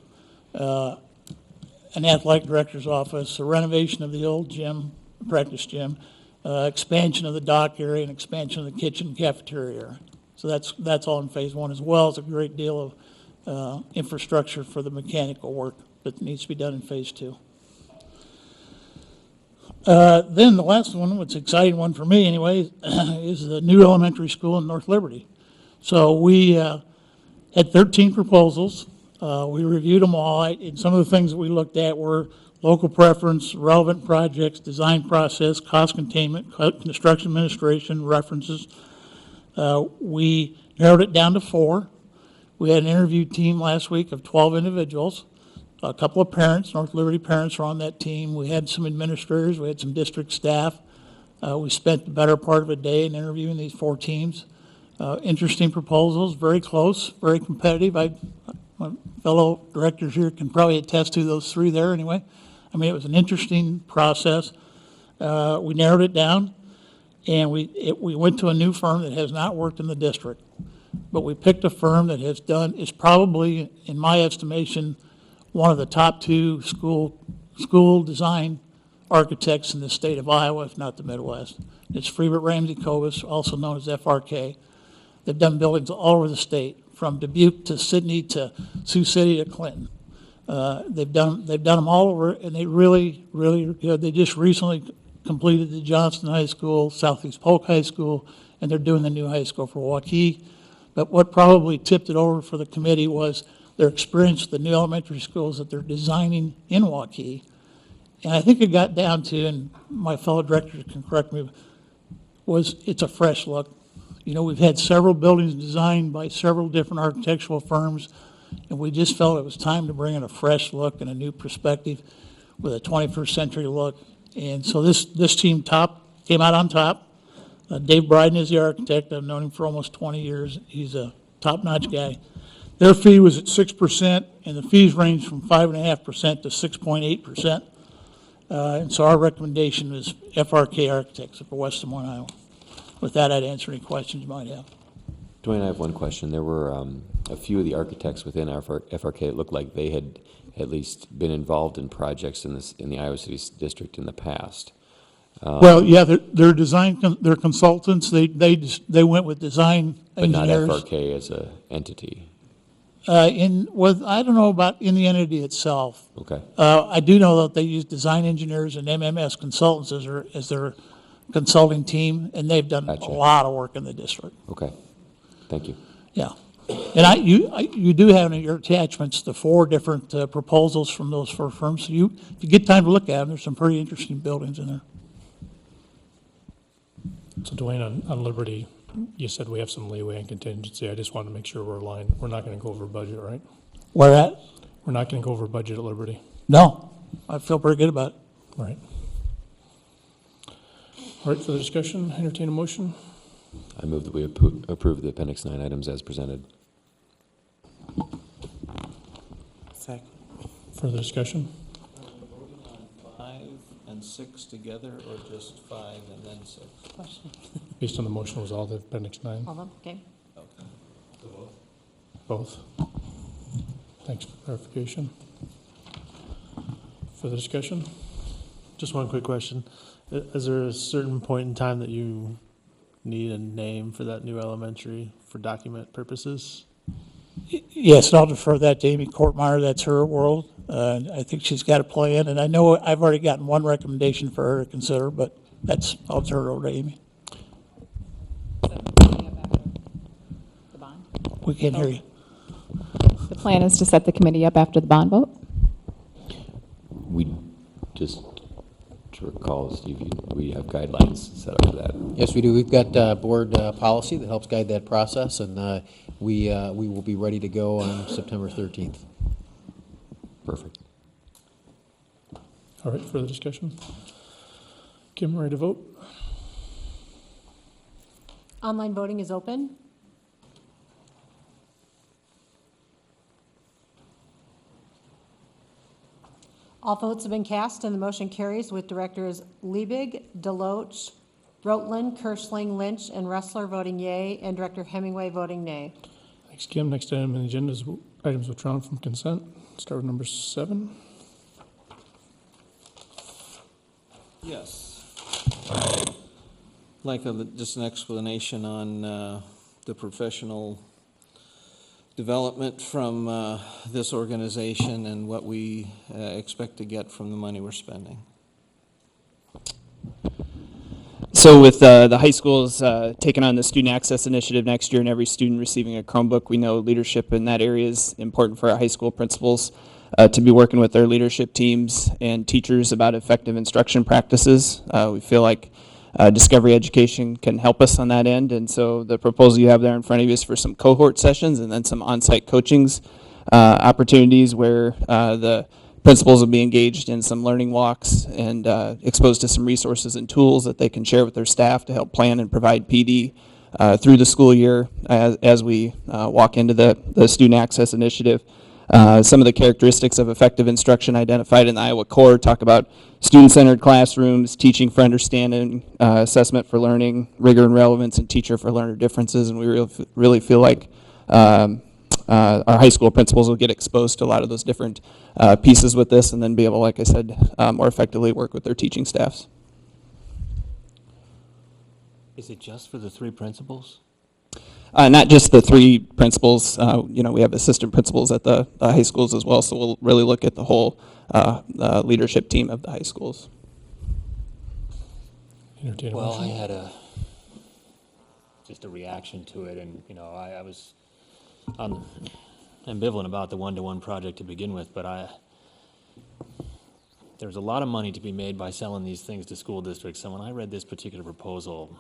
an athletic director's office, a renovation of the old gym, practice gym, expansion of the dock area, and expansion of the kitchen and cafeteria area. So that's all in Phase 1, as well as a great deal of infrastructure for the mechanical work that needs to be done in Phase 2. Then the last one, what's an exciting one for me anyway, is the new elementary school in North Liberty. So we had 13 proposals. We reviewed them all, and some of the things that we looked at were local preference, relevant projects, design process, cost containment, construction administration, references. We narrowed it down to 4. We had an interview team last week of 12 individuals. A couple of parents, North Liberty parents, were on that team. We had some administrators. We had some district staff. We spent the better part of a day in interviewing these 4 teams. Interesting proposals, very close, very competitive. My fellow directors here can probably attest to those 3 there anyway. I mean, it was an interesting process. We narrowed it down, and we went to a new firm that has not worked in the district. But we picked a firm that is probably, in my estimation, one of the top 2 school design architects in the state of Iowa, if not the Midwest. It's Freebert Ramsey Kovas, also known as FRK. They've done buildings all over the state, from Dubuque to Sidney to Sioux City to Clinton. They've done them all over, and they really are good. They just recently completed the Johnston High School, Southeast Polk High School, and they're doing the new high school for Waukee. But what probably tipped it over for the committee was their experience with the new elementary schools that they're designing in Waukee. And I think it got down to, and my fellow directors can correct me, it's a fresh look. You know, we've had several buildings designed by several different architectural firms, and we just felt it was time to bring in a fresh look and a new perspective with a 21st century look. And so this team came out on top. Dave Bryden is the architect. I've known him for almost 20 years. He's a top-notch guy. Their fee was at 6%, and the fees range from 5.5% to 6.8%. And so our recommendation is FRK Architects for West Des Moines, Iowa. With that, I'd answer any questions you might have. Dwayne, I have one question. There were a few of the architects within FRK. It looked like they had at least been involved in projects in the Iowa City District in the past. Well, yeah, they're they're consultants. They went with design engineers. But not FRK as an entity. I don't know about in the entity itself. Okay. I do know that they use design engineers and MMS consultants as their consulting team, and they've done a lot of work in the district. Okay. Thank you. Yeah. And you do have in your attachments the 4 different proposals from those 4 firms. So if you get time to look at them, there's some pretty interesting buildings in there. So Dwayne, on Liberty, you said we have some leeway and contingency. I just wanted to make sure we're aligned. We're not going to go over budget, right? Where at? We're not going to go over budget at Liberty. No. I feel pretty good about it. Right. All right, for the discussion, entertain a motion. I move that we approve the Appendix 9 items as presented. Second. Further discussion? 5 and 6 together, or just 5 and then 6? Question. Based on the motion, was all the Appendix 9? All of them, okay. Okay. Both. Thanks for clarification. Further discussion? Just one quick question. Is there a certain point in time that you need a name for that new elementary for document purposes? Yes, and I'll defer that to Amy Courtmeyer. That's her world. I think she's got a plan, and I know I've already gotten one recommendation for her to consider, but I'll turn it over to Amy. We can't hear you. The plan is to set the committee up after the bond vote? We just, to recall, Steve, we have guidelines set up for that. Yes, we do. We've got board policy that helps guide that process, and we will be ready to go on September 13th. Perfect. All right, further discussion? Kim, ready to vote? Online voting is open. All votes have been cast and the motion carries with Directors Liebig, Deloach, Rotland, Kirschling, Lynch, and Ressler voting yea, and Director Hemingway voting nay. Thanks, Kim. Next item on the agenda is items withdrawn from consent. Start with number 7. Yes. Like just an explanation on the professional development from this organization and what we expect to get from the money we're spending. So with the high schools taking on the Student Access Initiative next year and every student receiving a Chromebook, we know leadership in that area is important for our high school principals to be working with their leadership teams and teachers about effective instruction practices. We feel like Discovery Education can help us on that end, and so the proposal you have there in front of you is for some cohort sessions and then some on-site coachings opportunities where the principals will be engaged in some learning walks and exposed to some resources and tools that they can share with their staff to help plan and provide PD through the school year as we walk into the Student Access Initiative. Some of the characteristics of effective instruction identified in the Iowa Core talk about student-centered classrooms, teaching for understanding, assessment for learning, rigor and relevance, and teacher for learner differences. And we really feel like our high school principals will get exposed to a lot of those different pieces with this and then be able, like I said, more effectively work with their teaching staffs. Is it just for the 3 principals? Not just the 3 principals. We have assistant principals at the high schools as well, so we'll really look at the whole leadership team of the high schools. Well, I had just a reaction to it, and I was ambivalent about the one-to-one project to begin with, but there's a lot of money to be made by selling these things to school districts. So when I read this particular proposal,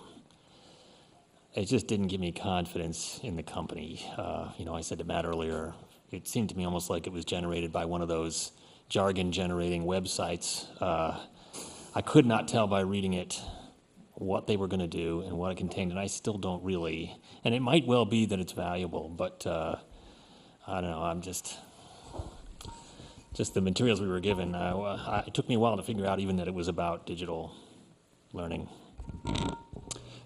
it just didn't give me confidence in the company. I said to Matt earlier, it seemed to me almost like it was generated by one of those jargon-generating websites. I could not tell by reading it what they were going to do and what it contained, and I still don't really. And it might well be that it's valuable, but I don't know. I'm just the materials we were given. It took me a while to figure out even that it was about digital learning.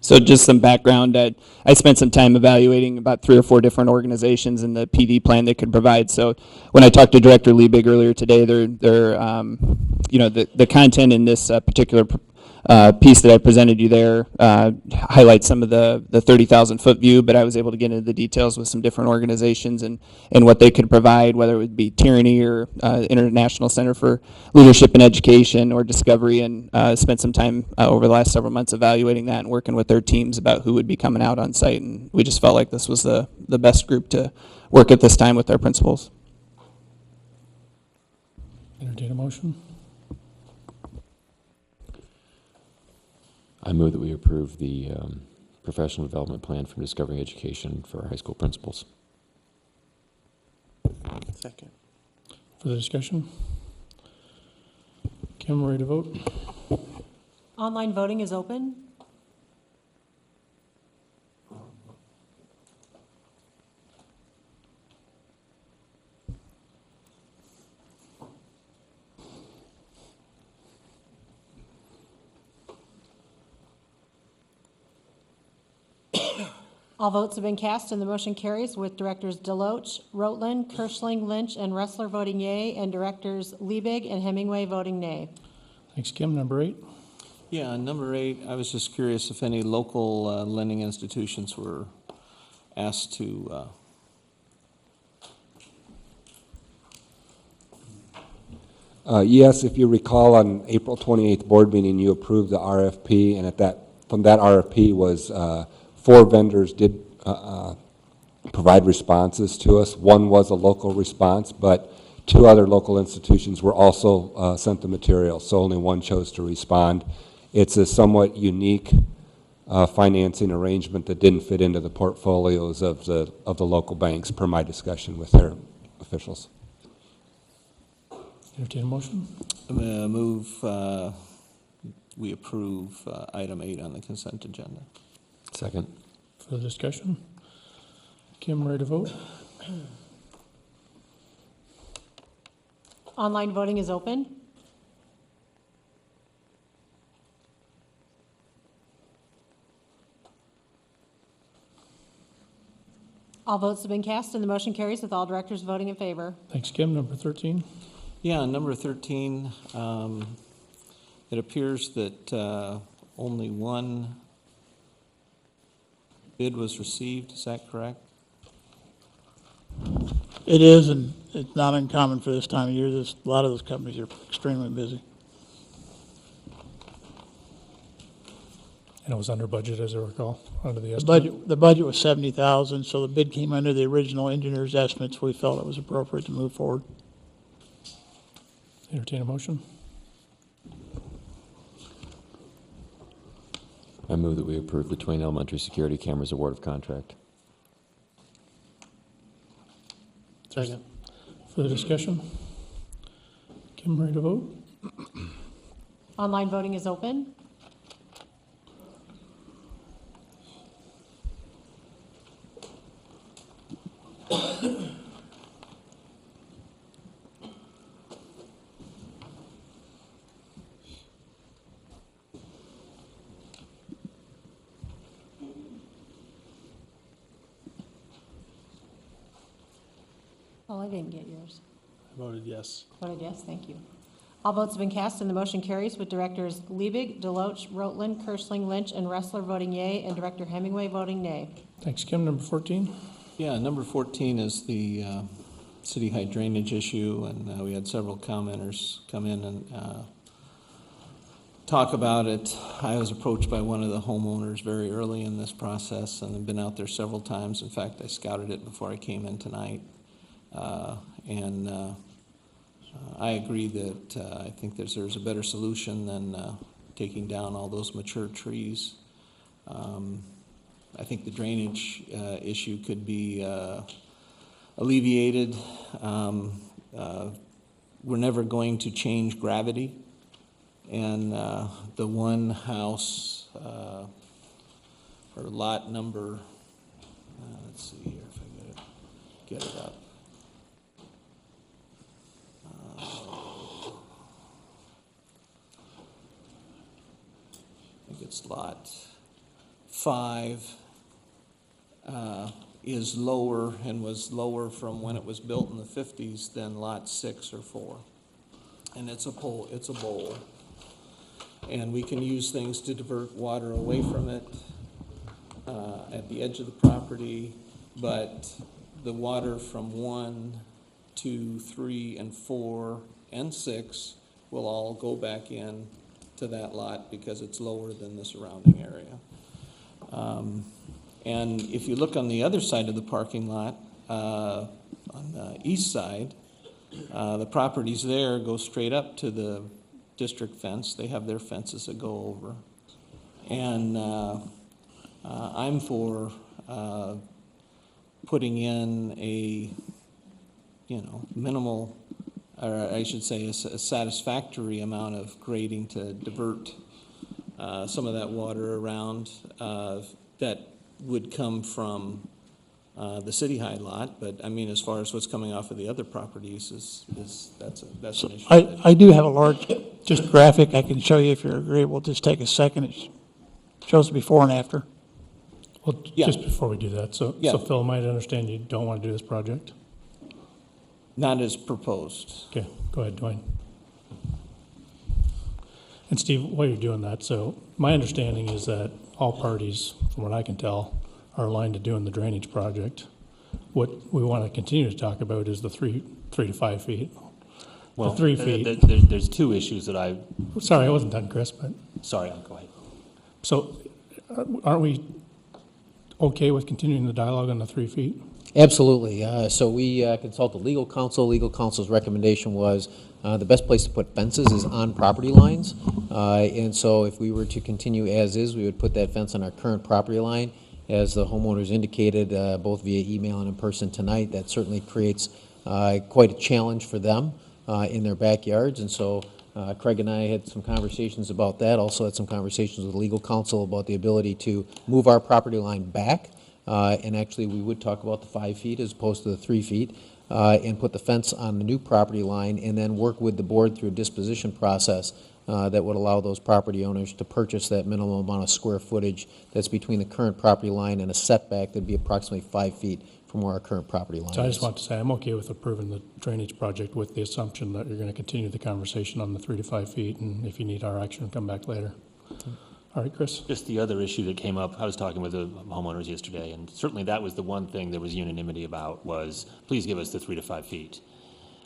So just some background, I spent some time evaluating about 3 or 4 different organizations and the PD plan they could provide. So when I talked to Director Liebig earlier today, the content in this particular piece that I presented you there highlights some of the 30,000-foot view, but I was able to get into the details with some different organizations and what they could provide, whether it would be Tyranny or International Center for Leadership and Education or Discovery, and spent some time over the last several months evaluating that and working with their teams about who would be coming out on site, and we just felt like this was the best group to work at this time with our principals. Entertain a motion. I move that we approve the professional development plan from Discovering Education for our high school principals. Second. Further discussion? Kim, ready to vote? Online voting is open. All votes have been cast and the motion carries with Directors Deloach, Rotland, Kirschling, Lynch, and Ressler voting yea, and Directors Liebig and Hemingway voting nay. Thanks, Kim. Number 8. Yeah, number 8, I was just curious if any local lending institutions were asked to Yes, if you recall, on April 28th board meeting, you approved the RFP, and from that RFP was 4 vendors did provide responses to us. One was a local response, but 2 other local institutions were also sent the material, so only one chose to respond. It's a somewhat unique financing arrangement that didn't fit into the portfolios of the local banks, per my discussion with their officials. Entertain a motion. Move we approve item 8 on the consent agenda. Second. Further discussion? Kim, ready to vote? Online voting is open. All votes have been cast, and the motion carries with all directors voting in favor. Thanks, Kim. Number 13. Yeah, on number 13, it appears that only one bid was received. Is that correct? It is, and it's not uncommon for this time of year. A lot of those companies are extremely busy. And it was under budget, as I recall, under the estimate. The budget was $70,000, so the bid came under the original engineer's estimates. We felt it was appropriate to move forward. Entertain a motion. I move that we approve the Twain Elementary Security Cameras Award of Contract. Second. Further discussion? Kim, ready to vote? Online voting is open. Oh, I didn't get yours. I voted yes. Voted yes, thank you. All votes have been cast, and the motion carries with Directors Liebig, Deloach, Rotland, Kirschling, Lynch, and Ressler voting yea, and Director Hemingway voting nay. Thanks, Kim. Number 14. Yeah, number 14 is the city high drainage issue, and we had several commenters come in and talk about it. I was approached by one of the homeowners very early in this process, and I've been out there several times. In fact, I scouted it before I came in tonight. I agree that I think there's a better solution than taking down all those mature trees. I think the drainage issue could be alleviated. We're never going to change gravity, and the one house or lot number, let's see here if I get it up. I think it's lot 5 is lower and was lower from when it was built in the 50s than lot 6 or 4. And it's a bowl. And we can use things to divert water away from it at the edge of the property, but the water from 1, 2, 3, and 4, and 6 will all go back in to that lot because it's lower than the surrounding area. And if you look on the other side of the parking lot, on the east side, the properties there go straight up to the district fence. They have their fences that go over. And I'm for putting in a, minimal, or I should say a satisfactory amount of grading to divert some of that water around that would come from the city high lot. But I mean, as far as what's coming off of the other properties, that's an issue. I do have a large just graphic I can show you if you're agreeable. Just take a second. It shows the before and after. Well, Yeah. just before we do that, so Yeah. Phil might understand you don't want to do this project. Not as proposed. Okay, go ahead, Dwayne. And Steve, while you're doing that, so my understanding is that all parties, from what I can tell, are aligned to doing the drainage project. What we want to continue to talk about is the 3 to 5 feet. the 3 feet. There's two issues that I... Sorry, I wasn't done, Chris, but. Sorry, go ahead. So aren't we okay with continuing the dialogue on the 3 feet? Absolutely. So we consulted legal counsel. Legal counsel's recommendation was the best place to put fences is on property lines. And so if we were to continue as is, we would put that fence on our current property line. As the homeowners indicated, both via email and in person tonight, that certainly creates quite a challenge for them in their backyards. And so Craig and I had some conversations about that. Also had some conversations with legal counsel about the ability to move our property line back. And actually, we would talk about the 5 feet as opposed to the 3 feet, and put the fence on the new property line, and then work with the board through a disposition process that would allow those property owners to purchase that minimum amount of square footage that's between the current property line and a setback that'd be approximately 5 feet from where our current property line is. So I just want to say I'm okay with approving the drainage project with the assumption that you're going to continue the conversation on the 3 to 5 feet, and if you need our action, come back later. All right, Chris? Just the other issue that came up, I was talking with the homeowners yesterday, and certainly that was the one thing there was unanimity about was, please give us the 3 to 5 feet.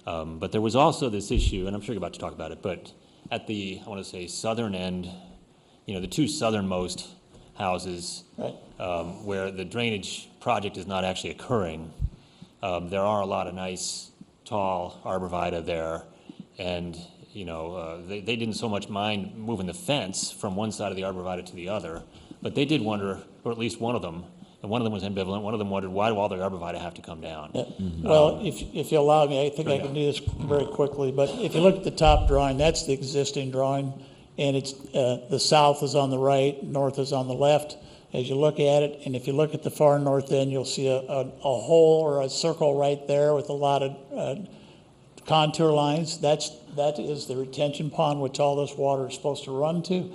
But there was also this issue, and I'm sure you're about to talk about it, but at the, I want to say, southern end, the two southernmost houses, right, where the drainage project is not actually occurring, there are a lot of nice, tall arborvitae there, and they didn't so much mind moving the fence from one side of the arborvitae to the other, but they did wonder, or at least one of them, and one of them was ambivalent, one of them wondered, why do all the arborvitae have to come down? Yeah. Well, if you allow me, I think I can do this very quickly, but if you look at the top drawing, that's the existing drawing, and it's the south is on the right, north is on the left. As you look at it, and if you look at the far north end, you'll see a hole or a circle right there with a lot of contour lines. That is the retention pond which all this water is supposed to run to.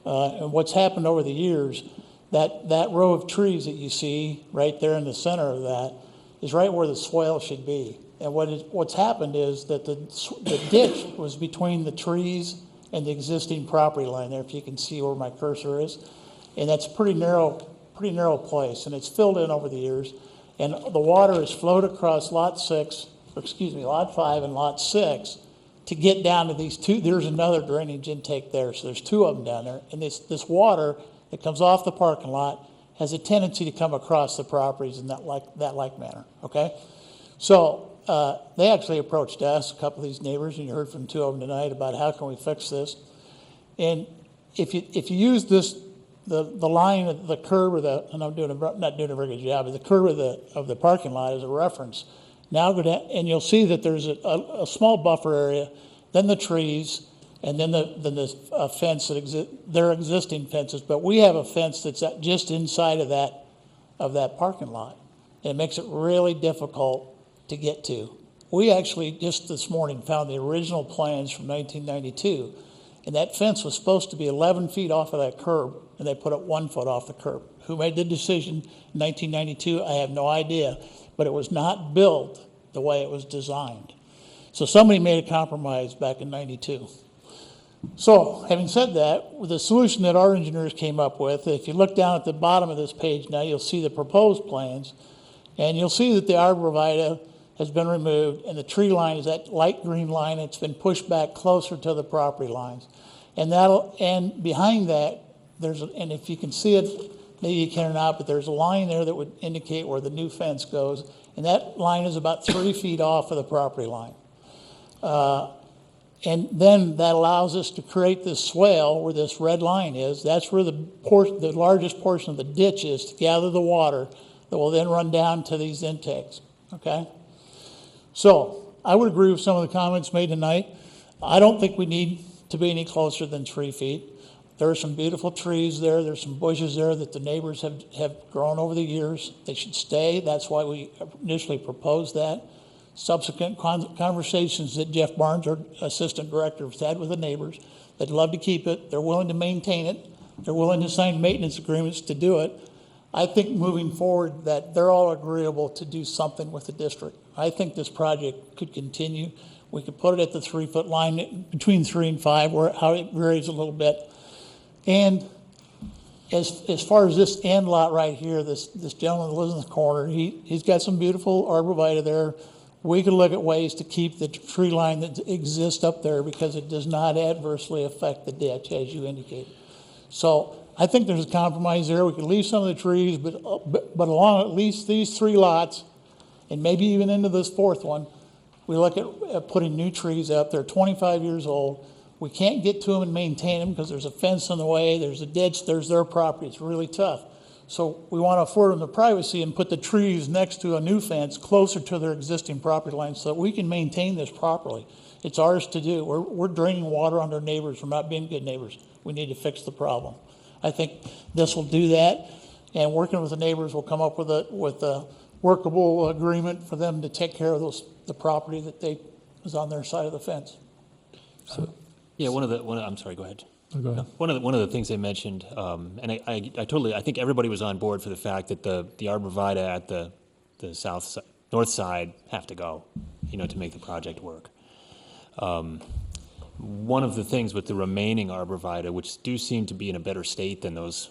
And what's happened over the years, that row of trees that you see right there in the center of that is right where the swale should be. And what's happened is that the ditch was between the trees and the existing property line there, if you can see where my cursor is. And that's a pretty narrow place, and it's filled in over the years. And the water has flowed across lot 5 and lot 6 to get down to these two. There's another drainage intake there, so there's two of them down there. And this water that comes off the parking lot has a tendency to come across the properties in that like manner, okay? So they actually approached us, a couple of these neighbors, and you heard from two of them tonight about how can we fix this. And if you use the line of the curb and I'm not doing a very good job, but the curb of the parking lot as a reference. Now go down, and you'll see that there's a small buffer area, then the trees, and then the fence that exists. They're existing fences, but we have a fence that's just inside of that parking lot. And it makes it really difficult to get to. We actually just this morning found the original plans from 1992, and that fence was supposed to be 11 feet off of that curb, and they put it 1 foot off the curb. Who made the decision in 1992? I have no idea. But it was not built the way it was designed. So somebody made a compromise back in 92. So having said that, with the solution that our engineers came up with, if you look down at the bottom of this page now, you'll see the proposed plans, and you'll see that the arborvitae has been removed, and the tree line is that light green line. It's been pushed back closer to the property lines. And behind that, and if you can see it, maybe you can or not, but there's a line there that would indicate where the new fence goes, and that line is about 3 feet off of the property line. And then that allows us to create this swale where this red line is. That's where the largest portion of the ditch is to gather the water that will then run down to these intakes, okay? So I would agree with some of the comments made tonight. I don't think we need to be any closer than 3 feet. There are some beautiful trees there. There's some bushes there that the neighbors have grown over the years. They should stay. That's why we initially proposed that. Subsequent conversations that Jeff Barnes, our assistant director, has had with the neighbors. They'd love to keep it. They're willing to maintain it. They're willing to sign maintenance agreements to do it. I think moving forward that they're all agreeable to do something with the district. I think this project could continue. We could put it at the 3 foot line between 3 and 5, how it varies a little bit. And as far as this end lot right here, this gentleman that lives in the corner, he's got some beautiful arborvitae there. we could look at ways to keep the tree line that exists up there because it does not adversely affect the ditch, as you indicated. So I think there's a compromise there. We could leave some of the trees, but along at least these 3 lots, and maybe even into this 4th one, we look at putting new trees up. They're 25 years old. We can't get to them and maintain them because there's a fence in the way, there's a ditch, there's their property. It's really tough. So we want to afford them the privacy and put the trees next to a new fence closer to their existing property line so that we can maintain this properly. It's ours to do. We're draining water on our neighbors. We're not being good neighbors. We need to fix the problem. I think this will do that, and working with the neighbors, we'll come up with a workable agreement for them to take care of the property that is on their side of the fence. So, yeah, I'm sorry, go ahead. Oh, go ahead. One of the things they mentioned, and I think everybody was on board for the fact that the arborvitae at the north side have to go, to make the project work. One of the things with the remaining arborvitae, which do seem to be in a better state than those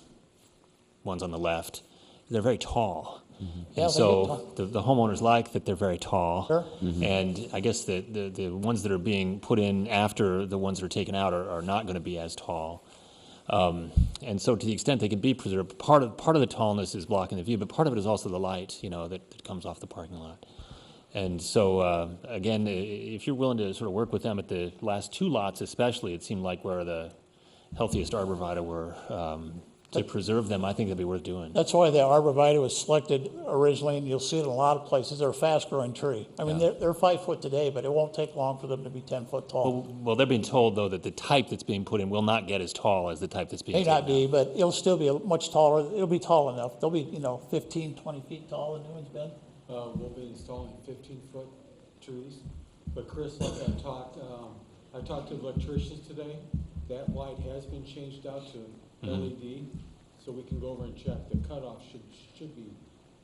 ones on the left, they're very tall. Mm-hmm. Yeah, and so the homeowners like that they're very tall. Sure. Mm-hmm. And I guess the ones that are being put in after the ones that are taken out are not going to be as tall. And so to the extent they can be preserved, part of the tallness is blocking the view, but part of it is also the light, that comes off the parking lot. And so, again, if you're willing to sort of work with them at the last 2 lots especially, it seemed like where the healthiest arborvitae were, to preserve them, I think that'd be worth doing. That's why the arborvitae was selected originally, and you'll see it in a lot of places. They're a fast-growing tree. I mean, they're 5 foot today, but it won't take long for them to be 10 foot tall. Well, they're being told, though, that the type that's being put in will not get as tall as the type that's being May not be, but it'll still be much taller. It'll be tall enough. They'll be, 15, 20 feet tall, the new one's been. We'll be installing 15-foot trees. But Chris, like I talked to electricians today. That light has been changed out to LED, so we can go over and check. The cutoff should be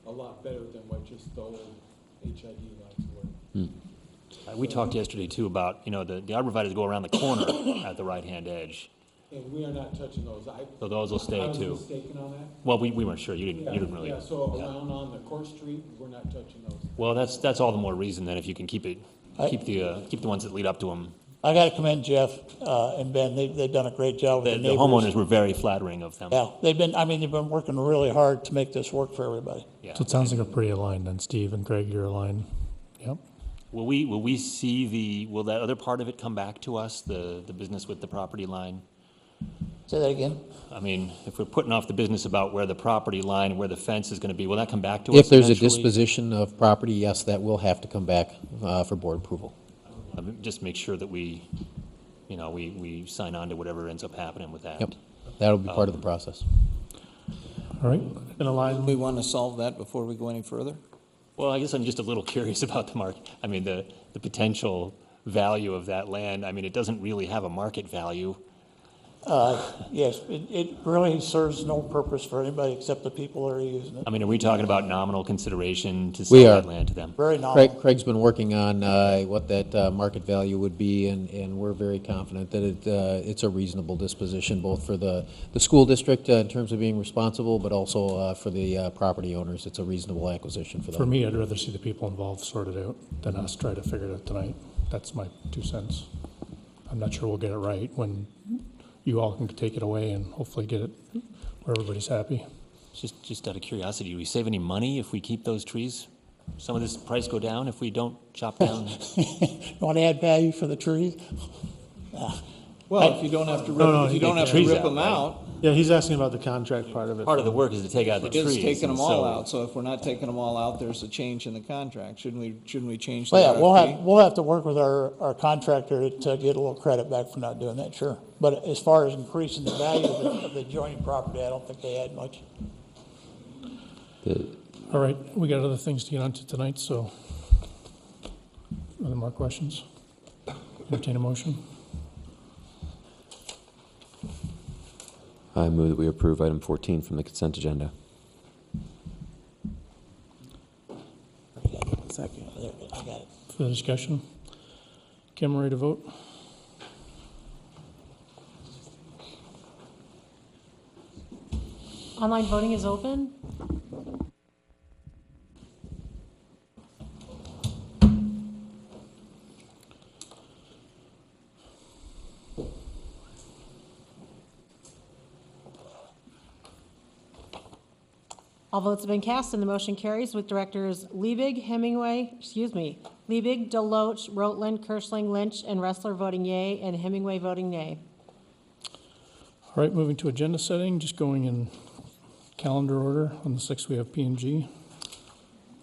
a lot better than what just the old HID lights were. We talked yesterday, too, about, the arborvitae go around the corner at the right-hand edge. And we are not touching those. So those will stay, too. I was mistaken on that? Well, we weren't sure. You didn't really. Yeah, so around on the Court Street, we're not touching those. Well, that's all the more reason then if you can keep the ones that lead up to them. I got to commend Jeff and Ben. They've done a great job with the neighbors. The homeowners were very flattering of them. Yeah, they've been working really hard to make this work for everybody. Yeah. So it sounds like a pretty aligned then, Steve and Greg, you're aligned. Yep. Will we see will that other part of it come back to us, the business with the property line? Say that again? I mean, if we're putting off the business about where the property line and where the fence is going to be, will that come back to us If there's eventually? a disposition of property, yes, that will have to come back for board approval. Just make sure that we sign on to whatever ends up happening with that. Yep, that'll be part of the process. All right, in a line. We want to solve that before we go any further? Well, I guess I'm just a little curious about the market. I mean, the potential value of that land. I mean, it doesn't really have a market value. Yes, it really serves no purpose for anybody except the people that are using it. I mean, are we talking about nominal consideration to sell that land to them? Very nominal. Craig's been working on what that market value would be, and we're very confident that it's a reasonable disposition, both for the school district in terms of being responsible, but also for the property owners. It's a reasonable acquisition for them. For me, I'd rather see the people involved sort it out than us try to figure it out tonight. That's my 2 cents. I'm not sure we'll get it right when you all can take it away and hopefully get it where everybody's happy. Just out of curiosity, do we save any money if we keep those trees? Some of this price go down if we don't chop down? You want to add value for the trees? Well, if you don't have to rip, them out. Yeah, he's asking about the contract part of it. Part of the work is to take out the trees. It's taking them all out. So if we're not taking them all out, there's a change in the contract. Shouldn't we change the Well, yeah, RFP? we'll have to work with our contractor to get a little credit back for not doing that, sure. But as far as increasing the value of the adjoining property, I don't think they add much. All right, we got other things to get onto tonight, so other more questions? Entertain a motion. I move that we approve item 14 from the consent agenda. Second. I got it. For the discussion. Kim, ready to vote? Online voting is open. All votes have been cast and the motion carries with directors Liebig, Deloach, Rotland, Kirschling, Lynch, and Ressler voting yea, and Hemingway voting nay. All right, moving to agenda setting, just going in calendar order. On the 6th, we have P&G.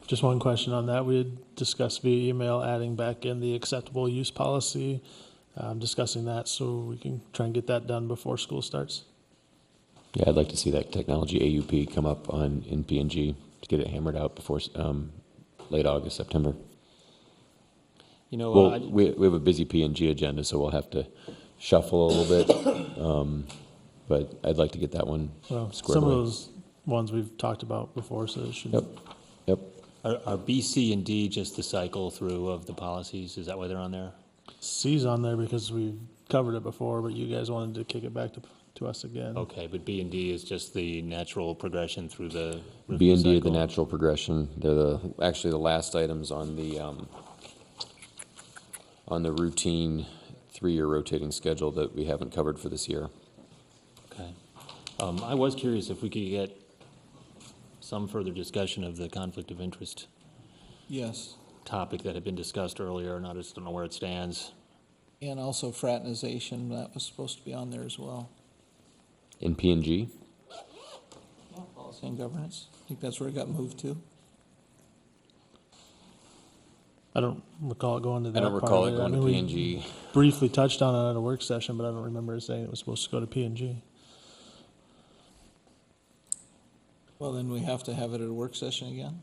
Just one question on that. We had discussed via email adding back in the acceptable use policy, discussing that so we can try and get that done before school starts. Yeah, I'd like to see that technology AUP come up in P&G to get it hammered out before late August, September. You know, Well, we have a busy P&G agenda, so we'll have to shuffle a little bit. But I'd like to get that one Well, squared some away. of those ones we've talked about before, so it should. Yep. are B, C, and D just the cycle through of the policies? Is that why they're on there? C's on there because we've covered it before, but you guys wanted to kick it back to us again. Okay, but B and D is just the natural progression through the B review and D are the cycle. natural progression. They're actually the last items on the routine 3-year rotating schedule that we haven't covered for this year. Okay. I was curious if we could get some further discussion of the conflict of interest Yes. topic that had been discussed earlier, and I just don't know where it stands. And also fraternization, that was supposed to be on there as well. In P&G, Policy and governance, I think that's where it got moved to. I don't recall it going to that I don't part recall of it going to we P&G. briefly touched on it at a work session, but I don't remember it saying it was supposed to go to P&G. Well, then we have to have it at a work session again?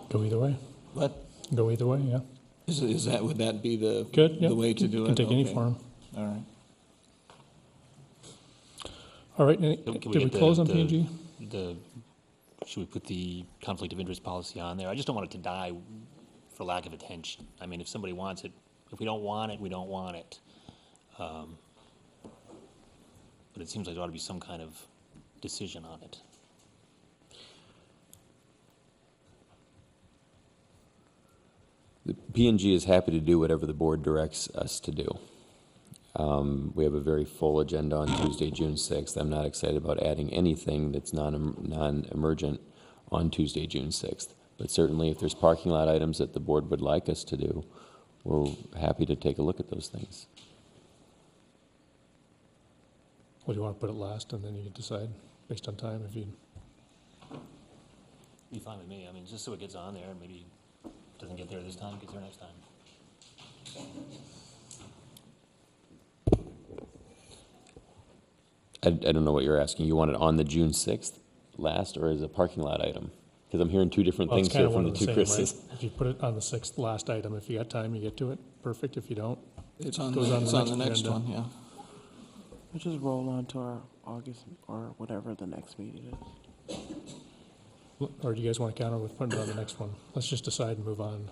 Go either way. What? Go either way, yeah. Would that be the Good, yeah. the way to do it? Can take any Okay. form. All right. All right, Can did we get close on P&G? Should we put the conflict of interest policy on there? I just don't want it to die for lack of attention. I mean, if somebody wants it, if we don't want it, we don't want it. But it seems like there ought to be some kind of decision on it. The P&G is happy to do whatever the board directs us to do. We have a very full agenda on Tuesday, June 6th. I'm not excited about adding anything that's non-emergent on Tuesday, June 6th. But certainly if there's parking lot items that the board would like us to do, we're happy to take a look at those things. Well, do you want to put it last and then you can decide based on time if you, Be fine with me. I mean, just so it gets on there, and maybe it doesn't get there this time, gets there next time. I don't know what you're asking. You want it on the June 6th last or as a parking lot item? Because I'm hearing two different well, it's things kind here of from one the of the two same, Chris's. right? If you put it on the 6th last item, if you got time, you get to it, perfect. If you don't, It's on, goes it's on the next agenda. one, yeah. We'll just roll on to our August or whatever the next meeting is. Or do you guys want to counter with putting it on the next one? Let's just decide and move on.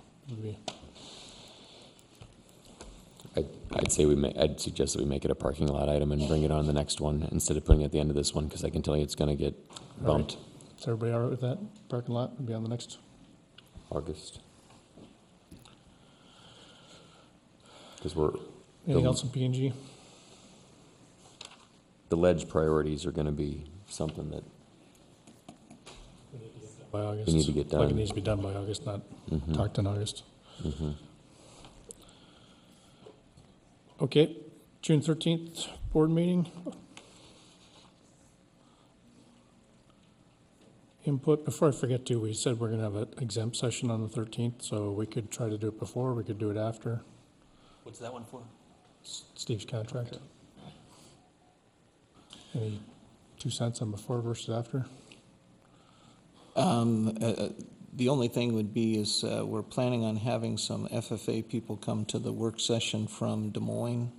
I'd say I'd suggest that we make it a parking lot item and bring it on the next one instead of putting it at the end of this one, because I can tell you it's going to get bumped. All right. Is everybody all right with that? Parking lot will be on the next? August. Because we're... Anything else in P&G? The ledge priorities are going to be something that By August. we need to get done. Like it needs to be done by August, not talked in August. Okay, June 13th, board meeting. Input, before I forget to, we said we're gonna have an exempt session on the 13th, so we could try to do it before, we could do it after. What's that one for? Steve's contract. Any 2 cents on before versus after? The only thing would be is we're planning on having some FFA people come to the work session from Des Moines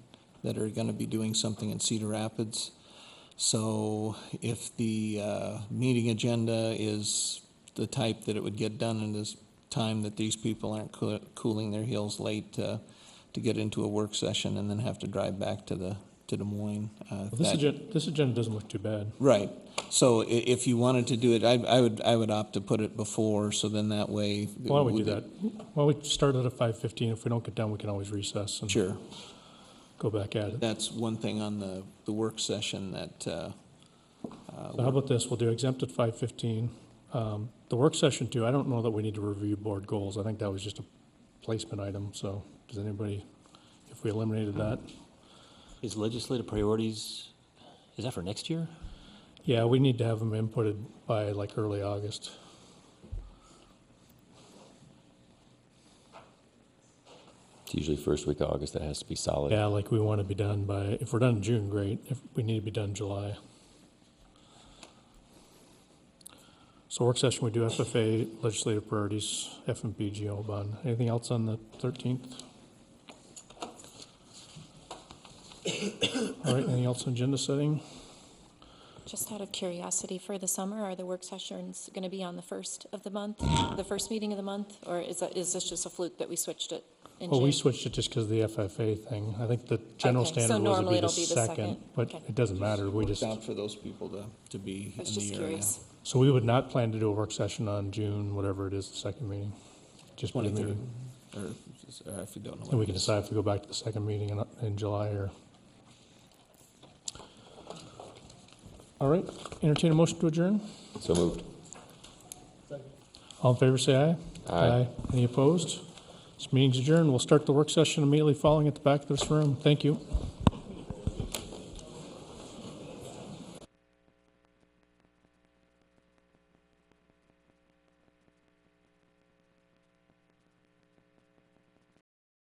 that are going to be doing something in Cedar Rapids. So if the meeting agenda is the type that it would get done in this time that these people aren't cooling their heels late to get into a work session and then have to drive back to Des Moines. Well, this agenda doesn't look too bad. Right. So if you wanted to do it, I would opt to put it before, so then that way. Why don't we do that? Well, we start it at 5:15. If we don't get done, we can always recess. And Sure. go back at it. That's one thing on the work session that, So how about this, we'll do exempt at 5:15. The work session too, I don't know that we need to review board goals. I think that was just a placement item, so does anybody, if we eliminated that? Is legislative priorities, is that for next year? Yeah, we need to have them inputted by like early August. It's usually first week of August, that has to be solid. Yeah, like we want to be done by, if we're done in June, great. If we need to be done in July. So work session, we do FFA, legislative priorities, FMP, GO bond. Anything else on the 13th? All right, anything else on agenda setting? Just out of curiosity, for the summer, are the work sessions going to be on the first of the month, the first meeting of the month? Or is this just a fluke that we switched it in Well, we June? switched it just because of the FFA thing. I think the general Okay, so standard was normally it'd be it'll the be the second, second. but Okay. it doesn't matter. We worked just, out for those people to be I was in just the area. curious. so we would not plan to do a work session on June, whatever it is, the second meeting. Just be the 23rd, meeting. or if you don't know. And what we it can is. decide if we go back to the second meeting in July or. All right, entertain a motion to adjourn. So moved. All in favor, say aye. Aye. Any opposed? This meeting's adjourned. We'll start the work session immediately following at the back of this room. Thank you.